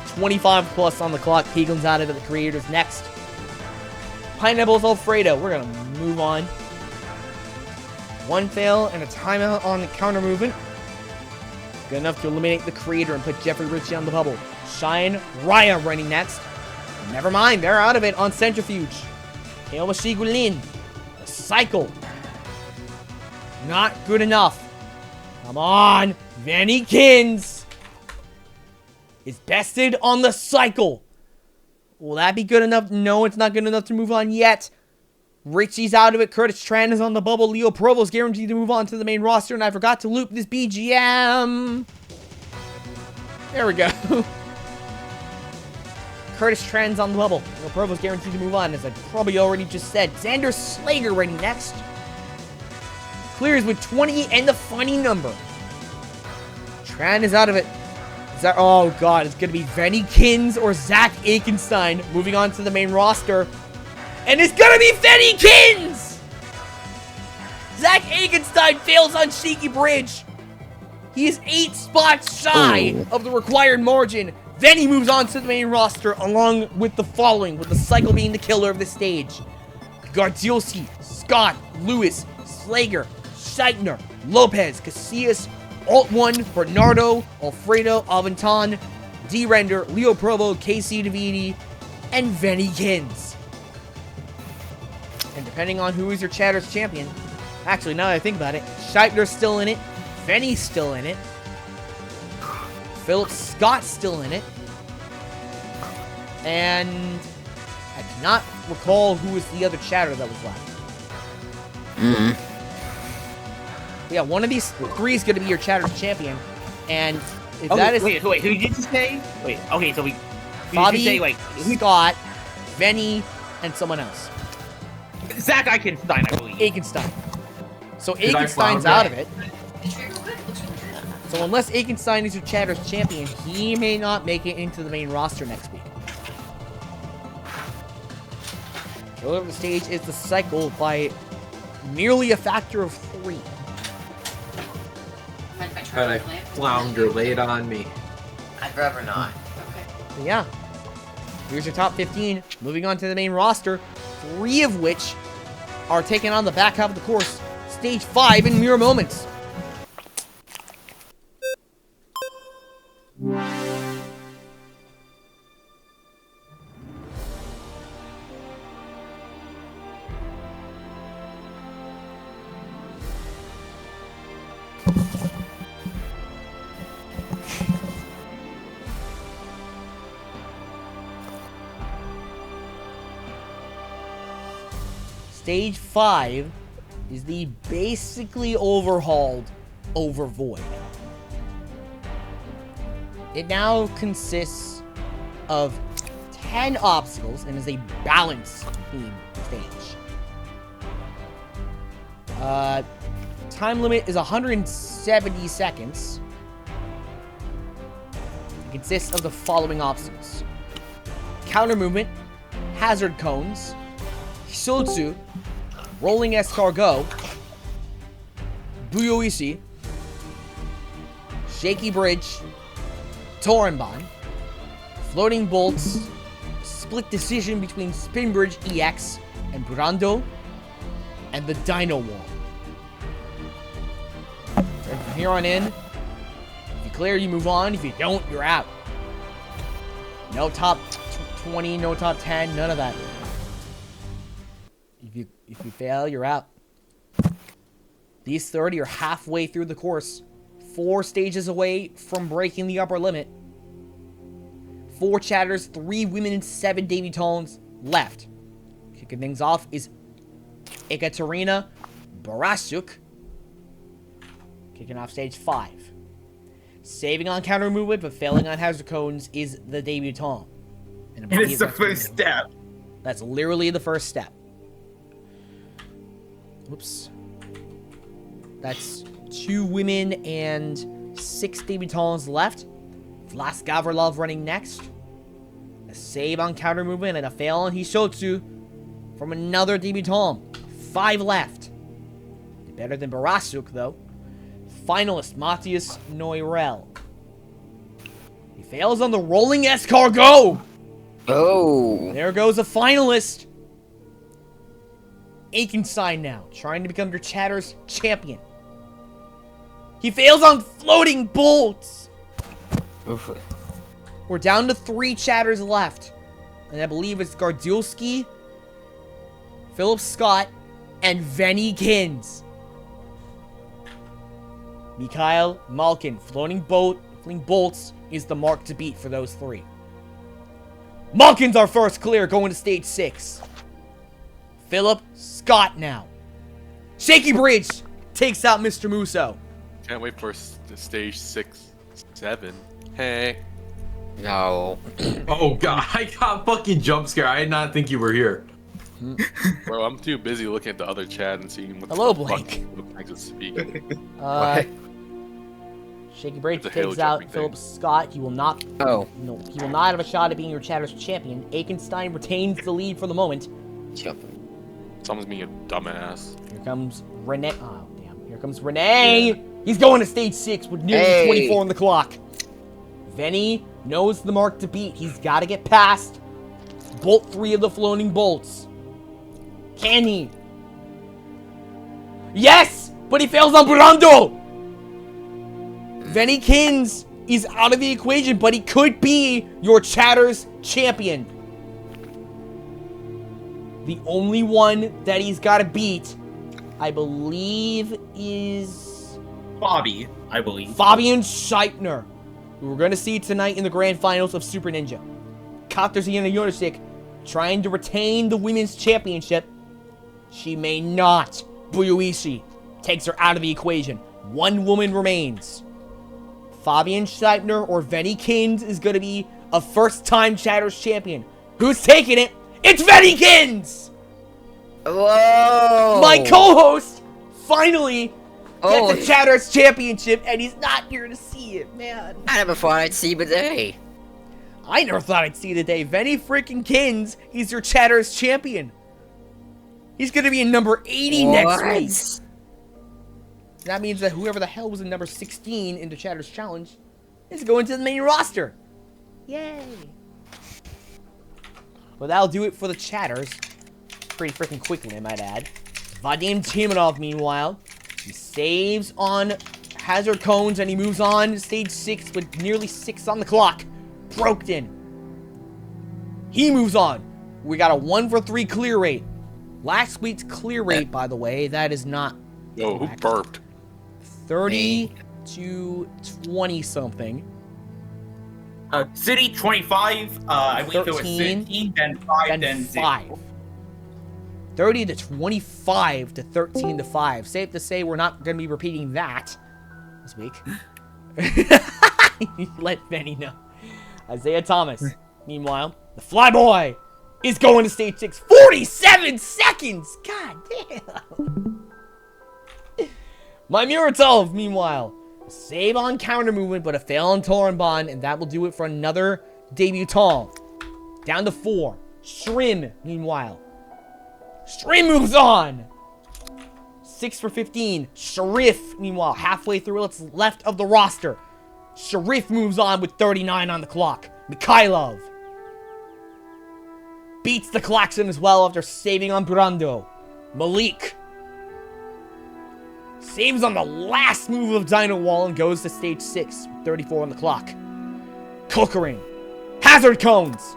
S1: 25 plus on the clock. Pieglin's out of it. The creator's next. Pineapples Alfredo. We're going to move on. 1 fail and a timeout on the counter movement. Good enough to eliminate the creator and put Jeffrey Ritchie on the bubble. Shine Raya running next. Never mind, they're out of it on Centrifuge. Elma Shigulin. The cycle. Not good enough. Come on. Vanny Kins is bested on the cycle. Will that be good enough? No, it's not good enough to move on yet. Richie's out of it. Curtis Tran is on the bubble. Leo Provo's guaranteed to move on to the main roster. And I forgot to loop this BGM. There we go. Curtis Tran's on the bubble. Leo Provo's guaranteed to move on, as I probably already just said. Xander Slager ready next. Clears with 20 and the funny number. Tran is out of it. Oh god, it's gonna be Venny Kins or Zach Akenstein moving on to the main roster. And it's gonna be Venny Kins! Zach Akenstein fails on Shaky Bridge. He is 8 spots shy of the required margin. Then he moves on to the main roster along with the following, with the cycle being the killer of the stage. Gardzielski, Scott, Lewis, Slager, Scheitner, Lopez, Casillas, Alt1, Bernardo, Alfredo, Aventon, D-Render, Leo Provo, KC Davidi, and Venny Kins. And depending on who is your Chatter's champion, actually, now that I think about it, Scheitner's still in it, Venny's still in it, Philip Scott's still in it, and I cannot recall who was the other Chatter that was left. Yeah, one of these 3 is going to be your Chatter's champion, and if that is...
S2: Wait, who did you say? Wait, okay, so
S1: Bobby,
S2: say, like,
S1: Scott, Venny, and someone else.
S2: Zach Akenstein, I believe.
S1: Akenstein. So
S3: Did I
S1: Akenstein's
S3: found
S1: out
S3: that?
S1: of it. So unless Akenstein is your Chatter's champion, he may not make it into the main roster next week. Killer of the stage is the cycle by merely a factor of 3.
S4: But I flounder, lay it on me.
S5: I'd rather not.
S1: So yeah. Here's your top 15. Moving on to the main roster. 3 of which are taken on the back half of the course. Stage 5 in mere moments. Stage 5 is the basically overhauled Overvoid. It now consists of 10 obstacles and is a balance theme stage. Time limit is 170 seconds. It consists of the following obstacles: counter movement, hazard cones, Hisotsu, rolling escargot, Buyoishi, shaky bridge, Torenban, floating bolts, split decision between Spin Bridge EX and Brando, and the Dino Wall. And from here on in, if you clear, you move on. If you don't, you're out. No top 20, no top 10, none of that. If you fail, you're out. These 30 are halfway through the course. 4 stages away from breaking the upper limit. 4 chatters, 3 women, and 7 debutantes left. Kicking things off is Ekaterina Barasuk. Kicking off stage 5. Saving on counter movement, but failing on hazard cones is the debutant. And
S4: It's the first step.
S1: That's literally the first step. Whoops. That's 2 women and 6 debutantes left. Vlask Gavrilov running next. A save on counter movement and a fail on Hishotsu from another debutant. 5 left. Better than Barasuk, though. Finalist Matthias Noirel. He fails on the rolling escargot.
S5: Oh.
S1: There goes a finalist. Akenstein now, trying to become your Chatter's champion. He fails on floating bolts.
S5: Oof.
S1: We're down to 3 Chatters left. And I believe it's Gardzielski, Philip Scott, and Venny Kins. Mikhail Malkin, floating bolts is the mark to beat for those 3. Malkin's our first clear going to stage 6. Philip Scott now. Shaky Bridge takes out Mr. Musso.
S6: Can't wait for stage 6, 7. Hey.
S5: No.
S4: Oh god, I got fucking jump scare. I did not think you were here.
S6: Bro, I'm too busy looking at the other chat and seeing what
S1: Hello,
S6: the fuck
S1: Blake.
S6: Blake is speaking.
S1: Shaky Break
S6: With the
S1: takes
S6: hail
S1: out
S6: jumping
S1: Philip
S6: thing.
S1: Scott. He will not.
S5: Oh.
S1: No, he will not have a shot at being your Chatter's champion. Akenstein retains the lead for the moment.
S5: Jump.
S6: Someone's being a dumbass.
S1: Here comes Renee. Oh, damn. Here comes Renee. He's going to stage 6 with nearly 24 on the clock. Venny knows the mark to beat. He's got to get past Bolt 3 of the floating bolts. Can he? Yes! But he fails on Brando! Venny Kins is out of the equation, but he could be your Chatter's champion. The only one that he's got to beat, I believe, is
S2: Bobby, I believe.
S1: Fabian Scheibner, who we're going to see tonight in the grand finals of Super Ninja. Katarzyna Jurczyk trying to retain the women's championship. She may not. Buyuishi takes her out of the equation. One woman remains. Fabian Scheibner or Venny Kins is going to be a first-time Chatter's champion. Who's taking it? It's Venny Kins!
S5: Whoa!
S1: My co-host finally
S5: Oh.
S1: gets the Chatter's championship, and he's not here to see it, man.
S5: I never thought I'd see the day.
S1: I never thought I'd see the day. Venny freaking Kins, he's your Chatter's champion. He's going to be in number 80 next week. That means that whoever the hell was in number 16 in the Chatter's Challenge is going to the main roster. Yay. Well, that'll do it for the Chatters. Pretty freaking quickly, I might add. Vadim Timonov, meanwhile, he saves on hazard cones and he moves on to stage 6 with nearly 6 on the clock. Brokton. He moves on. We got a 1 for 3 clear rate. Last week's clear rate, by the way, that is not
S6: Yo, who burped?
S1: 30 to 20 something.
S2: City 25. I believe it was
S1: 13,
S2: 15, then 5, then
S1: 5.
S2: 0.
S1: 30 to 25 to 13 to 5. Safe to say we're not going to be repeating that this week. Let Benny know. Isaiah Thomas, meanwhile, the Flyboy is going to stage 6. 47 seconds! God damn! My Muratov, meanwhile, save on counter movement, but a fail on Torenbon, and that will do it for another debutant. Down to 4. Shrim, meanwhile. Shrim moves on! 6 for 15. Sharif, meanwhile, halfway through what's left of the roster. Sharif moves on with 39 on the clock. Mikhailov beats the klaxon as well after saving on Brando. Malik saves on the last move of Dino Wall and goes to stage 6, 34 on the clock. Cookering. Hazard cones.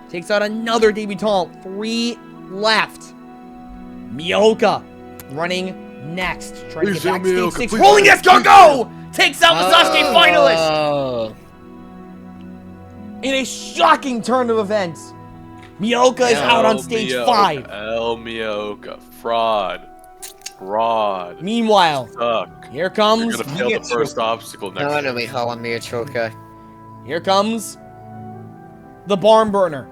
S1: Takes out another debutant. 3 left. Miyoka running next. Trying to get back to stage 6. Rolling Escargot takes out the Sasuke finalist. In a shocking turn of events. Miyoka is out on stage 5.
S6: El Miyoka. Fraud.
S1: Meanwhile,
S6: Suck.
S1: here comes
S6: You're gonna fail the first obstacle next
S5: No,
S6: time.
S5: no, we call him Miyachoka.
S1: Here comes the barn burner.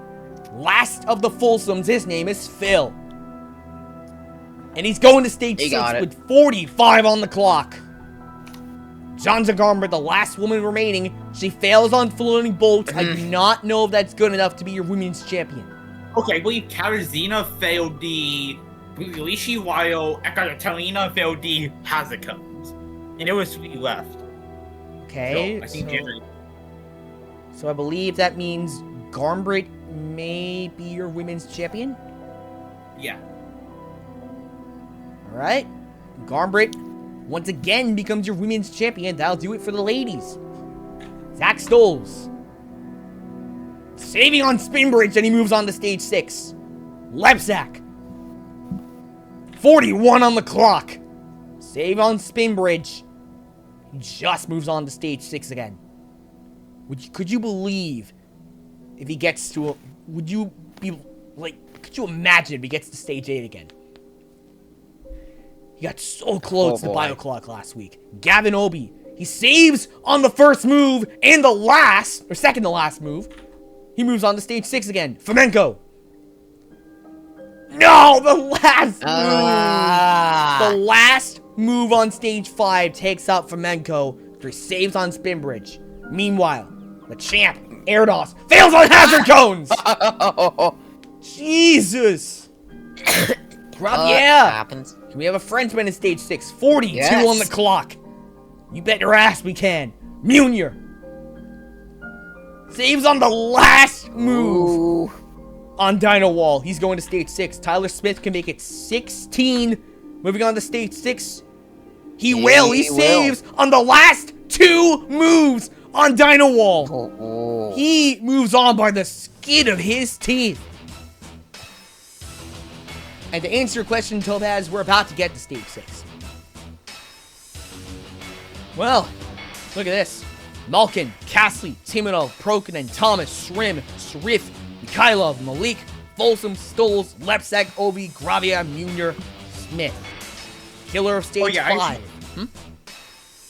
S1: Last of the Folsoms, his name is Phil. And he's going to stage 6 with 45 on the clock. John Zagarmer, the last woman remaining, she fails on floating bolts. I do not know if that's good enough to be your women's champion.
S2: Okay, I believe Katarzyna failed the Rishi, while Ekaterina failed the Hazuko's. And there was 3 left.
S1: Okay,
S2: So, I think
S1: so I believe that means Garmbrit may be your women's champion.
S2: yeah.
S1: Alright. Garmbrit, once again, becomes your women's champion. That'll do it for the ladies. Zach Stoles. Saving on Spin Bridge, and he moves on to stage 6. Lebsack. 41 on the clock. Save on Spin Bridge. He just moves on to stage 6 again. Could you believe if he gets to a... Would you be... Like, could you imagine if he gets to stage 8 again? He got so close to BioClock last week. Gavin Obi. He saves on the first move and the last, or second to last move. He moves on to stage 6 again. Flamenco. No, the last move. The last move on stage 5 takes out Flamenco after he saves on Spin Bridge. Meanwhile, the champ, Erdos, fails on Hazard Cones. Jesus. Yeah.
S5: Happens.
S1: Can we have a Frenchman in stage 6? 42
S5: Yes.
S1: on the clock. You bet your ass we can. Munir. Saves on the last move.
S5: Ooh.
S1: On Dino Wall. He's going to stage 6. Tyler Smith can make it 16. Moving on to stage 6. He will. He saves on the last 2 moves on Dino Wall.
S5: Oh.
S1: He moves on by the skin of his teeth. And to answer your question, Topaz, we're about to get to stage 6. Well, look at this. Malkin, Castley, Timonov, Prokanen, Thomas, Shrim, Sharif, Mikhailov, Malik, Folsom, Stoles, Lebsack, Ovi, Gravia, Munir, Smith. Killer of stage 5.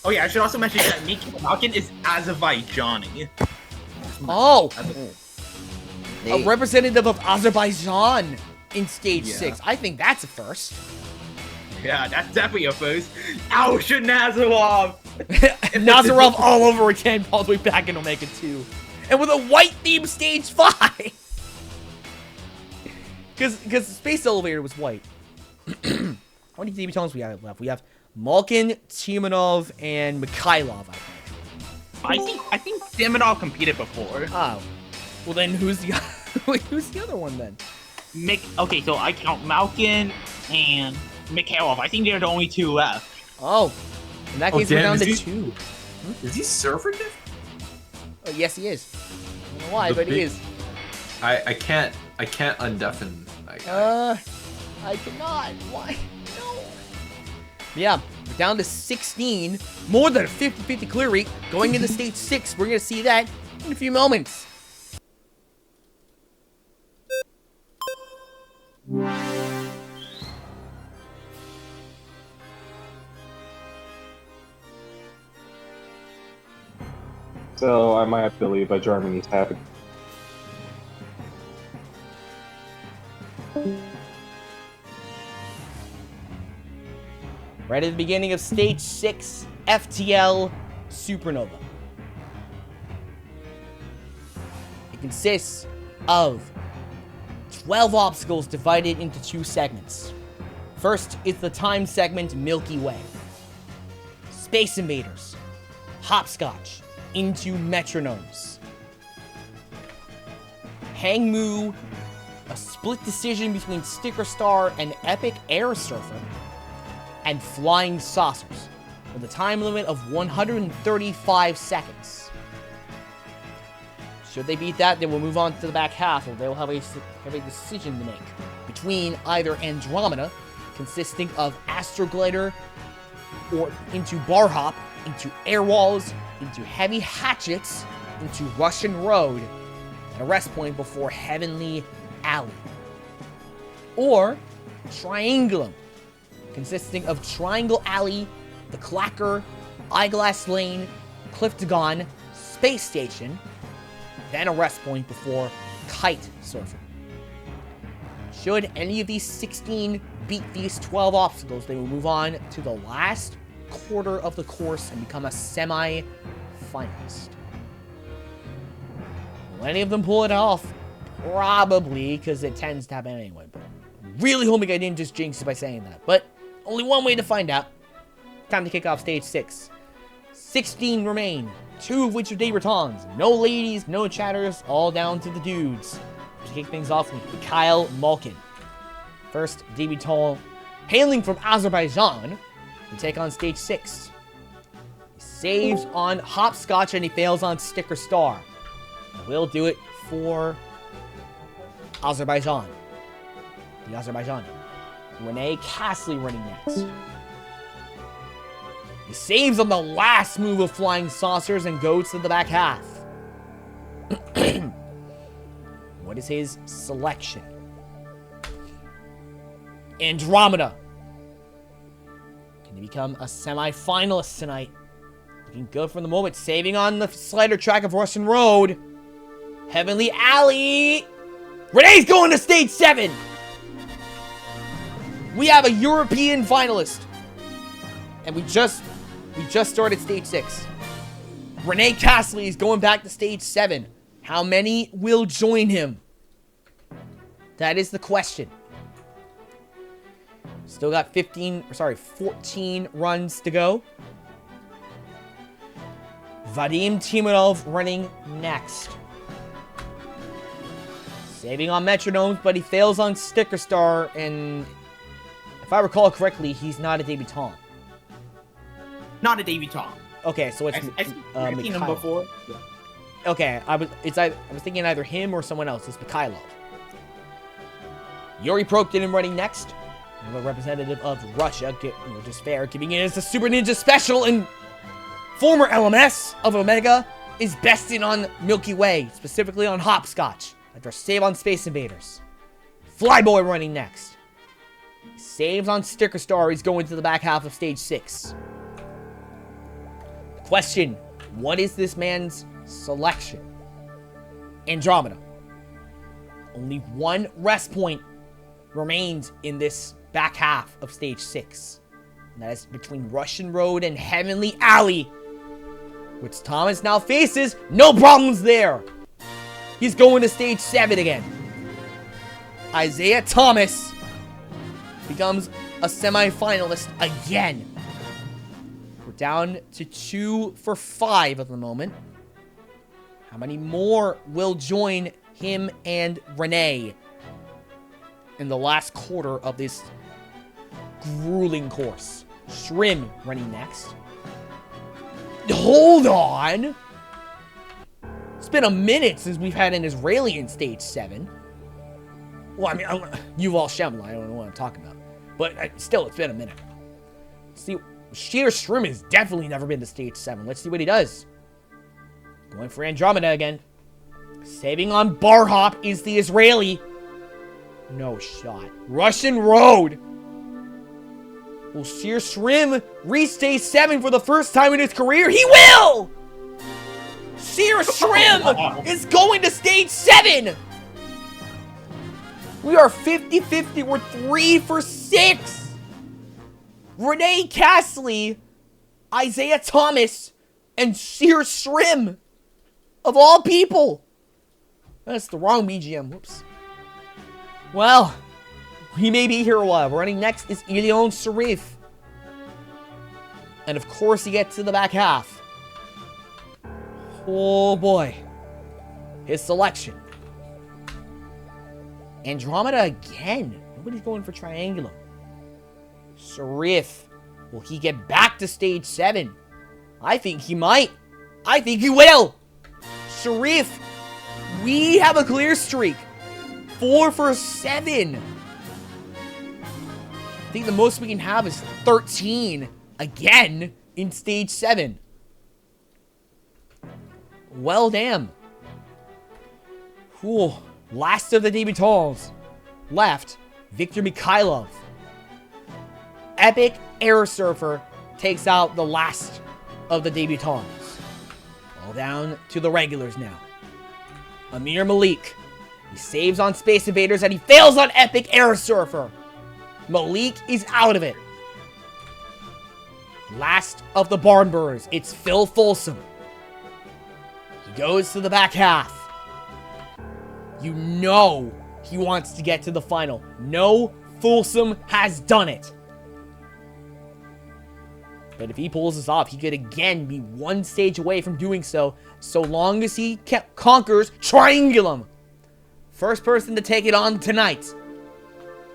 S2: Oh yeah, I should also mention that Miki Malkin is Azerbaijani.
S1: Oh, a
S5: Neat.
S1: representative of Azerbaijan in stage 6. I think that's a first.
S2: Yeah, that's definitely a first. Ausha Nazarov!
S1: Nazarov all over again, all the way back in Omega 2. And with a white theme stage 5! Because the space elevator was white. How many debutants we have left? We have Malkin, Timonov, and Mikhailov, I think.
S2: I think Simonov competed before.
S1: Oh. Well then who's the who's the other one then?
S2: Okay, so I count Malkin and Mikhailov. I think they're the only 2 left.
S1: Oh. In that case we're down to 2.
S4: Is he surfer diff?
S1: Oh, yes he is. I don't know why, but he is.
S4: I can't undeafen that guy.
S1: I cannot. Why? No. Yeah, we're down to 16. More than a 50-50 clear rate. Going into stage 6. We're going to see that in a few moments.
S7: So I might have to leave, but Germany's happy.
S1: Right at the beginning of stage 6, FTL Supernova. It consists of 12 obstacles divided into 2 segments. First is the time segment Milky Way. Space Invaders. Hopscotch. Into Metronomes. Hang Moo. A split decision between Sticker Star and Epic Air Surfer. And Flying Saucers, with a time limit of 135 seconds. Should they beat that, they will move on to the back half, or they will have a decision to make between either Andromeda, consisting of Astroglider, or into Bar Hop, into Air Walls, into Heavy Hatchets, into Russian Road, and a rest point before Heavenly Alley. Or Triangulum, consisting of Triangle Alley, the Clacker, Eyeglass Lane, Cliftagon, Space Station, then a rest point before Kite Surfer. Should any of these 16 beat these 12 obstacles, they will move on to the last quarter of the course and become a semi-finalist. Will any of them pull it off? Probably, because it tends to happen anyway. But I'm really hoping I didn't just jinx it by saying that. But only one way to find out. Time to kick off stage 6. 16 remain, 2 of which are debutants. No ladies, no chatters, all down to the dudes. To kick things off with Mikhail Malkin. First debutant, hailing from Azerbaijan, to take on stage 6. He saves on Hopscotch and he fails on Sticker Star. And we'll do it for Azerbaijan. The Azerbaijani. Renee Castley running next. He saves on the last move of Flying Saucers and goes to the back half. What is his selection? Andromeda. Can he become a semi-finalist tonight? Looking good for the moment. Saving on the slider track of Russian Road. Heavenly Alley. Renee's going to stage 7. We have a European finalist. And we just started stage 6. Renee Castley is going back to stage 7. How many will join him? That is the question. Still got 14 runs to go. Vadim Timonov running next. Saving on metronomes, but he fails on Sticker Star, and if I recall correctly, he's not a debutant.
S2: Not a debutant.
S1: Okay, so it's
S2: I've seen him before. Yeah.
S1: Okay, I was thinking either him or someone else. It's Mikhailov. Yuri Proktin running next. Another representative of Russia, just fair, giving it as the Super Ninja Special, and former LMS of Omega is besting on Milky Way, specifically on Hopscotch, after a save on Space Invaders. Flyboy running next. Saves on Sticker Star, he's going to the back half of stage 6. Question, what is this man's selection? Andromeda. Only one rest point remains in this back half of stage 6. And that is between Russian Road and Heavenly Alley, which Thomas now faces. No problems there. He's going to stage 7 again. Isaiah Thomas becomes a semi-finalist again. We're down to 2 for 5 at the moment. How many more will join him and Renee in the last quarter of this grueling course? Shrim running next. Hold on! It's been a minute since we've had an Israeli in stage 7. Well, I mean, Yuval Shemla, I don't know what I'm talking about. But still, it's been a minute. Let's see, Sheer Shrim has definitely never been to stage 7. Let's see what he does. Going for Andromeda again. Saving on Bar Hop is the Israeli. No shot. Russian Road. Will Sheer Shrim reach stage 7 for the first time in his career? He will! Sheer Shrim is going to stage 7! We are 50-50. We're 3 for 6. Renee Castley, Isaiah Thomas, and Sheer Shrim. Of all people. That's the wrong BGM. Whoops. Well, he may be here a while. Running next is Ilion Sharif. And of course he gets to the back half. Oh boy. His selection. Andromeda again. Nobody's going for Triangulum. Sharif. Will he get back to stage 7? I think he might. I think he will. Sharif. We have a clear streak. 4 for 7. I think the most we can have is 13 again in stage 7. Well, damn. Whew. Last of the debutants left, Viktor Mikhailov. Epic Air Surfer takes out the last of the debutants. All down to the regulars now. Amir Malik. He saves on Space Invaders and he fails on Epic Air Surfer. Malik is out of it. Last of the Barn Burners. It's Phil Folsom. He goes to the back half. You know he wants to get to the final. No, Folsom has done it. But if he pulls this off, he could again be one stage away from doing so long as he conquers Triangulum. First person to take it on tonight.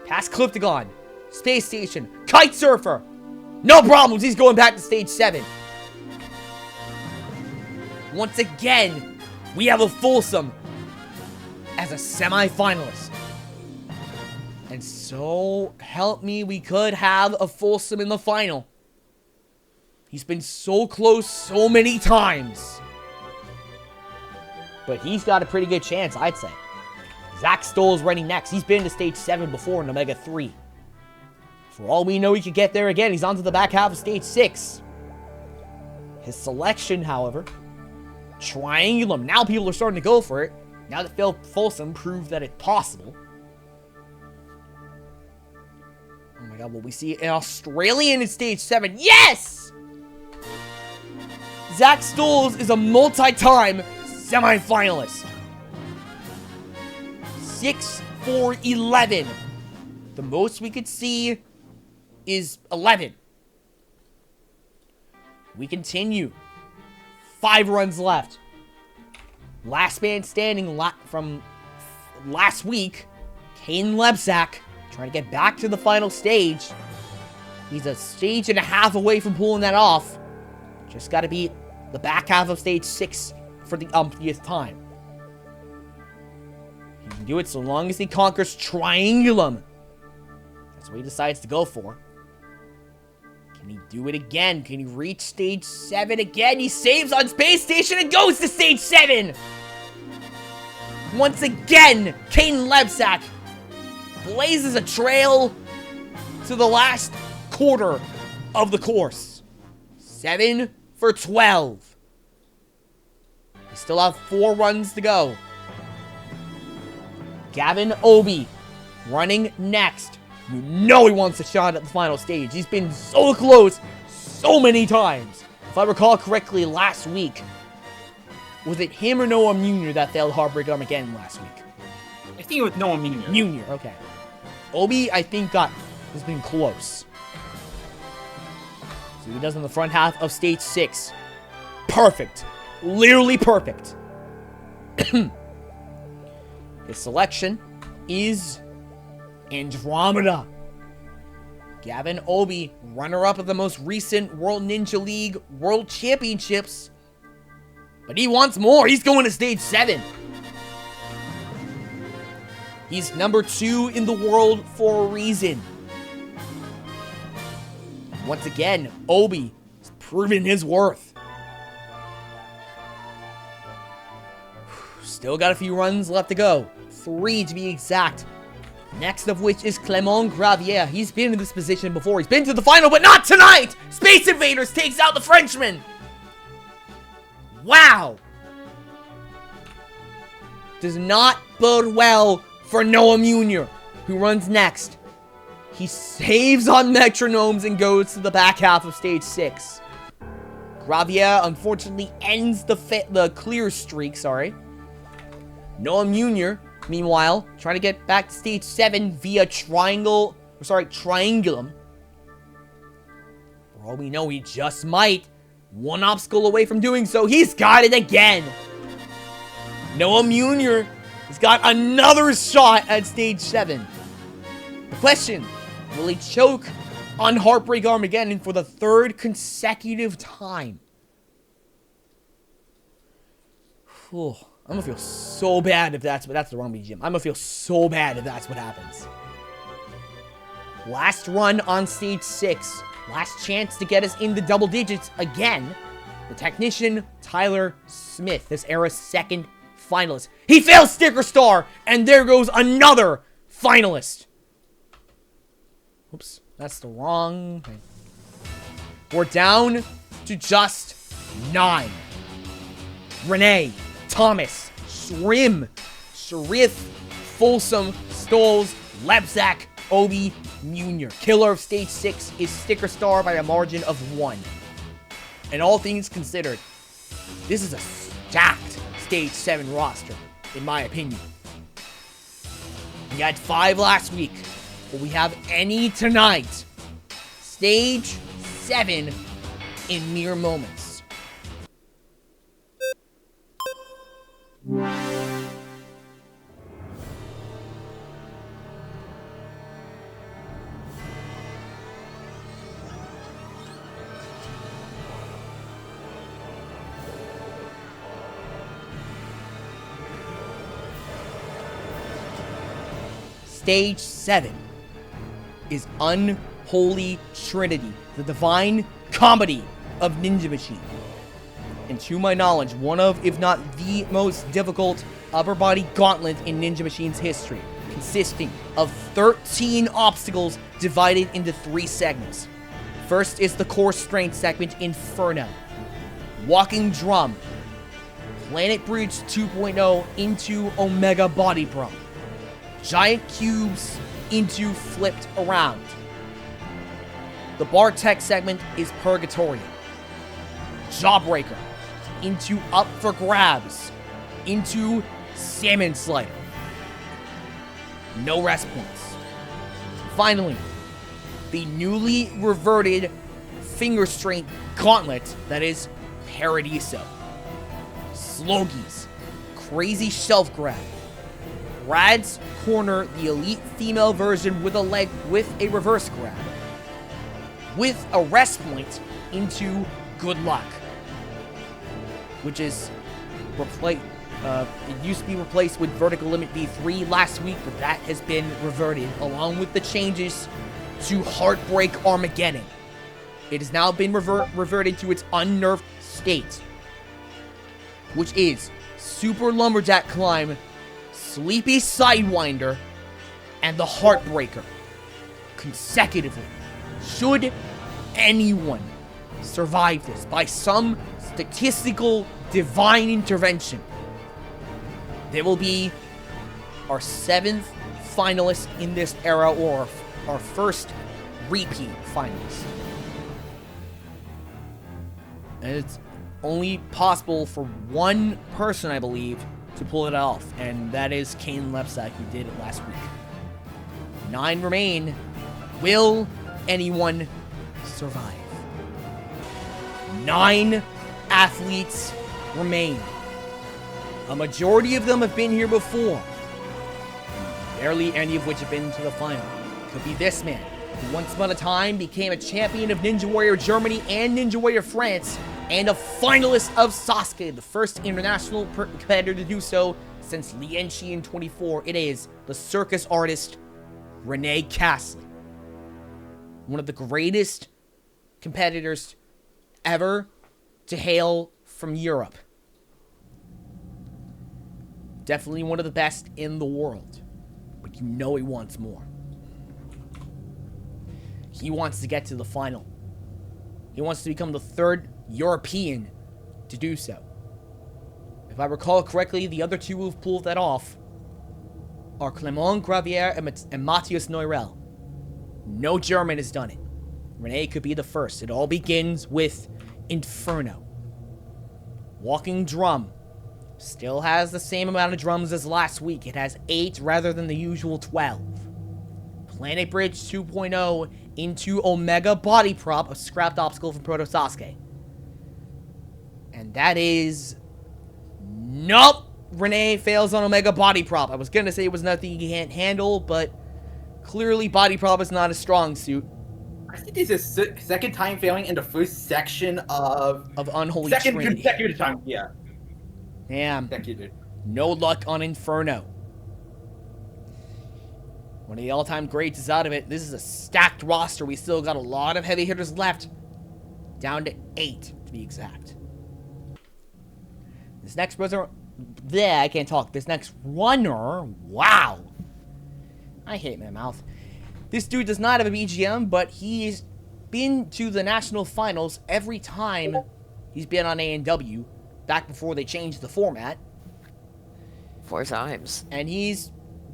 S1: Past Cliftagon, Space Station, Kite Surfer. No problems, he's going back to stage 7. Once again, we have a Folsom as a semi-finalist. And so, help me, we could have a Folsom in the final. He's been so close so many times. But he's got a pretty good chance, I'd say. Zach Stoll's running next. He's been to stage 7 before in OMEGA⁴. For all we know, he could get there again. He's on to the back half of stage 6. His selection, however, Triangulum. Now people are starting to go for it. Now that Phil Folsom proved that it's possible. Oh my god, will we see an Australian in stage 7? Yes! Zach Stoles is a multi-time semi-finalist. 6-4-11. The most we could see is 11. We continue. 5 runs left. Last man standing from last week, Kaden Lebsack, trying to get back to the final stage. He's a stage and a half away from pulling that off. Just got to beat the back half of stage 6 for the umpteenth time. He can do it so long as he conquers Triangulum. That's what he decides to go for. Can he do it again? Can he reach stage 7 again? He saves on Space Station and goes to stage 7! Once again, Kaden Lebsack blazes a trail to the last quarter of the course. 7 for 12. We still have 4 runs to go. Gavin Obi running next. You know he wants a shot at the final stage. He's been so close so many times. If I recall correctly, last week, was it him or Noah Munier that failed Heartbreak Armageddon last week?
S2: I think it was Noah Munier.
S1: Munier, okay. Obi, I think, has been close. See what he does in the front half of stage 6. Perfect. Literally perfect. His selection is Andromeda. Gavin Obi, runner-up of the most recent World Ninja League World Championships. But he wants more. He's going to stage 7. He's number 2 in the world for a reason. Once again, Obi has proven his worth. Still got a few runs left to go. 3 to be exact. Next of which is Clement Gravier. He's been in this position before. He's been to the final, but not tonight! Space Invaders takes out the Frenchman! Wow! Does not bode well for Noah Munier, who runs next. He saves on metronomes and goes to the back half of stage 6. Gravier unfortunately ends the clear streak, Noah Munier, meanwhile, trying to get back to stage 7 via Triangulum. For all we know, he just might. 1 obstacle away from doing so. He's got it again. Noah Munier has got another shot at stage 7. The question, will he choke on Heartbreak Armageddon for the 3rd consecutive time? Whew. I'm gonna feel so bad if that's the wrong BGM. I'm gonna feel so bad if that's what happens. Last run on stage 6. Last chance to get us in the double digits again. The technician, Tyler Smith, this era's 2nd finalist. He fails Sticker Star, and there goes another finalist. Oops, that's the wrong thing. We're down to just 9. Renee, Thomas, Shrim, Sharif, Folsom, Stoles, Lebsack, Obi, Munier. Killer of stage 6 is Sticker Star by a margin of 1. And all things considered, this is a stacked stage 7 roster, in my opinion. We had 5 last week. Will we have any tonight? Stage 7 in mere moments. Stage 7 is Unholy Trinity, the divine comedy of Ninja Machine. And to my knowledge, one of, if not the most difficult upper body gauntlet in Ninja Machine's history, consisting of 13 obstacles divided into 3 segments. First is the core strength segment, Inferno. Walking Drum, Planet Bridge 2.0 into Omega Body Prop, Giant Cubes into Flipped Around. The Bar Tech segment is Purgatorio. Jawbreaker into Up for Grabs into Salmon Slider. No rest points. Finally, the newly reverted finger strength gauntlet that is Paradiso. Slogies, Crazy Shelf Grab, Brad's Corner, the elite female version with a leg with a reverse grab, with a rest point into Good Luck, which is it used to be replaced with Vertical Limit V3 last week, but that has been reverted, along with the changes to Heartbreak Armageddon. It has now been reverted to its unnerved state, which is Super Lumberjack Climb, Sleepy Sidewinder, and the Heartbreaker, consecutively. Should anyone survive this by some statistical divine intervention, they will be our 7th finalist in this era, or our first repeat finalist. And it's only possible for one person, I believe, to pull it off, and that is Kaden Lebsack, who did it last week. 9 remain. Will anyone survive? 9 athletes remain. A majority of them have been here before. Barely any of which have been to the final. Could be this man, who once upon a time became a champion of Ninja Warrior Germany and Ninja Warrior France, and a finalist of Sasuke, the first international competitor to do so since Lienchi in 24. It is the circus artist, Renee Castley. One of the greatest competitors ever to hail from Europe. Definitely one of the best in the world. But you know he wants more. He wants to get to the final. He wants to become the 3rd European to do so. If I recall correctly, the other 2 who've pulled that off are Clément Gravier and Matthias Neurel. No German has done it. Renee could be the first. It all begins with Inferno. Walking Drum still has the same amount of drums as last week. It has 8 rather than the usual 12. Planet Bridge 2.0 into Omega Body Prop, a scrapped obstacle from Proto Sasuke. And that is... Nope! Renee fails on Omega Body Prop. I was gonna say it was nothing he can't handle, but clearly Body Prop is not a strong suit.
S2: I think this is second time failing in the first section of
S1: Unholy
S2: second
S1: Trinity.
S2: consecutive time. Yeah.
S1: Damn.
S2: Thank you, dude.
S1: No luck on Inferno. One of the all-time greats is out of it. This is a stacked roster. We still got a lot of heavy hitters left. Down to 8, to be exact. This next brother... Bleh, I can't talk. This next runner... Wow. I hate my mouth. This dude does not have a BGM, but he's been to the national finals every time he's been on A&W, back before they changed the format.
S5: 4 times.
S1: And he's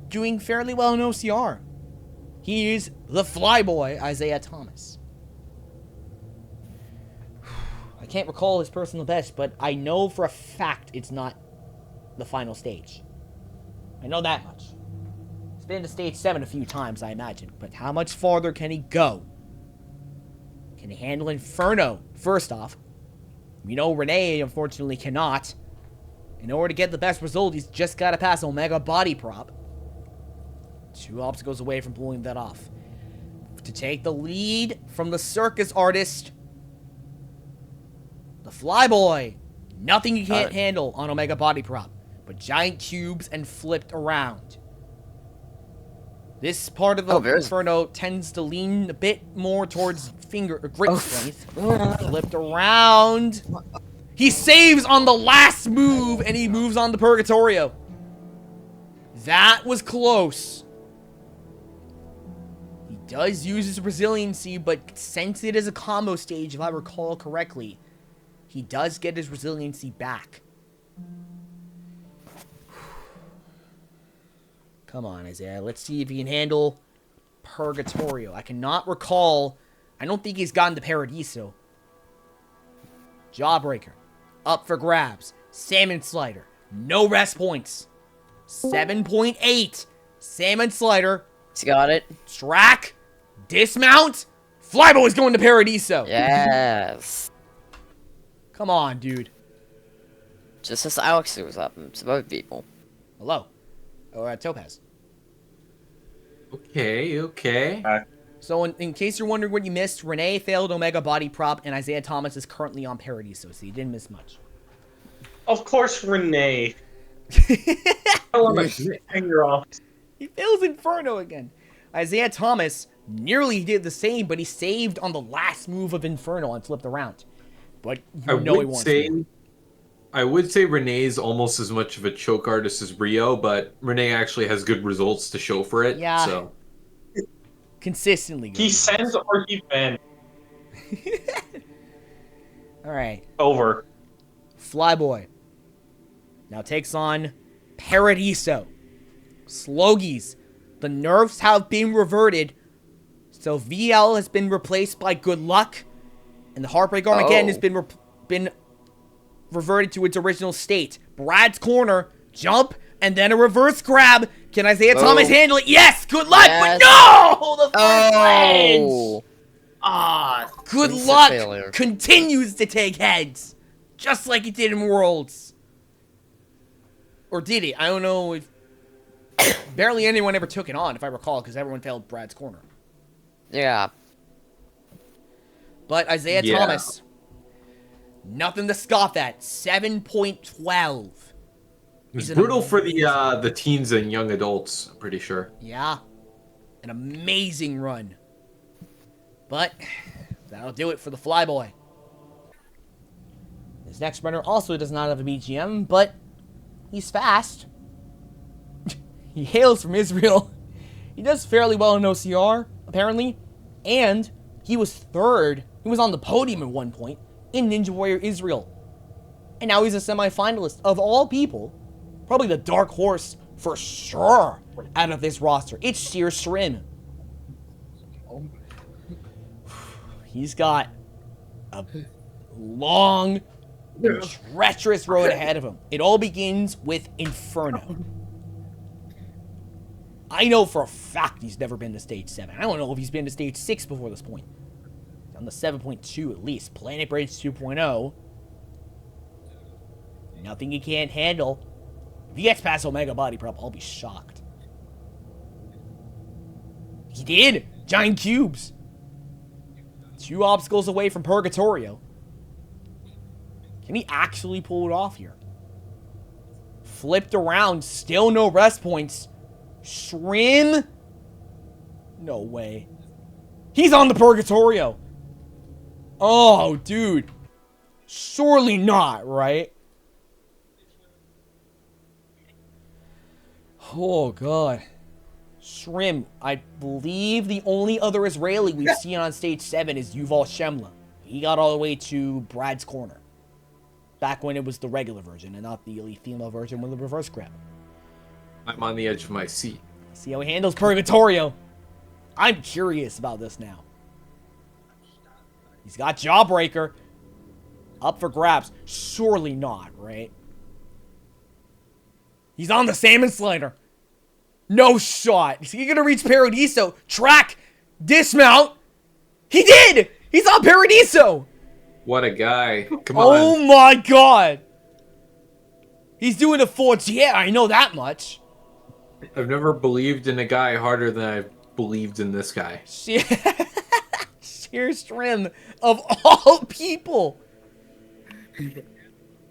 S1: doing fairly well in OCR. He is the Flyboy, Isaiah Thomas. I can't recall his personal best, but I know for a fact it's not the final stage. I know that much. He's been to stage 7 a few times, I imagine. But how much farther can he go? Can he handle Inferno? First off, we know Renee, unfortunately, cannot. In order to get the best result, he's just got to pass Omega Body Prop. 2 obstacles away from pulling that off. To take the lead from the circus artist, the Flyboy. Nothing you can't handle on Omega Body Prop, but giant cubes and flipped around. This part of the Inferno tends to lean a bit more towards grip strength. Flipped around. He saves on the last move, and he moves on to Purgatorio. That was close. He does use his resiliency, but since it is a combo stage, if I recall correctly, he does get his resiliency back. Come on, Isaiah. Let's see if he can handle Purgatorio. I cannot recall. I don't think he's gotten to Paradiso. Jawbreaker. Up for grabs. Salmon Slider. No rest points. 7.8. Salmon Slider.
S5: He's got it.
S1: Strack. Dismount. Flyboy's going to Paradiso.
S5: Yes.
S1: Come on, dude.
S5: Just as Alex was up. It's about people.
S1: Hello. Or Topaz.
S4: Okay.
S1: So in case you're wondering what you missed, Renee failed Omega Body Prop, and Isaiah Thomas is currently on Paradiso, so you didn't miss much.
S3: Of course, Renee. I want to finger off.
S1: He fails Inferno again. Isaiah Thomas nearly did the same, but he saved on the last move of Inferno and flipped around. But you know he wants to.
S4: I would say Renee's almost as much of a choke artist as Rio, but Renee actually has good results to show for it.
S1: Yeah.
S4: So.
S1: Consistently good.
S3: He sends or he bends.
S1: Alright.
S3: Over.
S1: Flyboy now takes on Paradiso. Slogies. The nerfs have been reverted. So VL has been replaced by Good Luck. And the Heartbreak Armageddon has been reverted to its original state. Brad's corner, jump, and then a reverse grab. Can Isaiah Thomas handle it? Yes! Good luck!
S5: Yes.
S1: But no! The first ledge!
S2: Ah,
S1: Good
S5: Instant
S1: luck
S5: failure.
S1: continues to take heads. Just like it did in Worlds. Or did it? I don't know if... Barely anyone ever took it on, if I recall, because everyone failed Brad's corner.
S5: Yeah.
S1: But Isaiah Thomas, nothing to scoff at. 7.12.
S4: It's brutal for the teens and young adults, I'm pretty sure.
S1: Yeah. An amazing run. But that'll do it for the Flyboy. This next runner also does not have a BGM, but he's fast. He hails from Israel. He does fairly well in OCR, apparently. And he was third. He was on the podium at one point in Ninja Warrior Israel. And now he's a semi-finalist. Of all people, probably the dark horse for sure out of this roster. It's Sheer Shrim. He's got a long, treacherous road ahead of him. It all begins with Inferno. I know for a fact he's never been to Stage 7. I don't know if he's been to Stage 6 before this point. On the 7.2 at least. Planet Bridge 2.0. Nothing he can't handle. If he gets past Omega Body Prop, I'll be shocked. He did! Giant cubes! 2 obstacles away from Purgatorio. Can he actually pull it off here? Flipped around, still no rest points. Shrim? No way. He's on the Purgatorio. Oh, dude. Surely not, right? Oh, God. Shrim. I believe the only other Israeli we've seen on Stage 7 is Yuval Shemla. He got all the way to Brad's corner. Back when it was the regular version and not the elite female version with the reverse grab.
S4: I'm on the edge of my seat.
S1: See how he handles Purgatorio. I'm curious about this now. He's got Jawbreaker. Up for grabs. Surely not, right? He's on the Salmon Slider. No shot. Is he gonna reach Paradiso? Track. Dismount. He did! He's on Paradiso!
S4: What a guy. Come on.
S1: Oh my god! He's doing a 4. Yeah, I know that much.
S4: I've never believed in a guy harder than I've believed in this guy.
S1: Sheer Shrim of all people.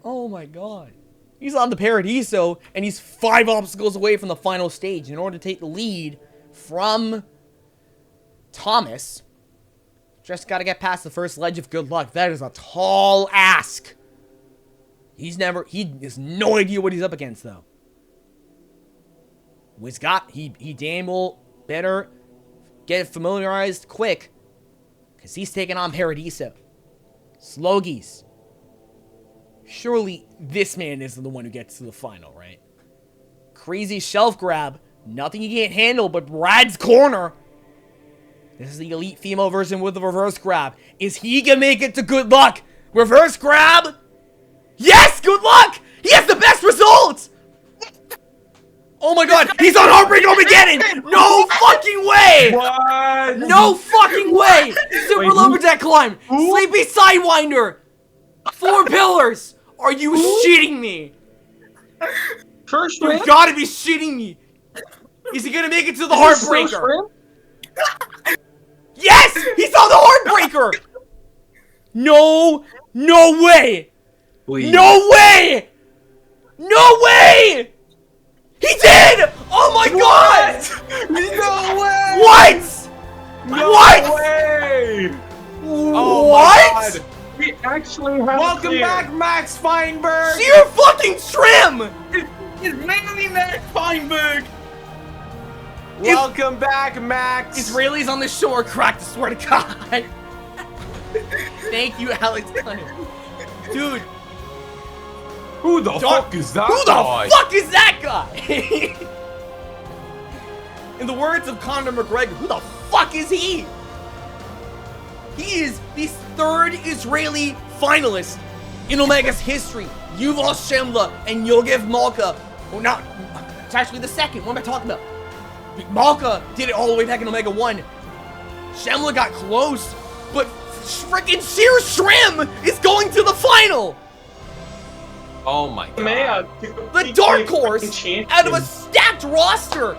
S1: Oh my god. He's on the Paradiso, and he's 5 obstacles away from the final stage. In order to take the lead from Thomas, just got to get past the first ledge of Good Luck. That is a tall ask. He has no idea what he's up against, though. He damn well better get familiarized quick, because he's taking on Paradiso. Slogies. Surely this man isn't the one who gets to the final, right? Crazy shelf grab. Nothing he can't handle but Brad's corner. This is the elite female version with the reverse grab. Is he gonna make it to good luck? Reverse grab? Yes, good luck! He has the best results! Oh my god, he's on Heartbreak Armageddon! No fucking way!
S4: What?
S1: No fucking way! Super Lumberjack climb! Sleepy Sidewinder! 4 pillars! Are you shitting me?
S3: First
S1: You
S3: round?
S1: gotta be shitting me! Is he gonna make it to the Heartbreaker? Yes! He saw the Heartbreaker! No! No way!
S4: Please.
S1: No way! No way! He did! Oh my god!
S4: No way!
S1: What?
S4: No
S1: What?
S4: way!
S1: What?
S4: God.
S3: We actually have
S4: Welcome
S3: clear.
S4: back, Max Feinberg!
S1: Sheer fucking trim!
S2: It's mainly Max Feinberg.
S4: Welcome back, Max!
S1: Israelis on the shore cracked, I swear to God. Thank you, Alex Cunningham. Dude,
S4: Who the fuck is that
S1: who the
S4: guy?
S1: fuck is that guy? In the words of Conor McGregor, who the fuck is he? He is the 3rd Israeli finalist in Omega's history. Yuval Shemla and Yogev Malka. Oh, not. It's actually the 2nd. What am I talking about? Malka did it all the way back in Omega 1. Shemla got close, but freaking Sheer Shrim is going to the final.
S4: Oh my god.
S3: Man,
S1: The dark horse out of a stacked roster.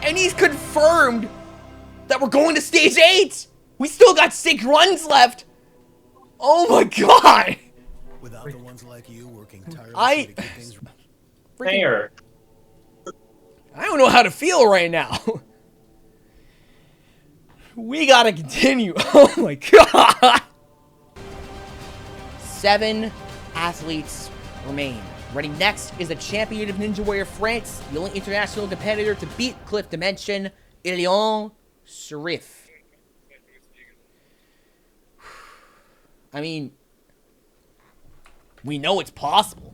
S1: And he's confirmed that we're going to stage 8. We still got 6 runs left. Oh my god.
S8: Without the ones like you working tirelessly
S1: I-
S8: to keep things
S3: Mayor.
S1: I don't know how to feel right now. We gotta continue. Oh my god. 7 athletes remain. Ready next is the champion of Ninja Warrior France, the only international competitor to beat Cliff Dimension, Ilion Sharif. I mean, we know it's possible.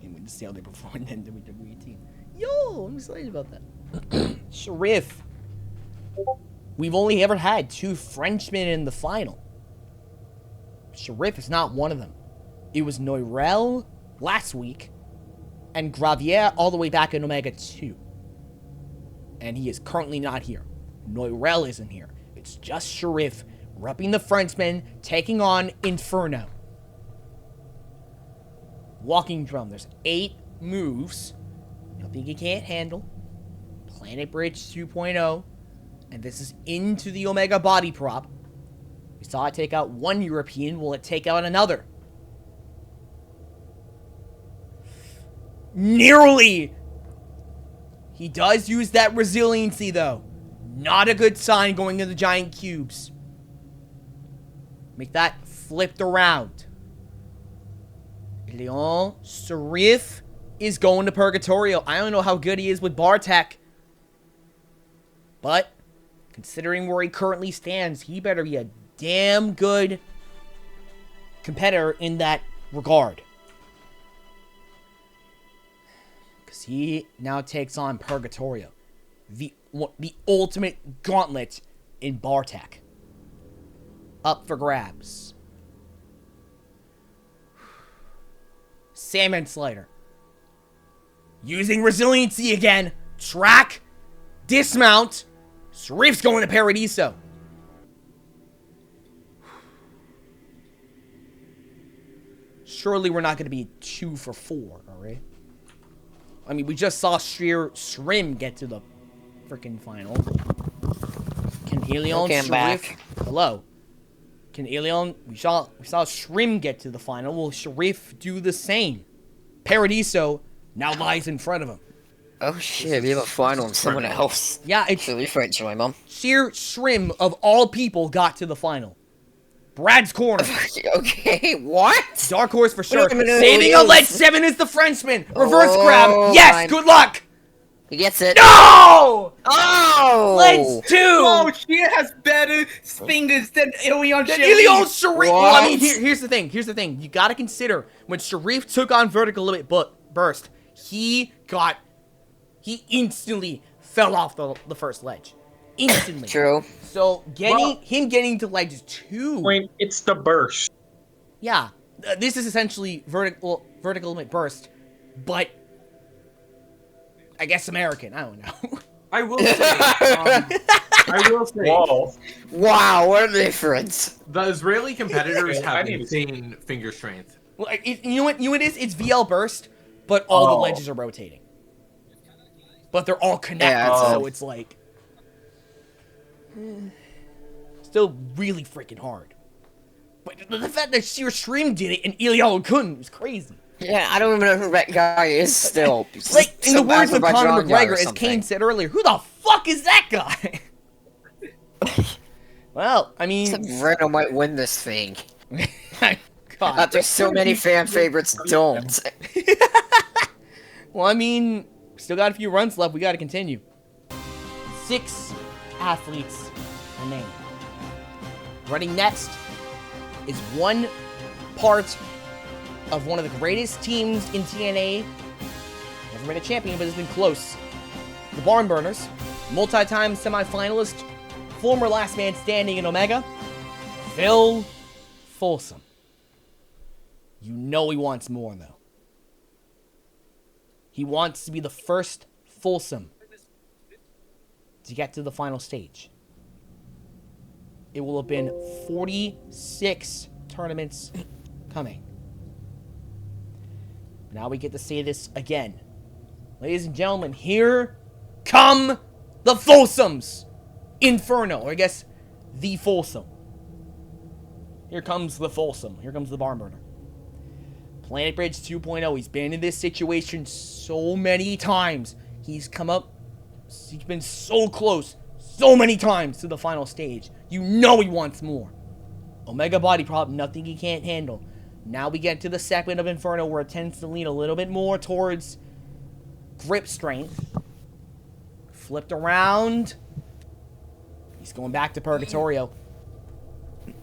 S1: And we just see how they perform in the WWE team. Yo, I'm excited about that. Sharif. We've only ever had 2 Frenchmen in the final. Sharif is not one of them. It was Noirel last week, and Gravier all the way back in Omega 2. And he is currently not here. Noirel isn't here. It's just Sharif repping the Frenchman, taking on Inferno. Walking drum. There's 8 moves. Nothing he can't handle. Planet Bridge 2.0. And this is into the Omega body prop. We saw it take out one European. Will it take out another? Nearly! He does use that resiliency, though. Not a good sign going into the giant cubes. Make that flipped around. Leon Sharif is going to Purgatorio. I don't know how good he is with Bartek. But, considering where he currently stands, he better be a damn good competitor in that regard. Because he now takes on Purgatorio. The ultimate gauntlet in Bartek. Up for grabs. Salmon Slider. Using resiliency again. Track. Dismount. Sharif's going to Paradiso. Surely we're not going to be 2 for 4, alright? I mean, we just saw Shrim get to the freaking final. Can Ilion
S5: Okay, I'm
S1: Sharif...
S5: back.
S1: Hello. Can Ilion... We saw Shrim get to the final. Will Sharif do the same? Paradiso now lies in front of him.
S5: Oh shit, we have a final and someone else.
S1: Yeah, it's
S5: Should we fight my mom?
S1: Sheer Shrim of all people got to the final. Brad's corner.
S5: Okay, what?
S1: Dark horse for sure.
S5: Wait a minute,
S1: Saving
S5: who
S1: a lead
S5: is-
S1: 7 is the Frenchman. Reverse
S5: Oh,
S1: grab. Yes,
S5: my-
S1: good luck.
S5: He gets it.
S1: No!
S5: Oh!
S1: Let's do!
S2: Oh, she has better fingers than Ilion
S1: Then
S2: Sharif.
S1: Ilion Sharif. Well, I mean,
S5: What?
S1: here's the thing. Here's the thing. You gotta consider when Sharif took on Vertical Limit Burst, he instantly fell off the first ledge, instantly.
S5: True.
S1: So him getting to ledge 2.
S3: Point, it's the burst.
S1: Yeah, this is essentially vertical limit burst, but I guess American. I don't know.
S4: I will say,
S3: Whoa.
S5: Wow, what a difference.
S4: the Israeli competitors
S3: I
S4: have
S3: need to-
S4: insane finger strength.
S1: Well, you know what it is? It's VL burst, but all the ledges are rotating. But they're all connected,
S5: Yeah,
S1: so it's like still really freaking hard. But the fact that Sheer Stream did it and Ilion couldn't was crazy.
S5: Yeah, I don't even know who that guy is still.
S1: Like, in the words of Conor McGregor, as Kane said earlier, who the fuck is that guy? Well, I mean...
S5: Reno might win this thing.
S1: God.
S5: After so many fan favorites don't.
S1: Well, I mean, still got a few runs left. We got to continue. 6 athletes remain. Running next is one part of one of the greatest teams in TNA. Never been a champion, but has been close. The Barn Burners, multi-time semi-finalist, former last man standing in Omega, Phil Folsom. You know he wants more, though. He wants to be the first Folsom to get to the final stage. It will have been 46 tournaments coming. Now we get to say this again. Ladies and gentlemen, here come the Folsoms! Inferno, or I guess, the Folsom. Here comes the Folsom. Here comes the Barn Burner. Planet Bridge 2.0. He's been in this situation so many times. He's come up. He's been so close so many times to the final stage. You know he wants more. Omega body prop, nothing he can't handle. Now we get to the segment of Inferno where it tends to lean a little bit more towards grip strength. Flipped around. He's going back to Purgatorio.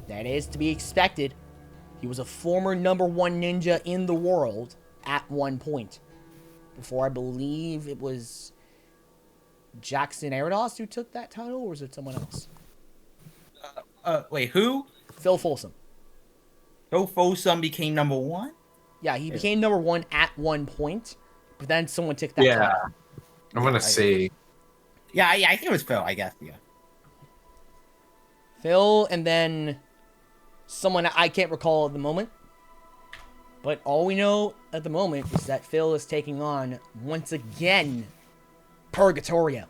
S1: That is to be expected. He was a former #1 ninja in the world at one point. Before, I believe it was Jackson Arados who took that title, or was it someone else?
S2: Wait, who?
S1: Phil Folsom.
S2: Phil Folsom became #1?
S1: Yeah, he became #1 at one point, but then someone took that
S4: Yeah.
S1: title.
S4: I'm gonna say
S2: Yeah, I think it was Phil, I guess, yeah.
S1: Phil, and then someone I can't recall at the moment. But all we know at the moment is that Phil is taking on, once again, Purgatorio.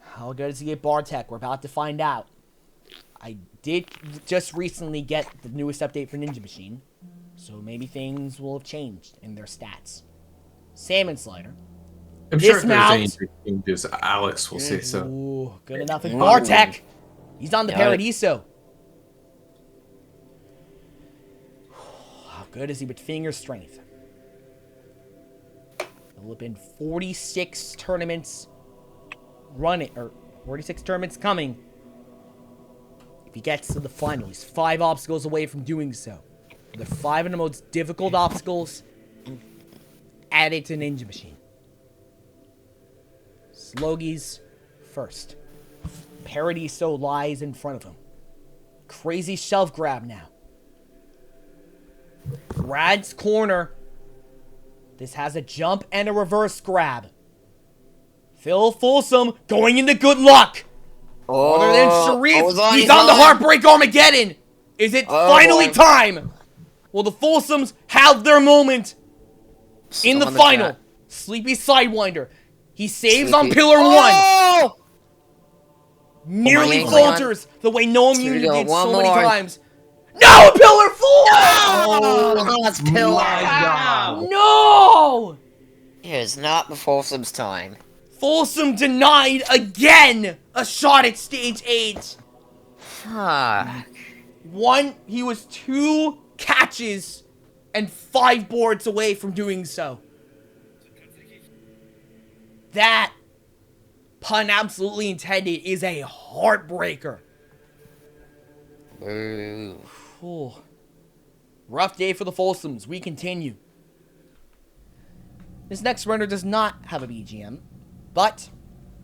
S1: How good does he get Bartek? We're about to find out. I did just recently get the newest update for Ninja Machine, so maybe things will have changed in their stats. Salmon Slider.
S4: I'm sure if
S1: Dismount.
S4: there's any changes, Alex will say so.
S1: Ooh, good enough. And Bartek! He's on the Paradiso. How good is he with finger strength? There will have been 46 tournaments running, or 46 tournaments coming. If he gets to the final, he's 5 obstacles away from doing so. The 5 of the most difficult obstacles added to Ninja Machine. Slogie's first. Paradiso lies in front of him. Crazy shelf grab now. Brad's corner. This has a jump and a reverse grab. Phil Folsom going into good luck. Other than Sharif, he's on the Heartbreak Armageddon. Is it finally time? Will the Folsoms have their moment in the final? Sleepy Sidewinder. He saves on Pillar 1. Nearly falters the way No Immunity did so many times. No, Pillar 4!
S5: Oh, that's Pillar.
S2: Wow.
S1: No!
S5: It is not the Folsom's time.
S1: Folsom denied again a shot at stage 8.
S5: Fuck.
S1: He was 2 catches and 5 boards away from doing so. That, pun absolutely intended, is a heartbreaker.
S5: Boo.
S1: Ooh. Rough day for the Folsoms. We continue. This next runner does not have a BGM, but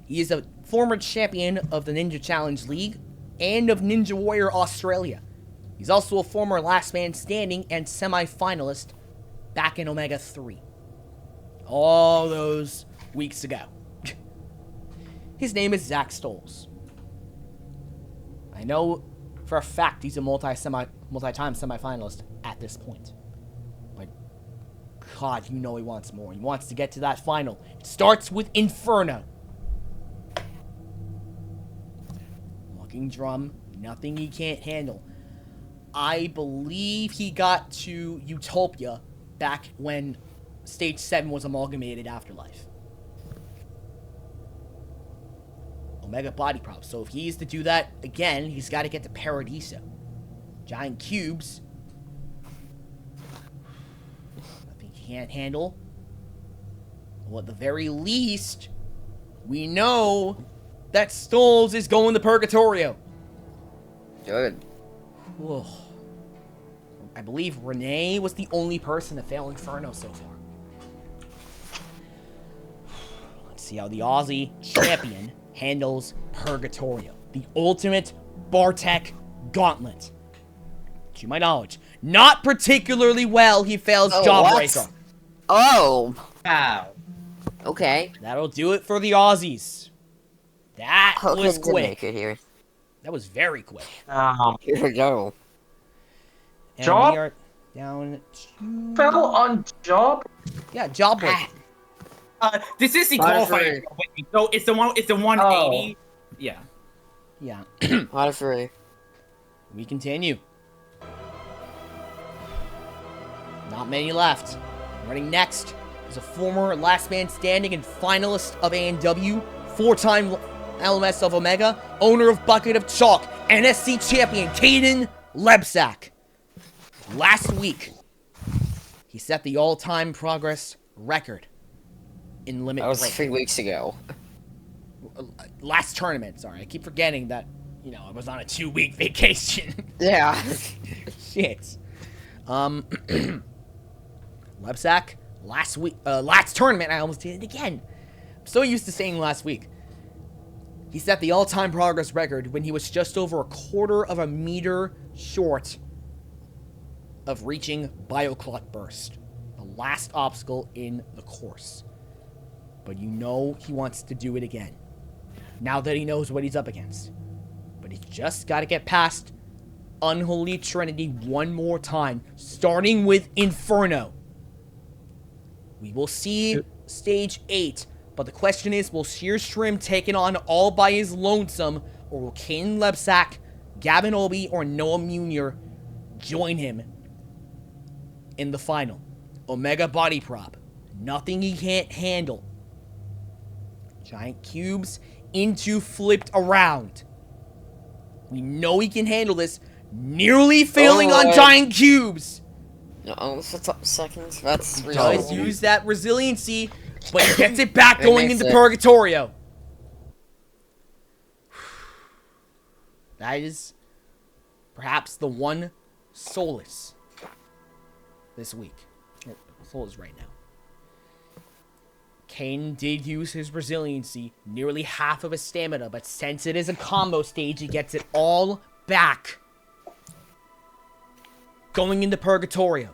S1: he is a former champion of the Ninja Challenge League and of Ninja Warrior Australia. He's also a former last man standing and semi-finalist back in OMEGA⁴. All those weeks ago. His name is Zach Stoles. I know for a fact he's a multi-time semi-finalist at this point. But God, you know he wants more. He wants to get to that final. It starts with Inferno. Walking drum, nothing he can't handle. I believe he got to Utopia back when Stage 7 was amalgamated Afterlife. Omega body prop. So if he is to do that again, he's got to get to Paradiso. Giant cubes. Nothing he can't handle. Well, at the very least, we know that Stoles is going to Purgatorio.
S5: Good.
S1: Whoa. I believe Renee was the only person to fail Inferno so far. Let's see how the Aussie champion handles Purgatorio. The ultimate Bartek gauntlet. To my knowledge, not particularly well. He fails Jawbreaker.
S5: Oh.
S2: Wow.
S5: Okay.
S1: That'll do it for the Aussies. That was
S5: Hogan did
S1: quick.
S5: make it here.
S1: That was very quick.
S5: Here we go.
S1: And
S3: Job?
S1: we are down to...
S3: Fell on job.
S1: Yeah, Jawbreaker.
S2: This is the
S5: Butterfree.
S2: qualifying. So it's the one. It's the 180. Yeah.
S1: Yeah.
S5: Out of 3.
S1: We continue. Not many left. Running next is a former last man standing and finalist of A&W, 4-time LMS of Omega, owner of Bucket of Chalk, NSC champion Kaden Lebsack. Last week, he set the all-time progress record in limit
S5: That was
S1: break.
S5: 3 weeks ago.
S1: Last tournament, sorry. I keep forgetting that, you know, I was on a 2-week vacation.
S5: Yeah.
S1: Shit. Lebsack, last tournament, I almost did it again. I'm so used to saying last week. He set the all-time progress record when he was just over a quarter of a meter short of reaching Bioclock Burst, the last obstacle in the course. But you know he wants to do it again, now that he knows what he's up against. But he's just got to get past Unholy Trinity one more time, starting with Inferno. We will see Stage 8, but the question is, will Shearstrim take it on all by his lonesome, or will Kaden Lebsack, Gavin Obi, or Noah Munier join him in the final? Omega body prop. Nothing he can't handle. Giant cubes into flipped around. We know he can handle this. Nearly failing on giant cubes.
S5: No, for seconds. That's
S1: Does
S5: real.
S1: use that resiliency, but he gets it back going
S5: makes
S1: into
S5: it.
S1: Purgatorio. That is perhaps the one solace this week. Solace right now. Kane did use his resiliency, nearly half of his stamina, but since it is a combo stage, he gets it all back. Going into Purgatorio.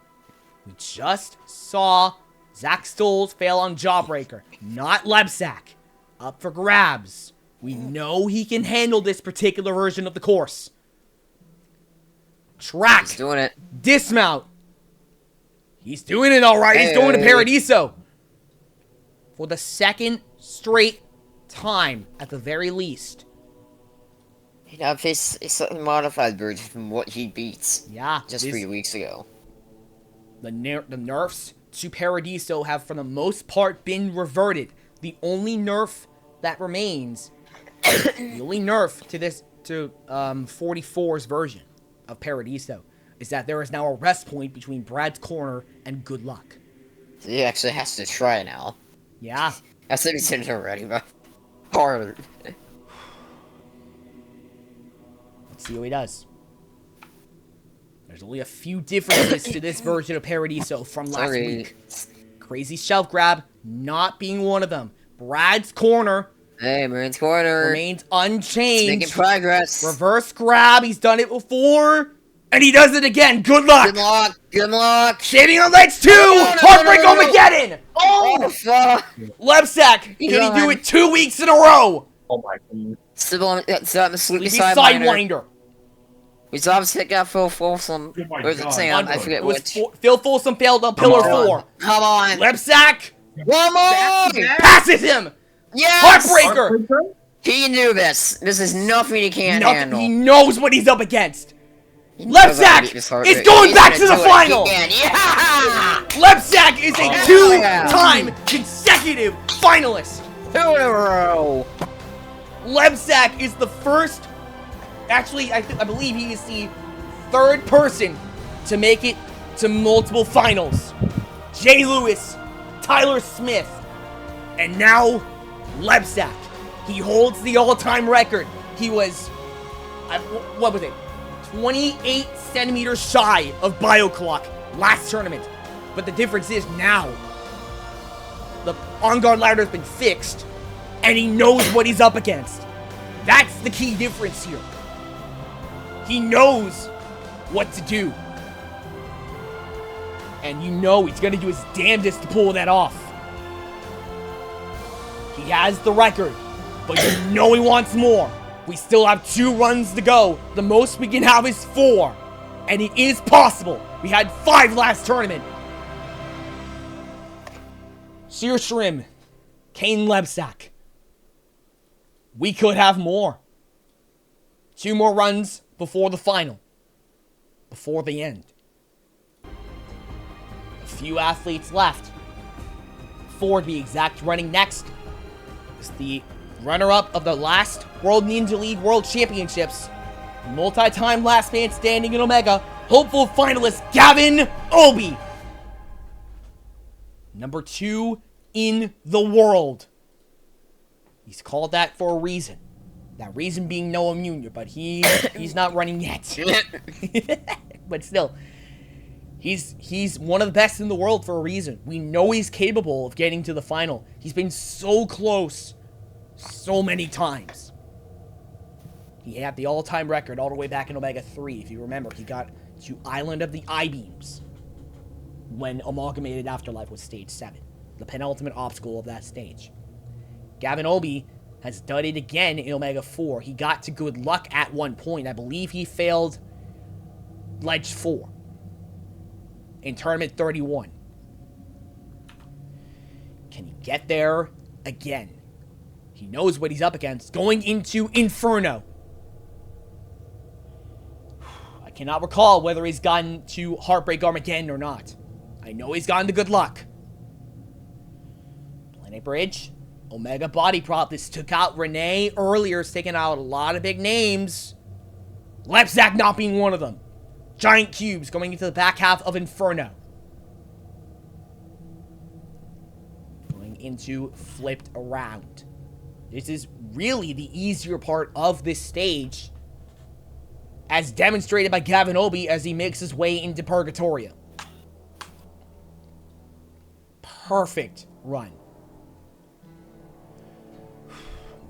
S1: We just saw Zach Stoles fail on Jawbreaker, not Lebsack. Up for grabs. We know he can handle this particular version of the course. Track.
S5: He's doing it.
S1: Dismount. He's doing it all right. He's going to Paradiso. For the second straight time, at the very least.
S5: You know, it's a slightly modified version from what he beats
S1: Yeah.
S5: just 3 weeks ago.
S1: The nerfs to Paradiso have, for the most part, been reverted. The only nerf that remains, the only nerf to this, to 44's version of Paradiso, is that there is now a rest point between Brad's corner and Good Luck.
S5: So he actually has to try now.
S1: Yeah,
S5: I said we said it already, but hard.
S1: Let's see what he does. There's only a few differences to this version of Paradiso from last week. Crazy shelf grab not being one of them. Brad's corner.
S5: Hey, Marine's corner.
S1: Remains unchanged.
S5: It's making progress.
S1: Reverse grab. He's done it before. And he does it again. Good luck.
S5: Good luck. Good luck.
S1: Shaving on legs 2. Heartbreak Armageddon.
S5: Oh, fuck.
S1: Lebsack. Can he do it 2 weeks in a row?
S3: Oh my god.
S5: Still on the sleepy
S1: Sidewinder.
S5: We still have to take out Phil Folsom.
S2: Oh my
S5: Or is it
S2: God.
S5: Sam? I forget which.
S1: Phil Folsom failed on Pillar 4.
S5: Come on.
S1: Lebsack
S5: One more.
S1: passes him.
S5: Yes.
S1: Heartbreaker.
S5: He can do this. This is nothing he can't handle.
S1: He knows what he's up against.
S5: He knows how to beat this
S1: Lebsack
S5: Heartbreaker.
S1: is going
S5: He's
S1: back
S5: gonna
S1: to the
S5: do it
S1: final.
S5: again. Yeah.
S1: Lebsack is a two-time consecutive finalist.
S5: 2 in a row.
S1: Lebsack is the first. Actually, I believe he is the third person to make it to multiple finals. Jay Lewis, Tyler Smith, and now Lebsack. He holds the all-time record. He was, what was it, 28 centimeters shy of BioClock last tournament. But the difference is now, the on-guard ladder has been fixed, and he knows what he's up against. That's the key difference here. He knows what to do. And you know he's going to do his damnedest to pull that off. He has the record, but you know he wants more. We still have 2 runs to go. The most we can have is 4. And it is possible. We had 5 last tournament. Sear Shrim, Kaden Lebsack. We could have more. 2 more runs before the final. Before the end. A few athletes left. 4 to be exact. Running next is the runner-up of the last World Ninja League World Championships. Multi-time last man standing in Omega. Hopeful finalist Gavin Obi. Number 2 in the world. He's called that for a reason. That reason being Noah Jr., but he's not running yet. But still, he's one of the best in the world for a reason. We know he's capable of getting to the final. He's been so close so many times. He had the all-time record all the way back in OMEGA⁴. If you remember, he got to Island of the I-Beams when Amalgamated Afterlife was stage 7. The penultimate obstacle of that stage. Gavin Obi has done it again in OMEGA⁴. He got to good luck at one point. I believe he failed Ledge 4 in Tournament 31. Can he get there again? He knows what he's up against. Going into Inferno. I cannot recall whether he's gotten to Heartbreak Armageddon or not. I know he's gotten to good luck. Planet Bridge. Omega body prop. This took out Renee earlier. It's taken out a lot of big names. Lebsack not being one of them. Giant cubes going into the back half of Inferno. Going into flipped around. This is really the easier part of this stage, as demonstrated by Gavin Obi as he makes his way into Purgatoria. Perfect run.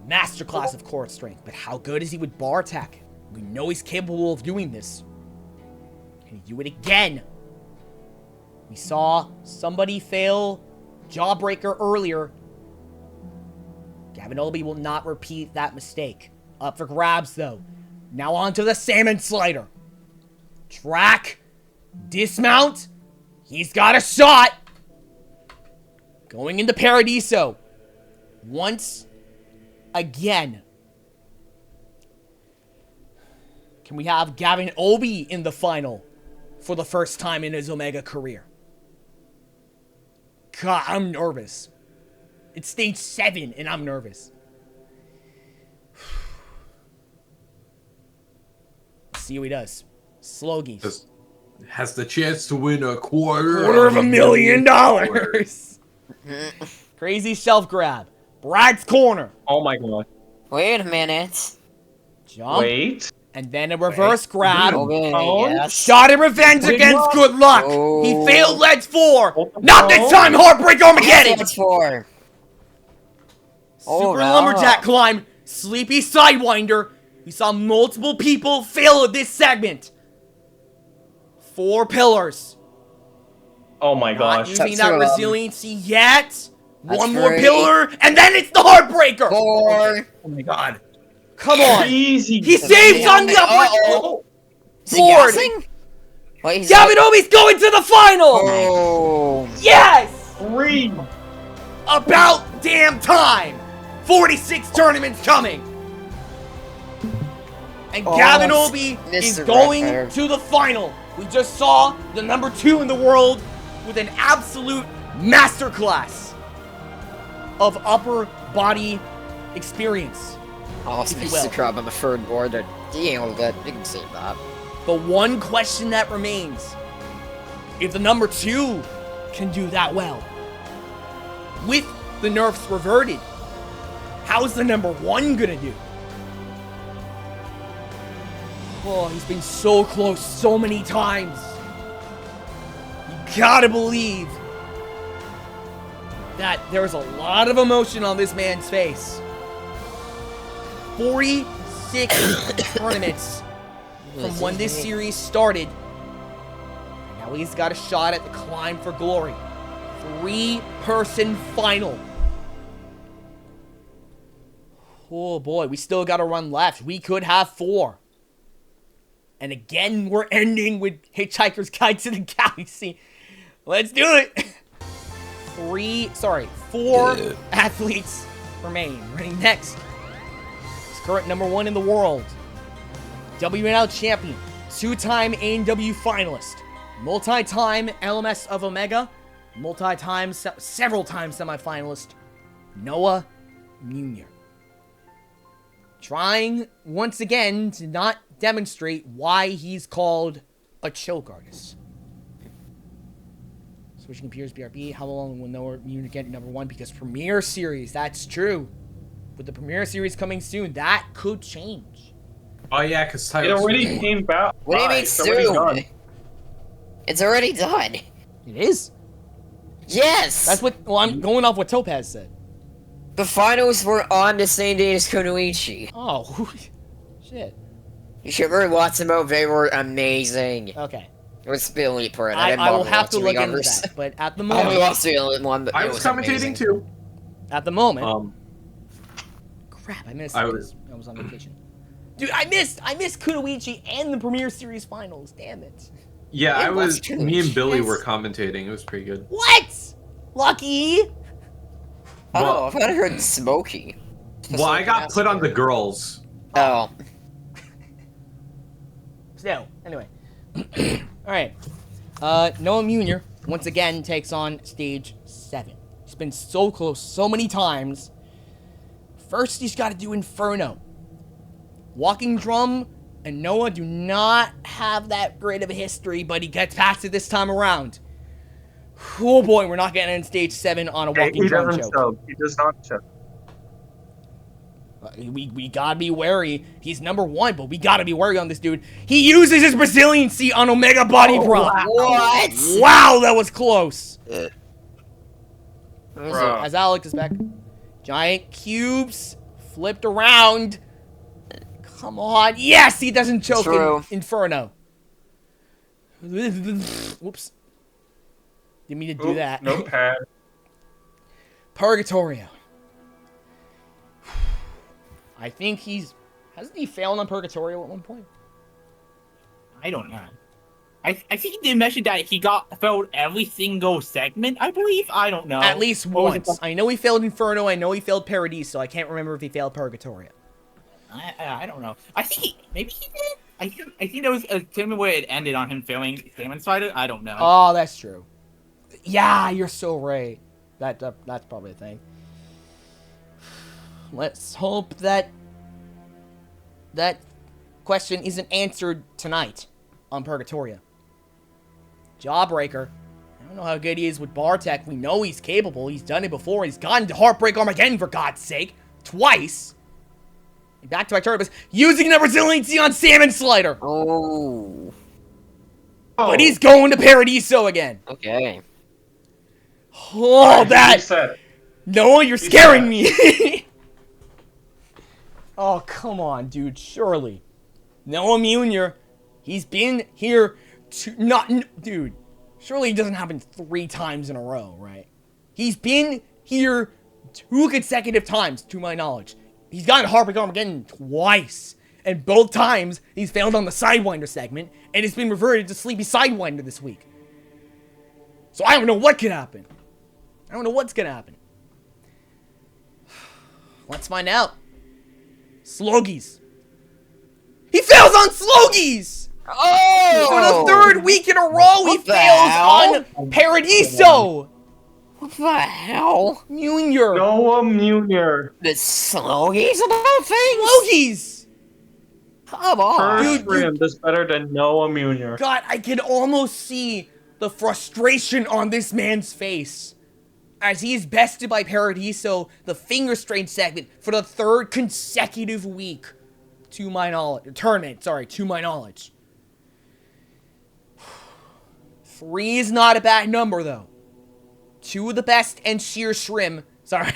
S1: Masterclass of core strength, but how good is he with bar attack? We know he's capable of doing this. Can he do it again? We saw somebody fail Jawbreaker earlier. Gavin Obi will not repeat that mistake. Up for grabs, though. Now onto the Salmon Slider. Track. Dismount. He's got a shot. Going into Paradiso. Once again. Can we have Gavin Obi in the final for the first time in his Omega career? God, I'm nervous. It's stage 7 and I'm nervous. Let's see what he does. Slogies.
S4: Has the chance to win a $250,000.
S1: Crazy shelf grab. Brad's corner.
S3: Oh my god.
S5: Wait a minute.
S1: Jump.
S3: Wait.
S1: And then a reverse grab.
S5: Okay,
S3: Oh.
S5: yes.
S1: Shot at revenge
S3: Big
S1: against
S3: luck.
S1: good luck.
S5: Oh.
S1: He failed ledge 4.
S3: What the
S1: Not this
S3: hell?
S1: time, Heartbreak
S5: Yes,
S1: Armageddon.
S5: that's 4. Oh,
S1: Super
S5: no.
S1: lumberjack climb. Sleepy sidewinder. We saw multiple people fail at this segment. 4 pillars.
S3: Oh my
S1: Not
S3: gosh.
S1: using
S5: That's
S1: that
S5: wrong.
S1: resiliency yet.
S5: That's
S1: One more
S5: 3.
S1: pillar, and then it's the Heartbreaker.
S5: 4.
S2: Oh my god.
S1: Come on.
S3: Easy.
S1: He saves on the upper.
S5: Uh-oh. Is he
S1: Board.
S5: guessing? Wait, he's
S1: Yabinomi's going to the final.
S5: Oh.
S1: Yes.
S3: 3.
S1: About damn time. 46 tournaments coming. And
S5: Oh,
S1: Gavin Obi is
S5: Mr.
S1: going
S5: Redford.
S1: to the final. We just saw the number 2 in the world with an absolute masterclass of upper body experience.
S5: Oh,
S1: If you
S5: Mr.
S1: will.
S5: Crab on the third board. That he handled it. You can say that.
S1: The one question that remains, if the number 2 can do that well, with the nerfs reverted, how's the number 1 gonna do? Oh, he's been so close so many times. You gotta believe that there's a lot of emotion on this man's face. 46 tournaments from when this series started. Now he's got a shot at the climb for glory. 3-person final. Oh boy, we still got a run left. We could have 4. And again, we're ending with Hitchhiker's Guide to the Galaxy. Let's do it. 4 athletes remain. Running next. He's current number 1 in the world. WNL champion. 2-time ANW finalist. Multi-time LMS of Omega. Several times semifinalist. Noah Munier. Trying, once again, to not demonstrate why he's called a choke artist. Switching gears, BRB. How long will Noah Munier get number 1? Because Premier Series, that's true. With the Premier Series coming soon, that could change.
S4: Oh yeah, because
S3: It already came back.
S5: What do you mean
S3: It's already done.
S5: soon? It's already done.
S1: It is.
S5: Yes!
S1: That's what. Well, I'm going off what Topaz said.
S5: The finals were on the same day as Kunoichi.
S1: Oh, shit.
S5: You should really watch them out. They were amazing.
S1: Okay.
S5: It was Billy Perrin.
S1: I will have to look into that. But at the
S5: I only
S1: moment,
S5: watched the other one, but
S4: I
S5: it
S4: was
S5: was
S4: commentating
S5: amazing.
S4: too.
S1: at the moment, crap, I missed.
S4: I
S1: Because I was on vacation. Dude, I missed Kunoichi and the Premier Series finals. Damn it.
S4: Yeah,
S5: It
S4: I
S5: was
S4: was.
S5: true.
S4: Me and Billy
S1: Yes.
S4: were commentating. It was pretty good.
S1: What? Lucky.
S5: I don't know.
S4: Well-
S5: I thought I heard Smokey.
S4: Well, I got put on the girls.
S5: Oh.
S1: So, anyway. Alright. Noah Munier, once again, takes on stage 7. He's been so close so many times. First, he's got to do Inferno. Walking Drum and Noah do not have that great of a history, but he gets past it this time around. Oh boy, we're not getting on stage 7 on a Walking Drum choke.
S3: He does not choke.
S1: We gotta be wary. He's number 1, but we gotta be wary on this dude. He uses his resiliency on Omega Body Prop.
S5: What?
S1: Wow, that was close. So,
S3: Bruh.
S1: as Alex is back, giant cubes flipped around. Come on. Yes, he doesn't choke
S5: True.
S1: in Inferno. Whoops. Didn't mean to do that.
S3: Notepad.
S1: Purgatorio. I think hasn't he failed on Purgatorio at one point?
S2: I don't know. I think they mentioned that he failed every single segment, I believe. I don't know.
S1: At least
S2: Or was it
S1: once. I know he failed Inferno. I know he failed Paradiso. I can't remember if he failed Purgatorio.
S2: I don't know. I think maybe he did. I think there was a segment where it ended on him failing Salmon Spider. I don't know.
S1: Oh, that's true. Yeah, you're so right. That's probably a thing. Let's hope that question isn't answered tonight on Purgatoria. Jawbreaker. don't know how good he is with bar tech. We know he's capable. He's done it before. He's gotten to Heartbreak Armageddon, for God's sake. Twice. And back to my turbos. Using the resiliency on Salmon Slider.
S5: Oh.
S1: But he's going to Paradiso again.
S5: Okay.
S1: Oh, that.
S3: He said it.
S1: Noah, you're scaring me. Oh, come on, dude. Surely. Noah Munier. He's been here dude. Surely it doesn't happen 3 times in a row, right? He's been here 2 consecutive times, to my knowledge. He's gotten Heartbreak Armageddon twice. And both times, he's failed on the Sidewinder segment, and it's been reverted to Sleepy Sidewinder this week. So I don't know what could happen. I don't know what's gonna happen. Let's find out. Slogies. He fails on Slogies!
S5: Oh!
S1: For the 3rd week in a row, he
S5: What the
S1: fails
S5: hell?
S1: on Paradiso!
S5: What the hell?
S1: Munier.
S3: Noah Munier.
S5: The Slogies about things?
S1: Slogies!
S5: Come on.
S3: First rim is better than Noah Munier.
S1: God, I can almost see the frustration on this man's face as he is bested by Paradiso, the finger strain segment, for the 3rd consecutive week. To my knowledge. To my knowledge. 3 is not a bad number, though. 2 of the best and Sheer Shrim. Sorry.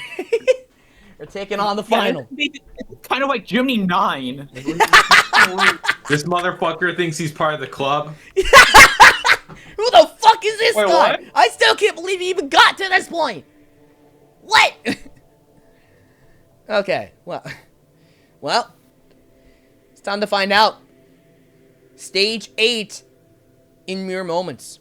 S1: Are taking on the final.
S2: It's kind of like Jimmy 9.
S4: This motherfucker thinks he's part of the club.
S1: Who the fuck is this
S3: Wait,
S1: guy?
S3: what?
S1: I still can't believe he even got to this point. What? Okay, well, it's time to find out. Stage 8 in mere moments.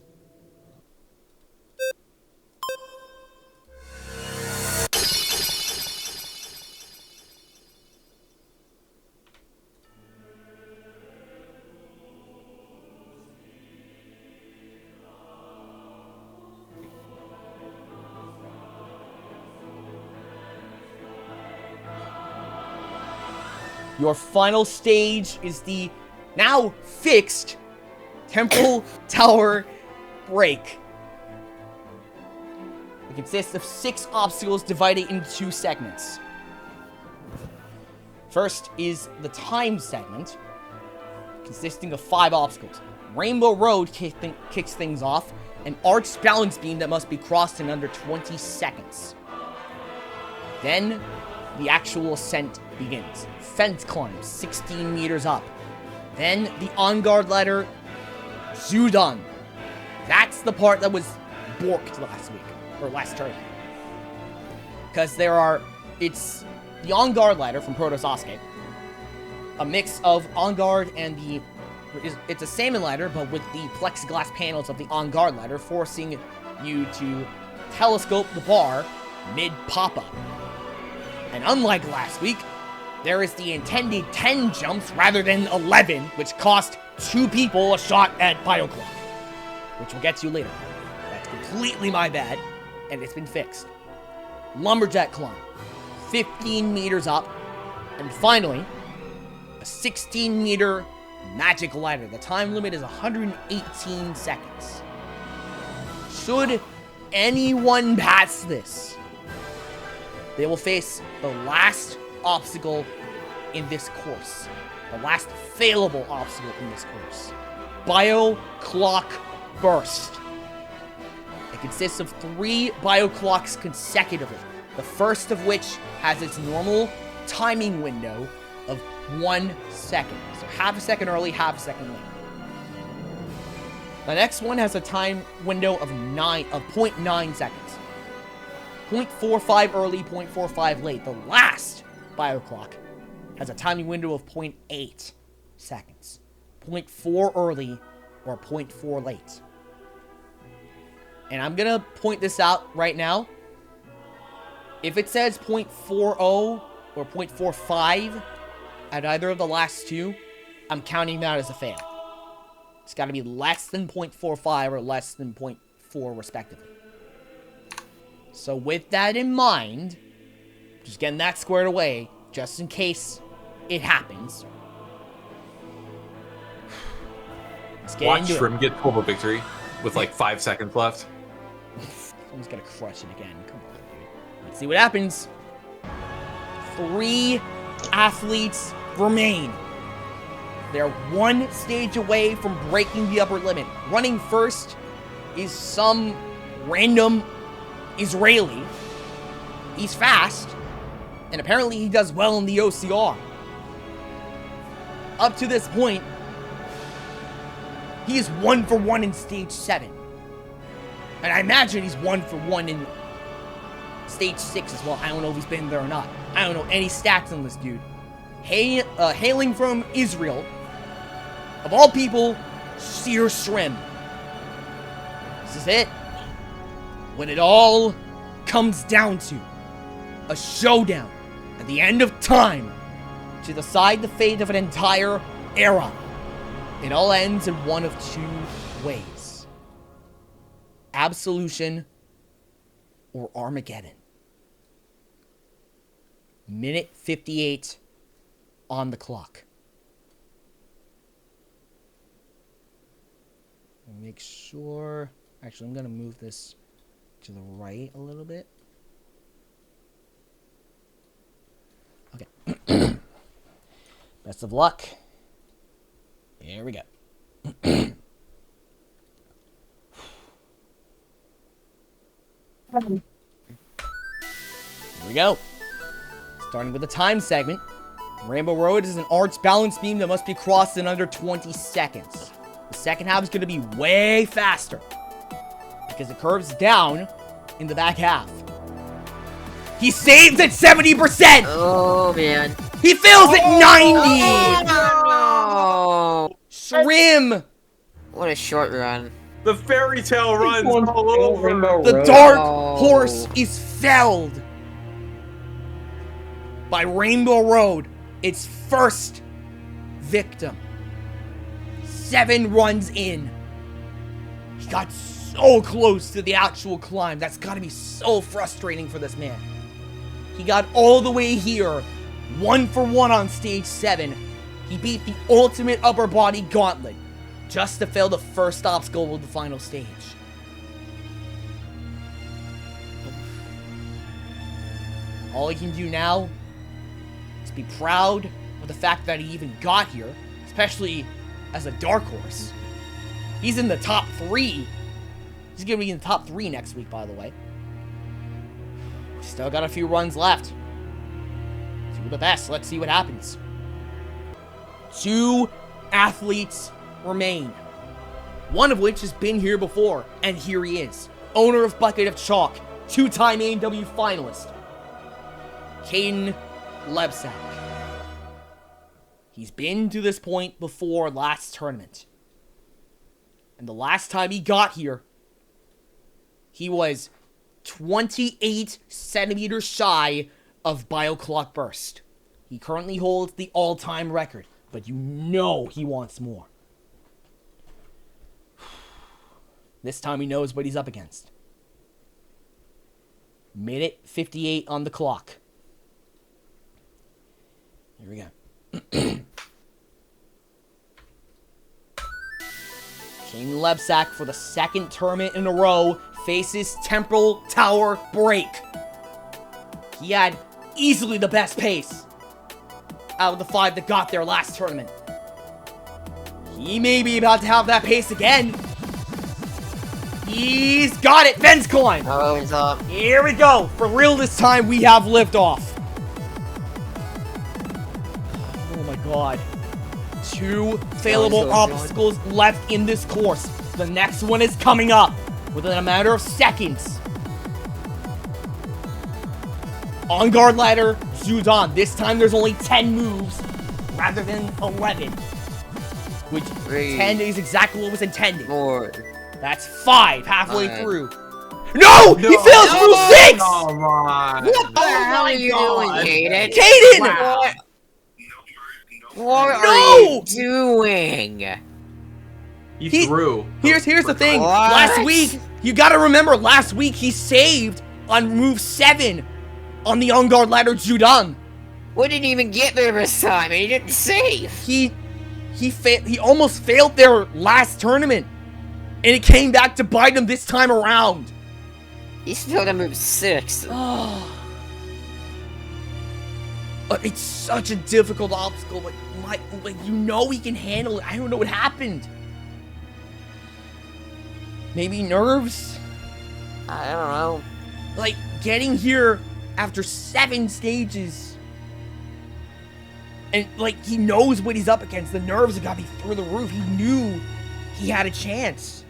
S1: Your final stage is the now fixed Temple Tower Break. It consists of 6 obstacles divided into 2 segments. First is the time segment, consisting of 5 obstacles. Rainbow Road kicks things off, an arched balance beam that must be crossed in under 20 seconds. Then, the actual ascent begins. Fence climb, 16 meters up. Then, the on-guard ladder, Zudon. That's the part that was borked last week, or last turn. Because it's the on-guard ladder from Proto Sasuke. A mix of on-guard and it's a salmon ladder, but with the plexiglass panels of the on-guard ladder, forcing you to telescope the bar mid-pop-up. And unlike last week, there is the intended 10 jumps rather than 11, which cost 2 people a shot at Bioclock, which we'll get to later. That's completely my bad, and it's been fixed. Lumberjack climb, 15 meters up, and finally, a 16-meter magic ladder. The time limit is 118 seconds. Should anyone pass this, they will face the last obstacle in this course. The last failable obstacle in this course. Bioclock Burst. It consists of 3 Bioclocks consecutively. The first of which has its normal timing window of 1 second. So half a second early, half a second late. The next one has a time window of 0.9 seconds. 0.45 early, 0.45 late. The last Bioclock has a timing window of 0.8 seconds. 0.4 early or 0.4 late. And I'm gonna point this out right now. If it says 0.40 or 0.45 at either of the last 2, I'm counting that as a fail. It's gotta be less than 0.45 or less than 0.4 respectively. So with that in mind, just getting that squared away, just in case it happens. Let's get
S4: Watch
S1: into it.
S4: Shrim get Total Victory with like 5 seconds left.
S1: Someone's gonna crush it again. Come on, dude. Let's see what happens. 3 athletes remain. They're 1 stage away from breaking the upper limit. Running first is some random Israeli. He's fast, and apparently he does well in the OCR. Up to this point, he is 1 for 1 in stage 7. And I imagine he's 1 for 1 in stage 6 as well. I don't know if he's been there or not. I don't know any stats on this dude. Hailing from Israel, of all people, Seer Shrim. This is it. When it all comes down to a showdown at the end of time to decide the fate of an entire era. It all ends in one of 2 ways. Absolution or Armageddon. Minute 58 on the clock. Make sure... Actually, I'm going to move this to the right a little bit. Okay. Best of luck. Here we go. Here we go. Starting with the time segment. Rainbow Road is an arch balance beam that must be crossed in under 20 seconds. The second half is going to be way faster because it curves down in the back half. He saved at 70%!
S5: Oh, man.
S1: He fails at 90!
S5: Oh, no!
S1: Shrim!
S5: What a short run.
S4: The fairy tale runs all over.
S1: The dark horse is felled by Rainbow Road, its first victim. 7 runs in. He got so close to the actual climb. That's gotta be so frustrating for this man. He got all the way here, 1 for 1 on stage 7. He beat the ultimate upper body gauntlet, just to fail the first obstacle of the final stage. All he can do now is be proud of the fact that he even got here, especially as a dark horse. He's in the top 3. He's gonna be in the top 3 next week, by the way. Still got a few runs left. 2 of the best. Let's see what happens. 2 athletes remain. One of which has been here before, and here he is. Owner of Bucket of Chalk, 2-time AW finalist, Kaden Lebsack. He's been to this point before last tournament. And the last time he got here, he was 28 centimeters shy of Bioclock Burst. He currently holds the all-time record, but you know he wants more. This time he knows what he's up against. Minute 58 on the clock. Here we go. King Lebsack, for the 2nd tournament in a row, faces Temporal Tower Break. He had easily the best pace out of the 5 that got there last tournament. He may be about to have that pace again. He's got it! Fence climb!
S5: Oh, he's up.
S1: Here we go! For real this time, we have liftoff. Oh my god. 2 failable obstacles left in this course. The next one is coming up within a matter of seconds. On guard ladder, Zudon. This time there's only 10 moves rather than 11. Which 10 is exactly what was intended.
S5: 4.
S1: That's 5 halfway
S5: 5.
S1: through. No! He fails move 6!
S4: Come on.
S5: What the hell are you doing, Kaden?
S1: Kaden!
S5: What? What
S1: No!
S5: are you doing?
S4: He threw.
S1: Here's the thing.
S5: What?
S1: Last week, you gotta remember, last week he saved on move 7 on the on guard ladder Judon.
S5: We didn't even get there this time, and he didn't save.
S1: He almost failed there last tournament, and it came back to bite him this time around.
S5: He's still at move 6.
S1: Oh. It's such a difficult obstacle, but you know he can handle it. I don't know what happened. Maybe nerves?
S5: I don't know.
S1: Like, getting here after 7 stages. And, like, he knows what he's up against. The nerves have got to be through the roof. He knew he had a chance.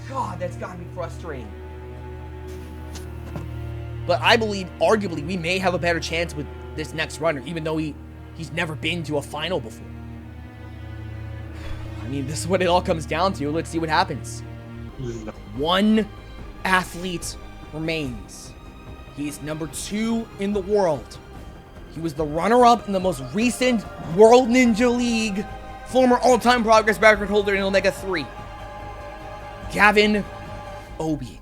S1: God, that's got to be frustrating. But I believe, arguably, we may have a better chance with this next runner, even though he's never been to a final before. I mean, this is what it all comes down to. Let's see what happens. One athlete remains. He's number 2 in the world. He was the runner-up in the most recent World Ninja League, former all-time progress record holder in OMEGA⁴. Kaden Lebsack.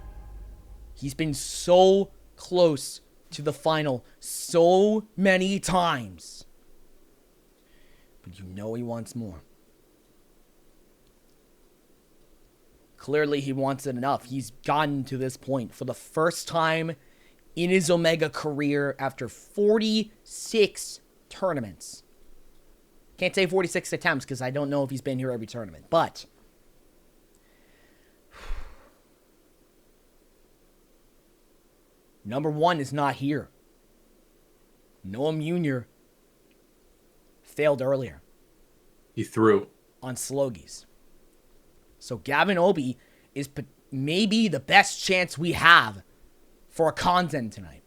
S1: He's been so close to the final so many times. But you know he wants more. Clearly he wants it enough. He's gotten to this point for the first time in his Omega career after 46 tournaments. Can't say 46 attempts because I don't know if he's been here every tournament, but number 1 is not here. Noam Jr. failed earlier.
S4: He threw.
S1: On Slogies. So Kaden Lebsack is maybe the best chance we have for a content tonight.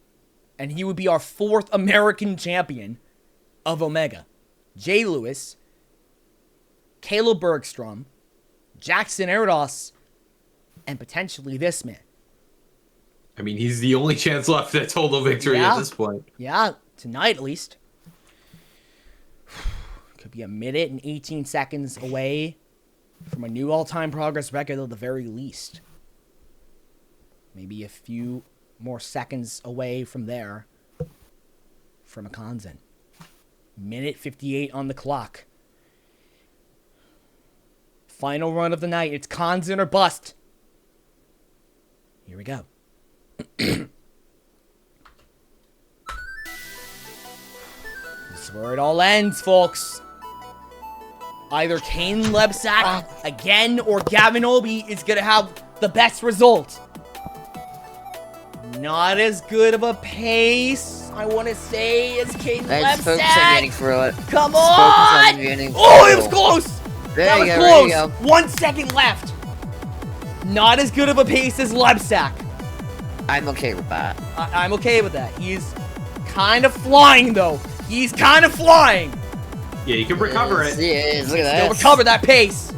S1: And he would be our 4th American champion of Omega. Jay Lewis, Caleb Bergstrom, Jackson Erdos, and potentially this man.
S4: I mean, he's the only chance left at total victory at this point.
S1: Yeah, tonight at least. Could be a minute and 18 seconds away from a new all-time progress record at the very least. Maybe a few more seconds away from there from a content. Minute 58 on the clock. Final run of the night. It's content or bust. Here we go. This is where it all ends, folks. Either Kaden Lebsack again or Kaden Lebsack is going to have the best result. Not as good of a pace, I want to say, as Kaden
S5: Let's focus on
S1: Lebsack.
S5: getting through it.
S1: Come
S5: Let's
S1: on!
S5: focus on getting
S1: Oh, it
S5: through.
S1: was close!
S5: There
S1: That
S5: you
S1: was
S5: go,
S1: close!
S5: there you go.
S1: 1 second left. Not as good of a pace as Lebsack.
S5: I'm okay with that.
S1: I'm okay with that. He's kind of flying, though. He's kind of flying.
S4: Yeah, you can recover
S5: Yes,
S4: it.
S5: he is. Look at
S1: He'll
S5: that.
S1: recover that pace.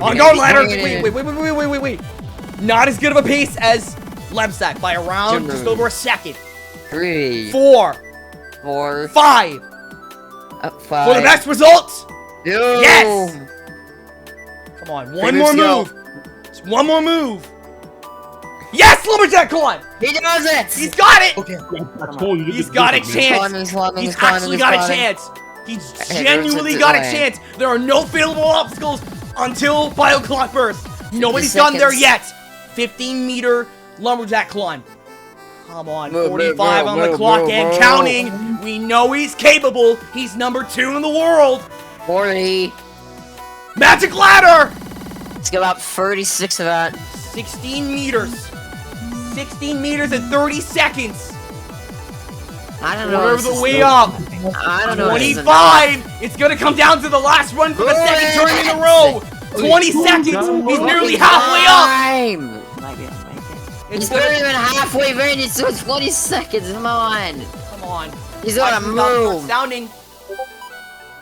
S1: On guard ladder. Wait. Not as good of a pace as Lebsack by around just over a second.
S5: 3,
S1: 4,
S5: 4,
S1: 5.
S5: 5.
S1: For the best results.
S5: Yo.
S1: Yes! Come on, one more move. Just one more move. Yes, Lumberjack, come on.
S5: He does it!
S1: He's got it.
S2: Okay.
S1: He's got a chance. He's actually got a chance. He's genuinely got a chance. There are no failable obstacles until Bio Clock Burst. Nobody's done there yet. 15-meter Lumberjack climb. Come on, 45 on the clock and counting. We know he's capable. He's number 2 in the world.
S5: 40.
S1: Magic ladder.
S5: Let's get about 36 of that.
S1: 16 meters. 16 meters in 30 seconds.
S5: I don't know.
S1: Quarter of the way up.
S5: I don't know.
S1: 25. It's going to come down to the last run for the second turn in a row. 20 seconds. He's nearly halfway up.
S5: He's not even halfway in. It's 20 seconds. Come on.
S1: Come on.
S5: He's gonna move.
S1: Astounding.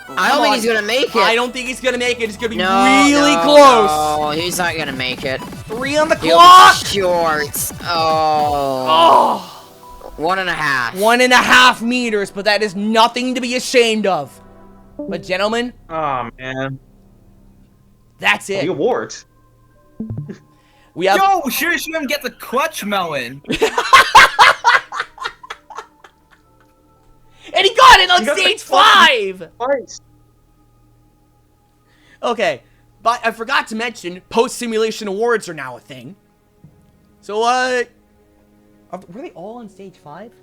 S5: I don't think he's gonna make it.
S1: I don't think he's gonna make it. It's gonna be
S5: No,
S1: really
S5: no,
S1: close.
S5: No, he's not gonna make it.
S1: 3 on the
S5: He'll
S1: clock.
S5: be short. Oh.
S1: Oh.
S5: 1.5.
S1: 1.5 meters, but that is nothing to be ashamed of. But gentlemen,
S3: Oh man.
S1: that's it.
S3: The awards.
S1: We have.
S2: Yo, sure him get the clutch melon.
S1: And he got it on
S3: He got the
S1: stage
S3: clutch.
S1: 5.
S3: Twice.
S1: Okay, But I forgot to mention, post-simulation awards are now a thing. So, were they all on stage 5?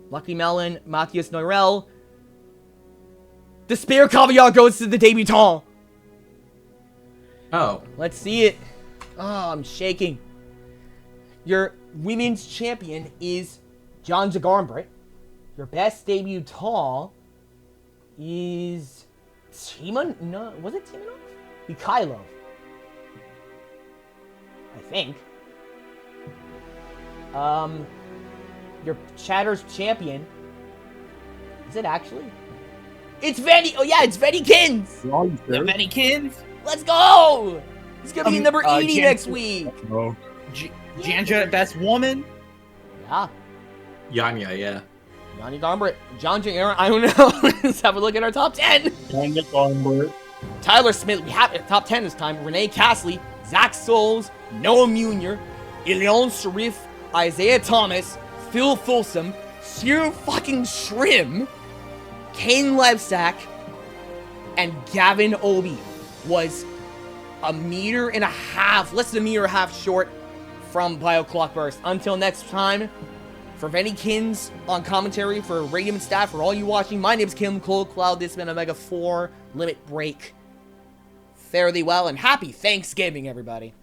S1: Lucky Melon, Matthias Neurel. Despair Caviar goes to the debutant.
S4: Oh.
S1: Let's see it. Oh, I'm shaking. Your women's champion is John Jagarmbrit. Your best debutant is Timon? No, was it Timonov? Mikhailov. I think. Your Chatter's champion. Is it actually? It's Venny. Oh yeah, it's Venny Kins.
S2: The Venikins.
S1: Let's go. He's gonna be number 80 next week.
S2: Janja, best woman.
S1: Yeah.
S4: Yanya, yeah.
S1: Yanni Garbrandt, John J. Aaron, I don't know. Let's have a look at our top 10. Tyler Smith, we have it top 10 this time. Renee Castley, Zach Souls, Noah Munier, Ilion Sharif, Isaiah Thomas, Phil Folsom, Sir fucking Shrim, Kaden Lebsack, and Gavin Obi was a meter and a half, less than a meter and a half short from Bio Clockburst. Until next time, for Venny Kins on commentary, for Radium and staff, for all you watching, my name is Kim Cold Cloud. This has been OMEGA⁴ Limit Break. Fare thee well and happy Thanksgiving, everybody.